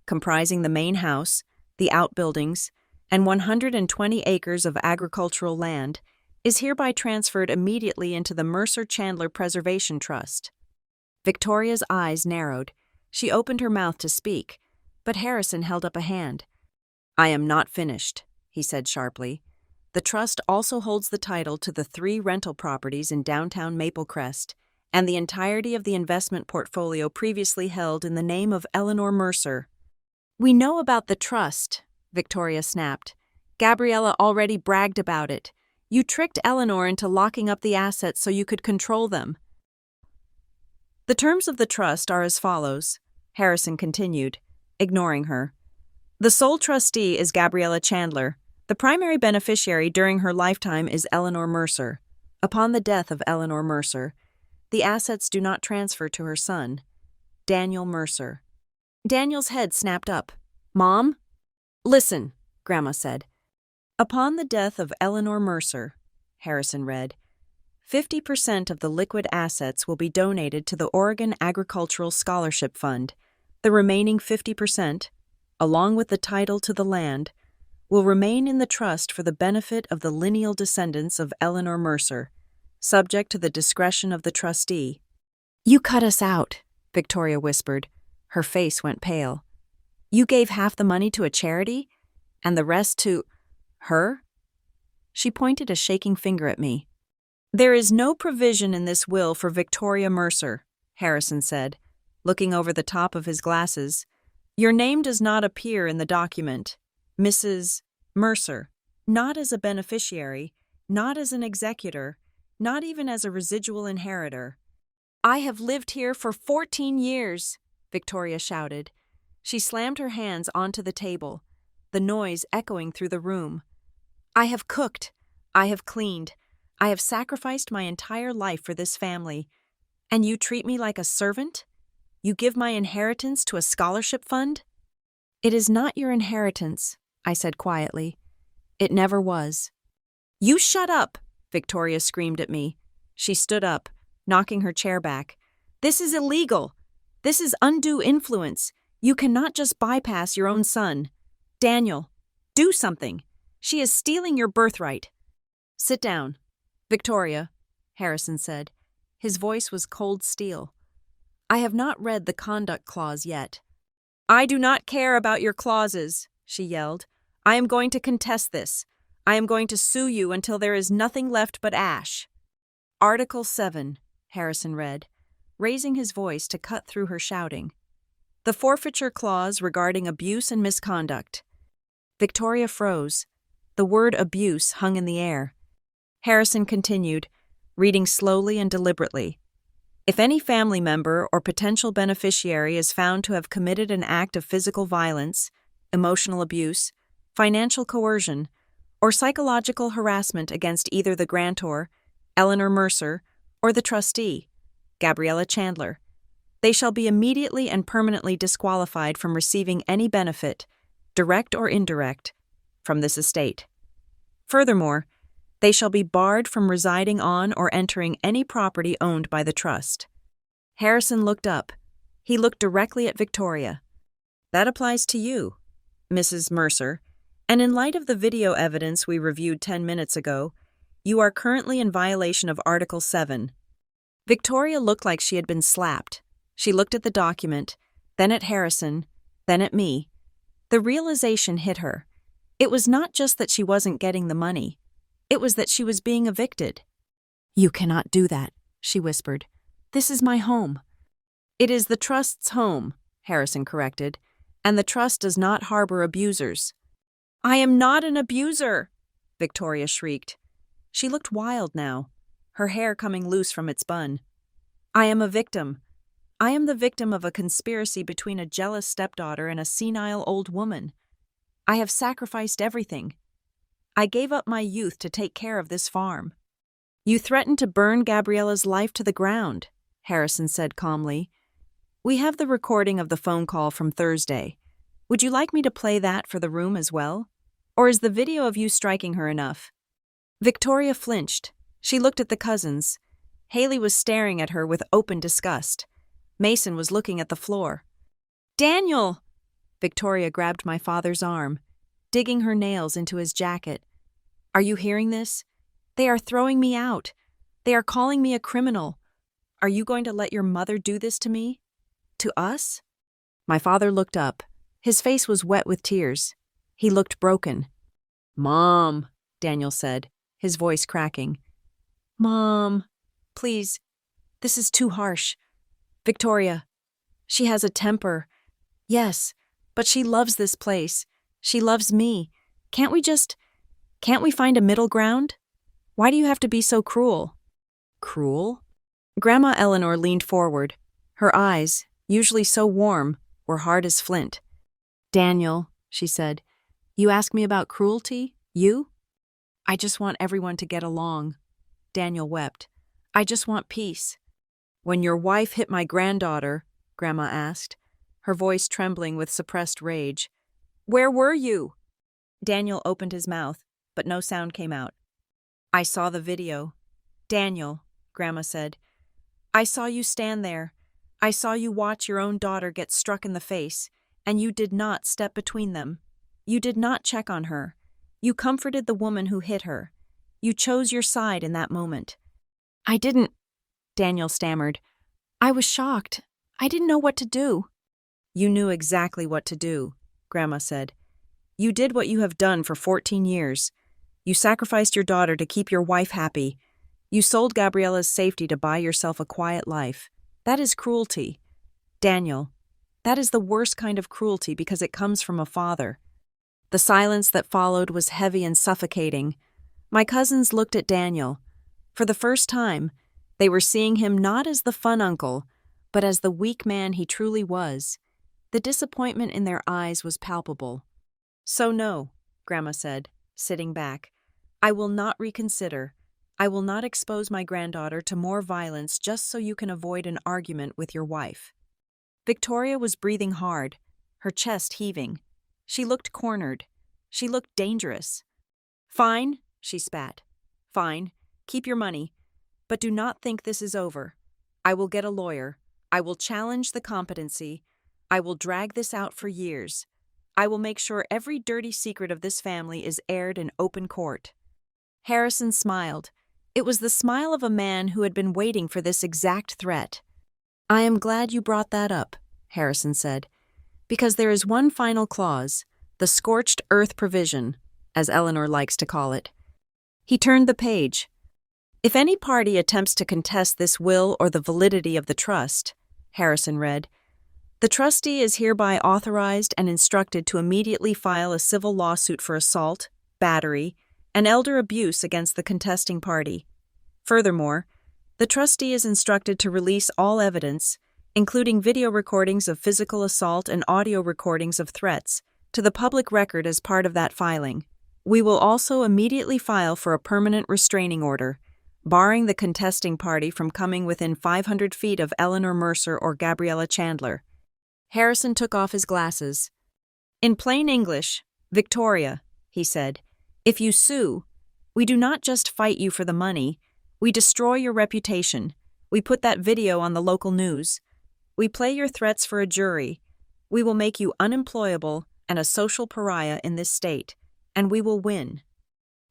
Speaker 1: comprising the main house, the outbuildings, and 120 acres of agricultural land, is hereby transferred immediately into the Mercer Chandler Preservation Trust." Victoria's eyes narrowed. She opened her mouth to speak, but Harrison held up a hand. "I am not finished," he said sharply. "The trust also holds the title to the 3 rental properties in downtown Maple Crest and the entirety of the investment portfolio previously held in the name of Eleanor Mercer." "We know about the trust," Victoria snapped. "Gabriella already bragged about it. You tricked Eleanor into locking up the assets so you could control them." "The terms of the trust are as follows," Harrison continued, ignoring her. "The sole trustee is Gabriella Chandler. The primary beneficiary during her lifetime is Eleanor Mercer. Upon the death of Eleanor Mercer, the assets do not transfer to her son, Daniel Mercer." Daniel's head snapped up. "Mom?" "Listen," Grandma said. "Upon the death of Eleanor Mercer," Harrison read, "50% of the liquid assets will be donated to the Oregon Agricultural Scholarship Fund. The remaining 50%, along with the title to the land, will remain in the trust for the benefit of the lineal descendants of Eleanor Mercer, subject to the discretion of the trustee." "You cut us out," Victoria whispered. Her face went pale. "You gave half the money to a charity, and the rest to her?" She pointed a shaking finger at me. "There is no provision in this will for Victoria Mercer," Harrison said, looking over the top of his glasses. "Your name does not appear in the document. Mrs. Mercer, not as a beneficiary, not as an executor, not even as a residual inheritor." "I have lived here for 14 years, Victoria shouted. She slammed her hands onto the table, the noise echoing through the room. "I have cooked. I have cleaned. I have sacrificed my entire life for this family. And you treat me like a servant? You give my inheritance to a scholarship fund?" "It is not your inheritance," I said quietly. "It never was." "You shut up!" Victoria screamed at me. She stood up, knocking her chair back. "This is illegal. This is undue influence. You cannot just bypass your own son. Daniel, do something. She is stealing your birthright." "Sit down." "Victoria," Harrison said. His voice was cold steel. "I have not read the conduct clause yet. I do not care about your clauses, she yelled. I am going to contest this. I am going to sue you until there is nothing left but ash. Article 7, Harrison read, raising his voice to cut through her shouting. The forfeiture clause regarding abuse and misconduct. Victoria froze. The word abuse hung in the air. Harrison continued, reading slowly and deliberately. If any family member or potential beneficiary is found to have committed an act of physical violence, emotional abuse, financial coercion, or psychological harassment against either the grantor, Eleanor Mercer, or the trustee, Gabriella Chandler, they shall be immediately and permanently disqualified from receiving any benefit, direct or indirect, from this estate. Furthermore, they shall be barred from residing on or entering any property owned by the trust. Harrison looked up. He looked directly at Victoria. That applies to you, Mrs. Mercer, and in light of the video evidence we reviewed 10 minutes ago, you are currently in violation of Article 7. Victoria looked like she had been slapped. She looked at the document, then at Harrison, then at me. The realization hit her. It was not just that she wasn't getting the money. It was that she was being evicted. You cannot do that, she whispered. This is my home. It is the trust's home, Harrison corrected, and the trust does not harbor abusers. I am not an abuser, Victoria shrieked. She looked wild now, her hair coming loose from its bun. I am a victim. I am the victim of a conspiracy between a jealous stepdaughter and a senile old woman. I have sacrificed everything. I gave up my youth to take care of this farm. You threatened to burn Gabriella's life to the ground, Harrison said calmly. We have the recording of the phone call from Thursday. Would you like me to play that for the room as well? Or is the video of you striking her enough? Victoria flinched. She looked at the cousins. Haley was staring at her with open disgust. Mason was looking at the floor. Daniel! Victoria grabbed my father's arm, digging her nails into his jacket. Are you hearing this? They are throwing me out. They are calling me a criminal. Are you going to let your mother do this to me? To us? My father looked up. His face was wet with tears. He looked broken. Mom, Daniel said, his voice cracking. Mom, please, this is too harsh. Victoria, she has a temper. Yes, but she loves this place. She loves me. Can't we find a middle ground? Why do you have to be so cruel? Cruel? Grandma Eleanor leaned forward. Her eyes, usually so warm, were hard as flint. Daniel, she said, you ask me about cruelty? You? I just want everyone to get along. Daniel wept. I just want peace. When your wife hit my granddaughter, Grandma asked, her voice trembling with suppressed rage, where were you? Daniel opened his mouth, but no sound came out. I saw the video. Daniel, Grandma said, I saw you stand there. I saw you watch your own daughter get struck in the face, and you did not step between them. You did not check on her. You comforted the woman who hit her. You chose your side in that moment. I didn't, Daniel stammered. I was shocked. I didn't know what to do. You knew exactly what to do, Grandma said. You did what you have done for 14 years. You sacrificed your daughter to keep your wife happy. You sold Gabriella's safety to buy yourself a quiet life. That is cruelty. Daniel, that is the worst kind of cruelty because it comes from a father. The silence that followed was heavy and suffocating. My cousins looked at Daniel. For the first time, they were seeing him not as the fun uncle, but as the weak man he truly was. The disappointment in their eyes was palpable. So no, Grandma said, sitting back. I will not reconsider. I will not expose my granddaughter to more violence just so you can avoid an argument with your wife. Victoria was breathing hard, her chest heaving. She looked cornered. She looked dangerous. Fine, she spat. Fine, keep your money. But do not think this is over. I will get a lawyer. I will challenge the competency. I will drag this out for years. I will make sure every dirty secret of this family is aired in open court. Harrison smiled. It was the smile of a man who had been waiting for this exact threat. I am glad you brought that up, Harrison said. Because there is one final clause, the scorched earth provision, as Eleanor likes to call it. He turned the page. If any party attempts to contest this will or the validity of the trust, Harrison read, the trustee is hereby authorized and instructed to immediately file a civil lawsuit for assault, battery, and elder abuse against the contesting party. Furthermore, the trustee is instructed to release all evidence, including video recordings of physical assault and audio recordings of threats, to the public record as part of that filing. We will also immediately file for a permanent restraining order, barring the contesting party from coming within 500 feet of Eleanor Mercer or Gabriella Chandler. Harrison took off his glasses. In plain English, Victoria, he said, if you sue, we do not just fight you for the money, we destroy your reputation. We put that video on the local news. We play your threats for a jury. We will make you unemployable and a social pariah in this state, and we will win.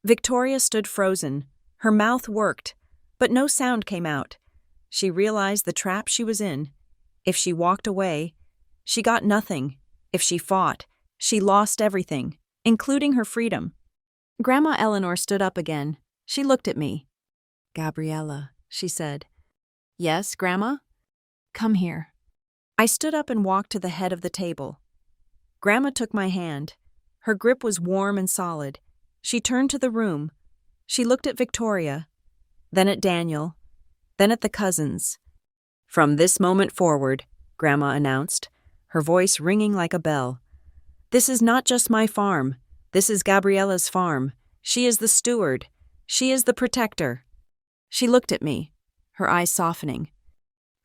Speaker 1: Victoria stood frozen. Her mouth worked, but no sound came out. She realized the trap she was in. If she walked away, she got nothing. If she fought, she lost everything, including her freedom. Grandma Eleanor stood up again. She looked at me. Gabriella, she said. Yes, Grandma? Come here. I stood up and walked to the head of the table. Grandma took my hand. Her grip was warm and solid. She turned to the room. She looked at Victoria, then at Daniel, then at the cousins. From this moment forward, Grandma announced, her voice ringing like a bell. This is not just my farm. This is Gabriella's farm. She is the steward. She is the protector. She looked at me, her eyes softening.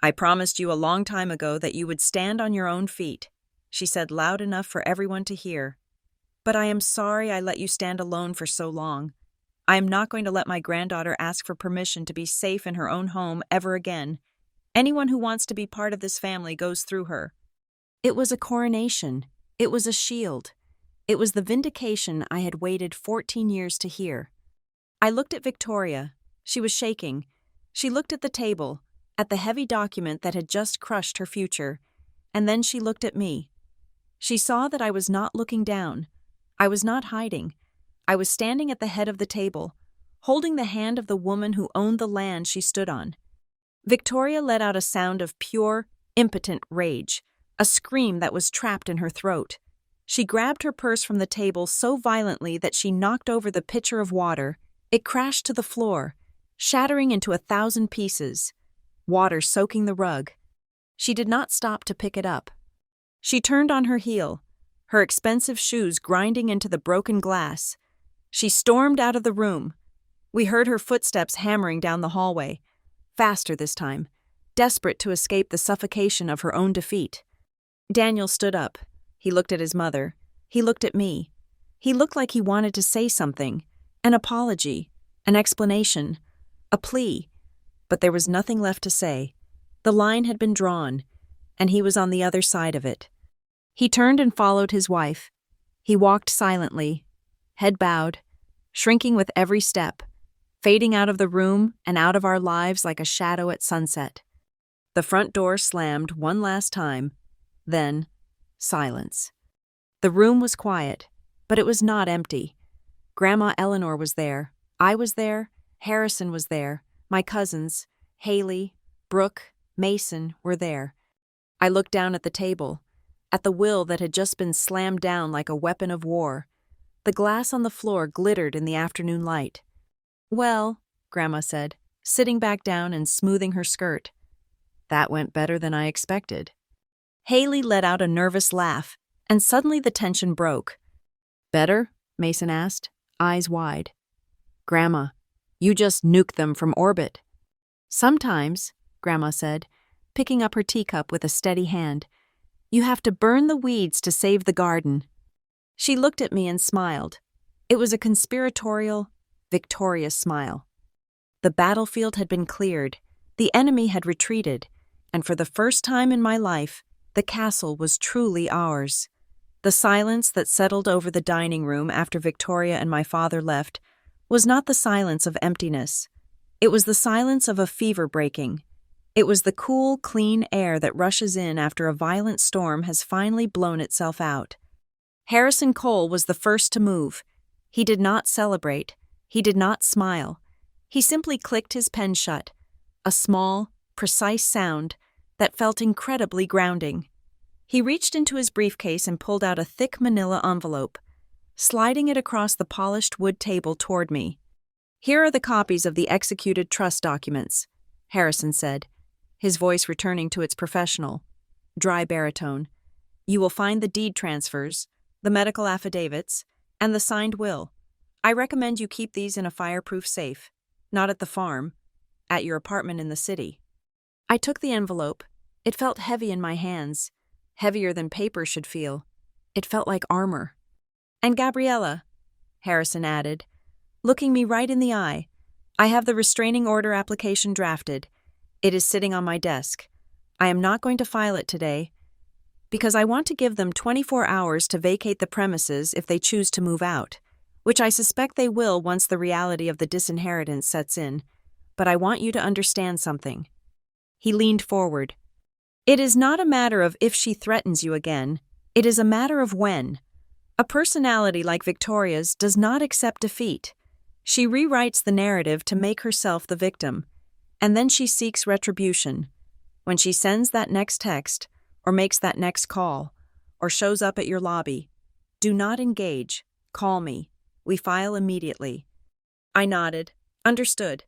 Speaker 1: I promised you a long time ago that you would stand on your own feet, she said loud enough for everyone to hear. But I am sorry I let you stand alone for so long. I am not going to let my granddaughter ask for permission to be safe in her own home ever again. Anyone who wants to be part of this family goes through her. It was a coronation. It was a shield. It was the vindication I had waited 14 years to hear. I looked at Victoria. She was shaking. She looked at the table, at the heavy document that had just crushed her future, and then she looked at me. She saw that I was not looking down. I was not hiding. I was standing at the head of the table, holding the hand of the woman who owned the land she stood on. Victoria let out a sound of pure, impotent rage, a scream that was trapped in her throat. She grabbed her purse from the table so violently that she knocked over the pitcher of water. It crashed to the floor, shattering into 1,000 pieces, water soaking the rug. She did not stop to pick it up. She turned on her heel, her expensive shoes grinding into the broken glass. She stormed out of the room. We heard her footsteps hammering down the hallway, faster this time, desperate to escape the suffocation of her own defeat. Daniel stood up. He looked at his mother. He looked at me. He looked like he wanted to say something, an apology, an explanation, a plea. But there was nothing left to say. The line had been drawn, and he was on the other side of it. He turned and followed his wife. He walked silently, head bowed, shrinking with every step, fading out of the room and out of our lives like a shadow at sunset. The front door slammed one last time, then silence. The room was quiet, but it was not empty. Grandma Eleanor was there. I was there. Harrison was there. My cousins, Haley, Brooke, Mason, were there. I looked down at the table, at the will that had just been slammed down like a weapon of war. The glass on the floor glittered in the afternoon light. Well, Grandma said, sitting back down and smoothing her skirt. That went better than I expected. Haley let out a nervous laugh, and suddenly the tension broke. Better? Mason asked, eyes wide. Grandma, you just nuked them from orbit. Sometimes, Grandma said, picking up her teacup with a steady hand, you have to burn the weeds to save the garden. She looked at me and smiled. It was a conspiratorial, victorious smile. The battlefield had been cleared, the enemy had retreated, and for the first time in my life, the castle was truly ours. The silence that settled over the dining room after Victoria and my father left was not the silence of emptiness. It was the silence of a fever breaking. It was the cool, clean air that rushes in after a violent storm has finally blown itself out. Harrison Cole was the first to move. He did not celebrate. He did not smile. He simply clicked his pen shut, a small, precise sound that felt incredibly grounding. He reached into his briefcase and pulled out a thick manila envelope, sliding it across the polished wood table toward me. "Here are the copies of the executed trust documents," Harrison said, his voice returning to its professional, dry baritone. "You will find the deed transfers, the medical affidavits, and the signed will. I recommend you keep these in a fireproof safe, not at the farm, at your apartment in the city." I took the envelope. It felt heavy in my hands, heavier than paper should feel. It felt like armor. "And Gabriella," Harrison added, looking me right in the eye, "I have the restraining order application drafted. It is sitting on my desk. I am not going to file it today, because I want to give them 24 hours to vacate the premises if they choose to move out, which I suspect they will once the reality of the disinheritance sets in. But I want you to understand something." He leaned forward. "It is not a matter of if she threatens you again. It is a matter of when. A personality like Victoria's does not accept defeat. She rewrites the narrative to make herself the victim, and then she seeks retribution. When she sends that next text, or makes that next call, or shows up at your lobby, do not engage. Call me. We file immediately." I nodded. Understood.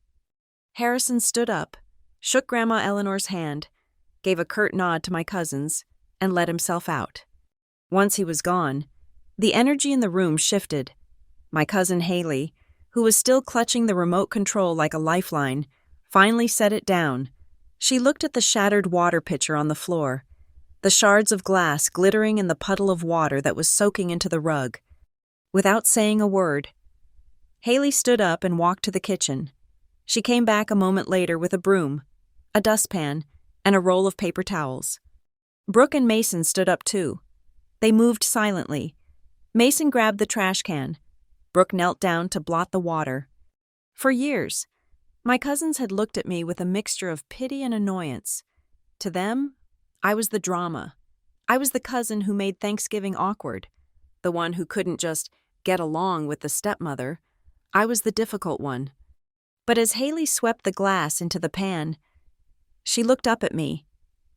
Speaker 1: Harrison stood up, shook Grandma Eleanor's hand, gave a curt nod to my cousins, and let himself out. Once he was gone, the energy in the room shifted. My cousin Haley, who was still clutching the remote control like a lifeline, finally set it down. She looked at the shattered water pitcher on the floor, the shards of glass glittering in the puddle of water that was soaking into the rug. Without saying a word, Haley stood up and walked to the kitchen. She came back a moment later with a broom, a dustpan, and a roll of paper towels. Brooke and Mason stood up too. They moved silently. Mason grabbed the trash can. Brooke knelt down to blot the water. For years, my cousins had looked at me with a mixture of pity and annoyance. To them, I was the drama. I was the cousin who made Thanksgiving awkward, the one who couldn't just get along with the stepmother. I was the difficult one. But as Haley swept the glass into the pan, she looked up at me.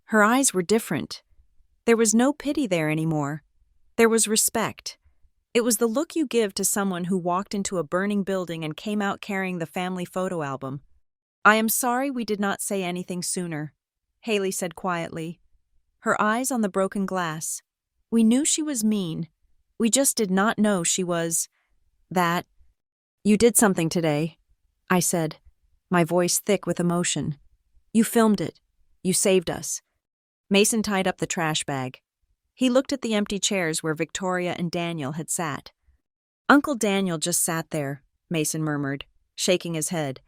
Speaker 1: Her eyes were different. There was no pity there anymore. There was respect. It was the look you give to someone who walked into a burning building and came out carrying the family photo album. "I am sorry we did not say anything sooner," Haley said quietly, her eyes on the broken glass. "We knew she was mean. We just did not know she was that." "You did something today," I said, my voice thick with emotion. "You filmed it. You saved us." Mason tied up the trash bag. He looked at the empty chairs where Victoria and Daniel had sat. "Uncle Daniel just sat there," Mason murmured, shaking his head.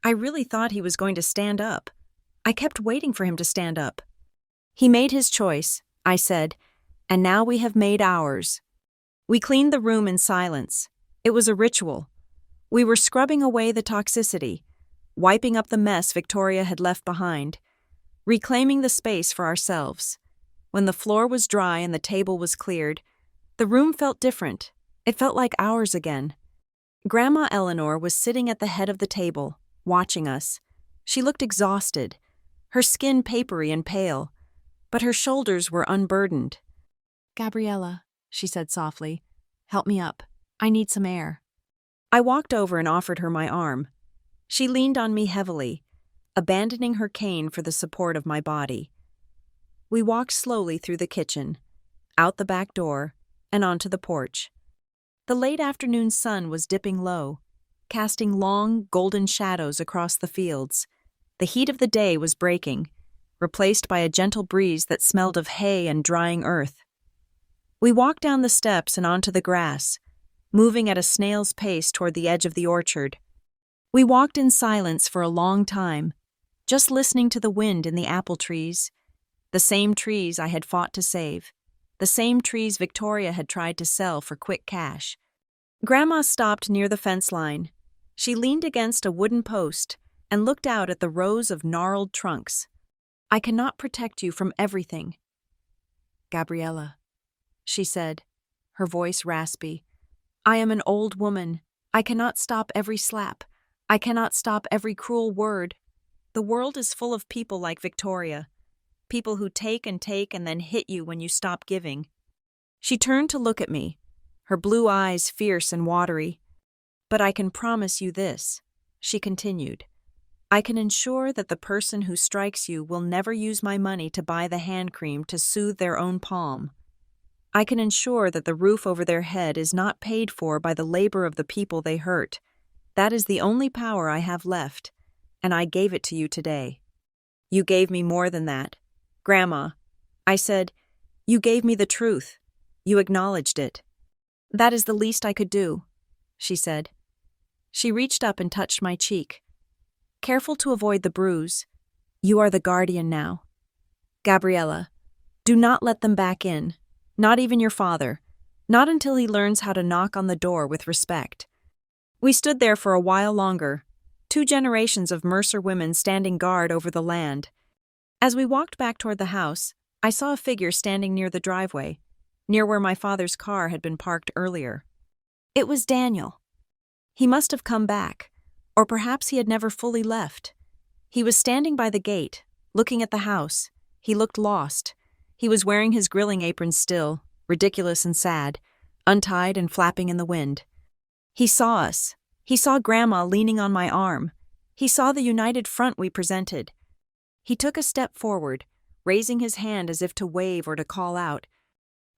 Speaker 1: "I really thought he was going to stand up. I kept waiting for him to stand up." "He made his choice," I said, "and now we have made ours." We cleaned the room in silence. It was a ritual. We were scrubbing away the toxicity, wiping up the mess Victoria had left behind, reclaiming the space for ourselves. When the floor was dry and the table was cleared, the room felt different. It felt like ours again. Grandma Eleanor was sitting at the head of the table, watching us. She looked exhausted, her skin papery and pale, but her shoulders were unburdened. "Gabriella," she said softly, "help me up. I need some air." I walked over and offered her my arm. She leaned on me heavily, abandoning her cane for the support of my body. We walked slowly through the kitchen, out the back door, and onto the porch. The late afternoon sun was dipping low, casting long, golden shadows across the fields. The heat of the day was breaking, replaced by a gentle breeze that smelled of hay and drying earth. We walked down the steps and onto the grass, moving at a snail's pace toward the edge of the orchard. We walked in silence for a long time, just listening to the wind in the apple trees, the same trees I had fought to save, the same trees Victoria had tried to sell for quick cash. Grandma stopped near the fence line. She leaned against a wooden post and looked out at the rows of gnarled trunks. I cannot protect you from everything. Gabriella, she said, her voice raspy. I am an old woman. I cannot stop every slap. I cannot stop every cruel word. The world is full of people like Victoria. People who take and then hit you when you stop giving. She turned to look at me, her blue eyes fierce and watery. But I can promise you this, she continued. I can ensure that the person who strikes you will never use my money to buy the hand cream to soothe their own palm. I can ensure that the roof over their head is not paid for by the labor of the people they hurt. That is the only power I have left, and I gave it to you today. You gave me more than that. Grandma, I said, you gave me the truth. You acknowledged it. That is the least I could do, she said. She reached up and touched my cheek. Careful to avoid the bruise. You are the guardian now. Gabriella, do not let them back in. Not even your father. Not until he learns how to knock on the door with respect. We stood there for a while longer, 2 generations of Mercer women standing guard over the land. As we walked back toward the house, I saw a figure standing near the driveway, near where my father's car had been parked earlier. It was Daniel. He must have come back, or perhaps he had never fully left. He was standing by the gate, looking at the house. He looked lost. He was wearing his grilling apron still, ridiculous and sad, untied and flapping in the wind. He saw us. He saw Grandma leaning on my arm. He saw the united front we presented. He took a step forward, raising his hand as if to wave or to call out.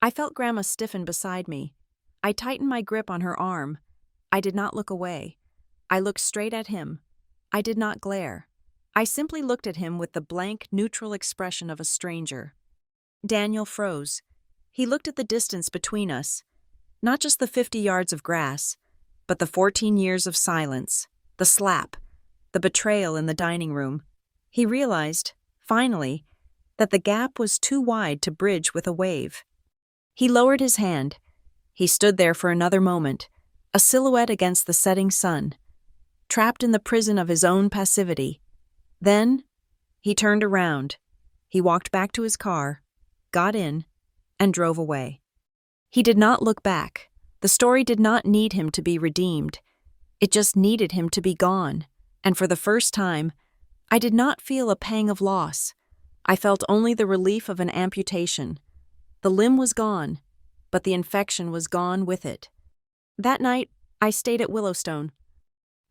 Speaker 1: I felt Grandma stiffen beside me. I tightened my grip on her arm. I did not look away. I looked straight at him. I did not glare. I simply looked at him with the blank, neutral expression of a stranger. Daniel froze. He looked at the distance between us, not just the 50 yards of grass, but the 14 years of silence, the slap, the betrayal in the dining room. He realized, finally, that the gap was too wide to bridge with a wave. He lowered his hand. He stood there for another moment, a silhouette against the setting sun, trapped in the prison of his own passivity. Then, he turned around. He walked back to his car, got in, and drove away. He did not look back. The story did not need him to be redeemed. It just needed him to be gone. And for the first time, I did not feel a pang of loss. I felt only the relief of an amputation. The limb was gone, but the infection was gone with it. That night, I stayed at Willowstone.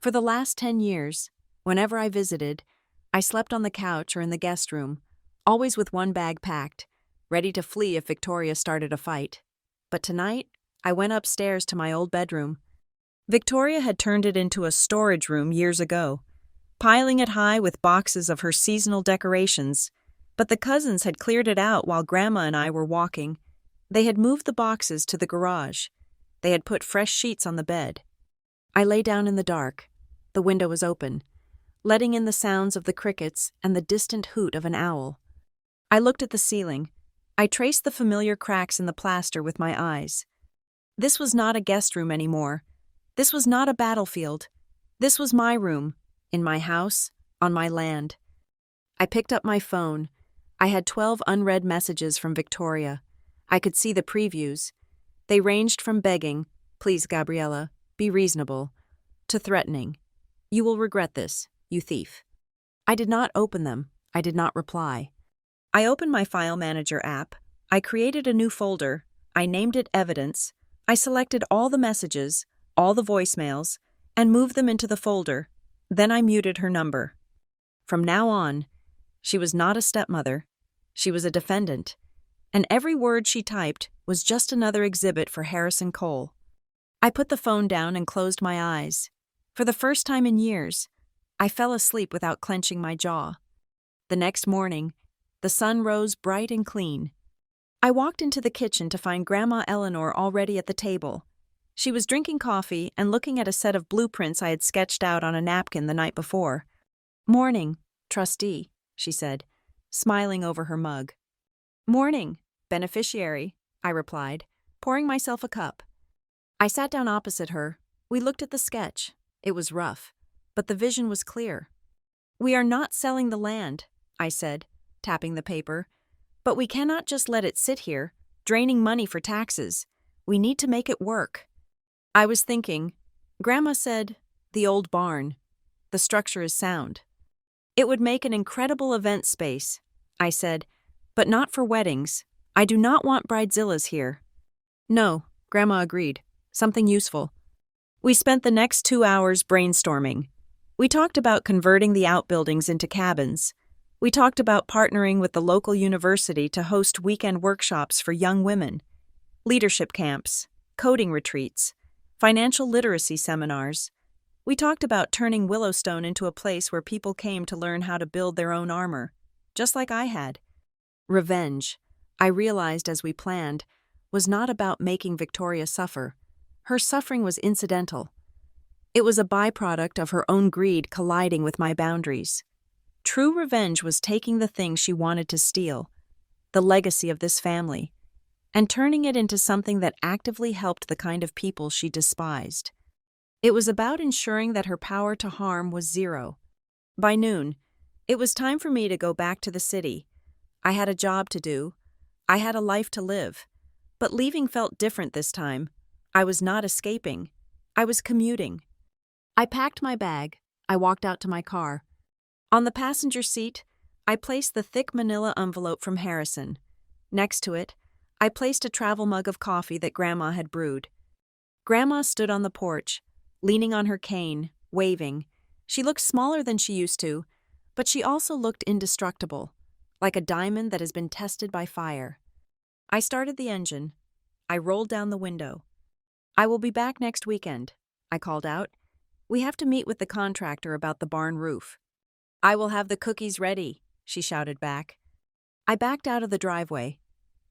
Speaker 1: For the last 10 years, whenever I visited, I slept on the couch or in the guest room, always with one bag packed, ready to flee if Victoria started a fight. But tonight, I went upstairs to my old bedroom. Victoria had turned it into a storage room years ago, piling it high with boxes of her seasonal decorations, but the cousins had cleared it out while Grandma and I were walking. They had moved the boxes to the garage. They had put fresh sheets on the bed. I lay down in the dark. The window was open, letting in the sounds of the crickets and the distant hoot of an owl. I looked at the ceiling. I traced the familiar cracks in the plaster with my eyes. This was not a guest room anymore. This was not a battlefield. This was my room, in my house, on my land. I picked up my phone. I had 12 unread messages from Victoria. I could see the previews. They ranged from begging, "Please, Gabriella, be reasonable," to threatening, "You will regret this, you thief." I did not open them. I did not reply. I opened my file manager app. I created a new folder. I named it Evidence. I selected all the messages, all the voicemails, and moved them into the folder. Then I muted her number. From now on, she was not a stepmother. She was a defendant. And every word she typed was just another exhibit for Harrison Cole. I put the phone down and closed my eyes. For the first time in years, I fell asleep without clenching my jaw. The next morning, the sun rose bright and clean. I walked into the kitchen to find Grandma Eleanor already at the table. She was drinking coffee and looking at a set of blueprints I had sketched out on a napkin the night before. "Morning, trustee," she said, smiling over her mug. "Morning, beneficiary," I replied, pouring myself a cup. I sat down opposite her. We looked at the sketch. It was rough, but the vision was clear. "We are not selling the land," I said. tapping the paper. But we cannot just let it sit here, draining money for taxes. We need to make it work. I was thinking. Grandma said, the old barn. The structure is sound. It would make an incredible event space, I said, but not for weddings. I do not want bridezillas here. No, Grandma agreed. Something useful. We spent the next 2 hours brainstorming. We talked about converting the outbuildings into cabins. We talked about partnering with the local university to host weekend workshops for young women, leadership camps, coding retreats, financial literacy seminars. We talked about turning Willowstone into a place where people came to learn how to build their own armor, just like I had. Revenge, I realized as we planned, was not about making Victoria suffer. Her suffering was incidental. It was a byproduct of her own greed colliding with my boundaries. True revenge was taking the thing she wanted to steal, the legacy of this family, and turning it into something that actively helped the kind of people she despised. It was about ensuring that her power to harm was zero. By noon, it was time for me to go back to the city. I had a job to do. I had a life to live. But leaving felt different this time. I was not escaping. I was commuting. I packed my bag. I walked out to my car. On the passenger seat, I placed the thick manila envelope from Harrison. Next to it, I placed a travel mug of coffee that Grandma had brewed. Grandma stood on the porch, leaning on her cane, waving. She looked smaller than she used to, but she also looked indestructible, like a diamond that has been tested by fire. I started the engine. I rolled down the window. I will be back next weekend, I called out. We have to meet with the contractor about the barn roof. I will have the cookies ready, she shouted back. I backed out of the driveway.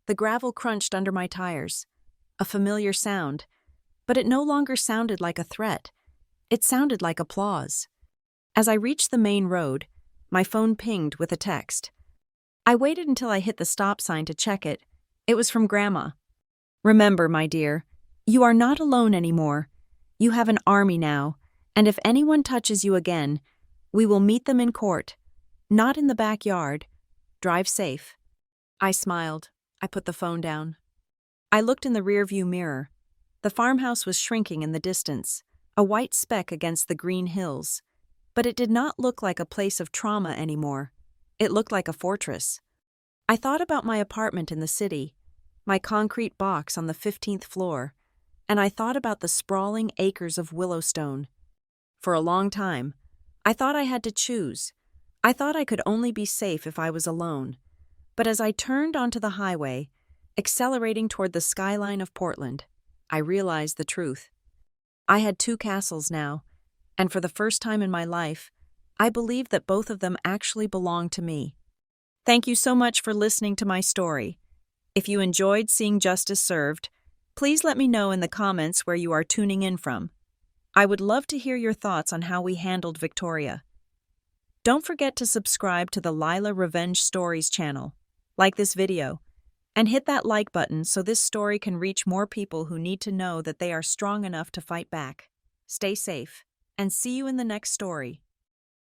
Speaker 1: The gravel crunched under my tires. A familiar sound, but it no longer sounded like a threat. It sounded like applause. As I reached the main road, my phone pinged with a text. I waited until I hit the stop sign to check it. It was from Grandma. Remember, my dear, you are not alone anymore. You have an army now, and if anyone touches you again, we will meet them in court, not in the backyard. Drive safe. I smiled. I put the phone down. I looked in the rearview mirror. The farmhouse was shrinking in the distance, a white speck against the green hills. But it did not look like a place of trauma anymore. It looked like a fortress. I thought about my apartment in the city, my concrete box on the 15th floor, and I thought about the sprawling acres of Willowstone. For a long time, I thought I had to choose. I thought I could only be safe if I was alone. But as I turned onto the highway, accelerating toward the skyline of Portland, I realized the truth. I had 2 castles now, and for the first time in my life, I believed that both of them actually belonged to me. Thank you so much for listening to my story. If you enjoyed seeing justice served, please let me know in the comments where you are tuning in from. I would love to hear your thoughts on how we handled Victoria. Don't forget to subscribe to the Lila Revenge Stories channel, like this video, and hit that like button so this story can reach more people who need to know that they are strong enough to fight back. Stay safe, and see you in the next story.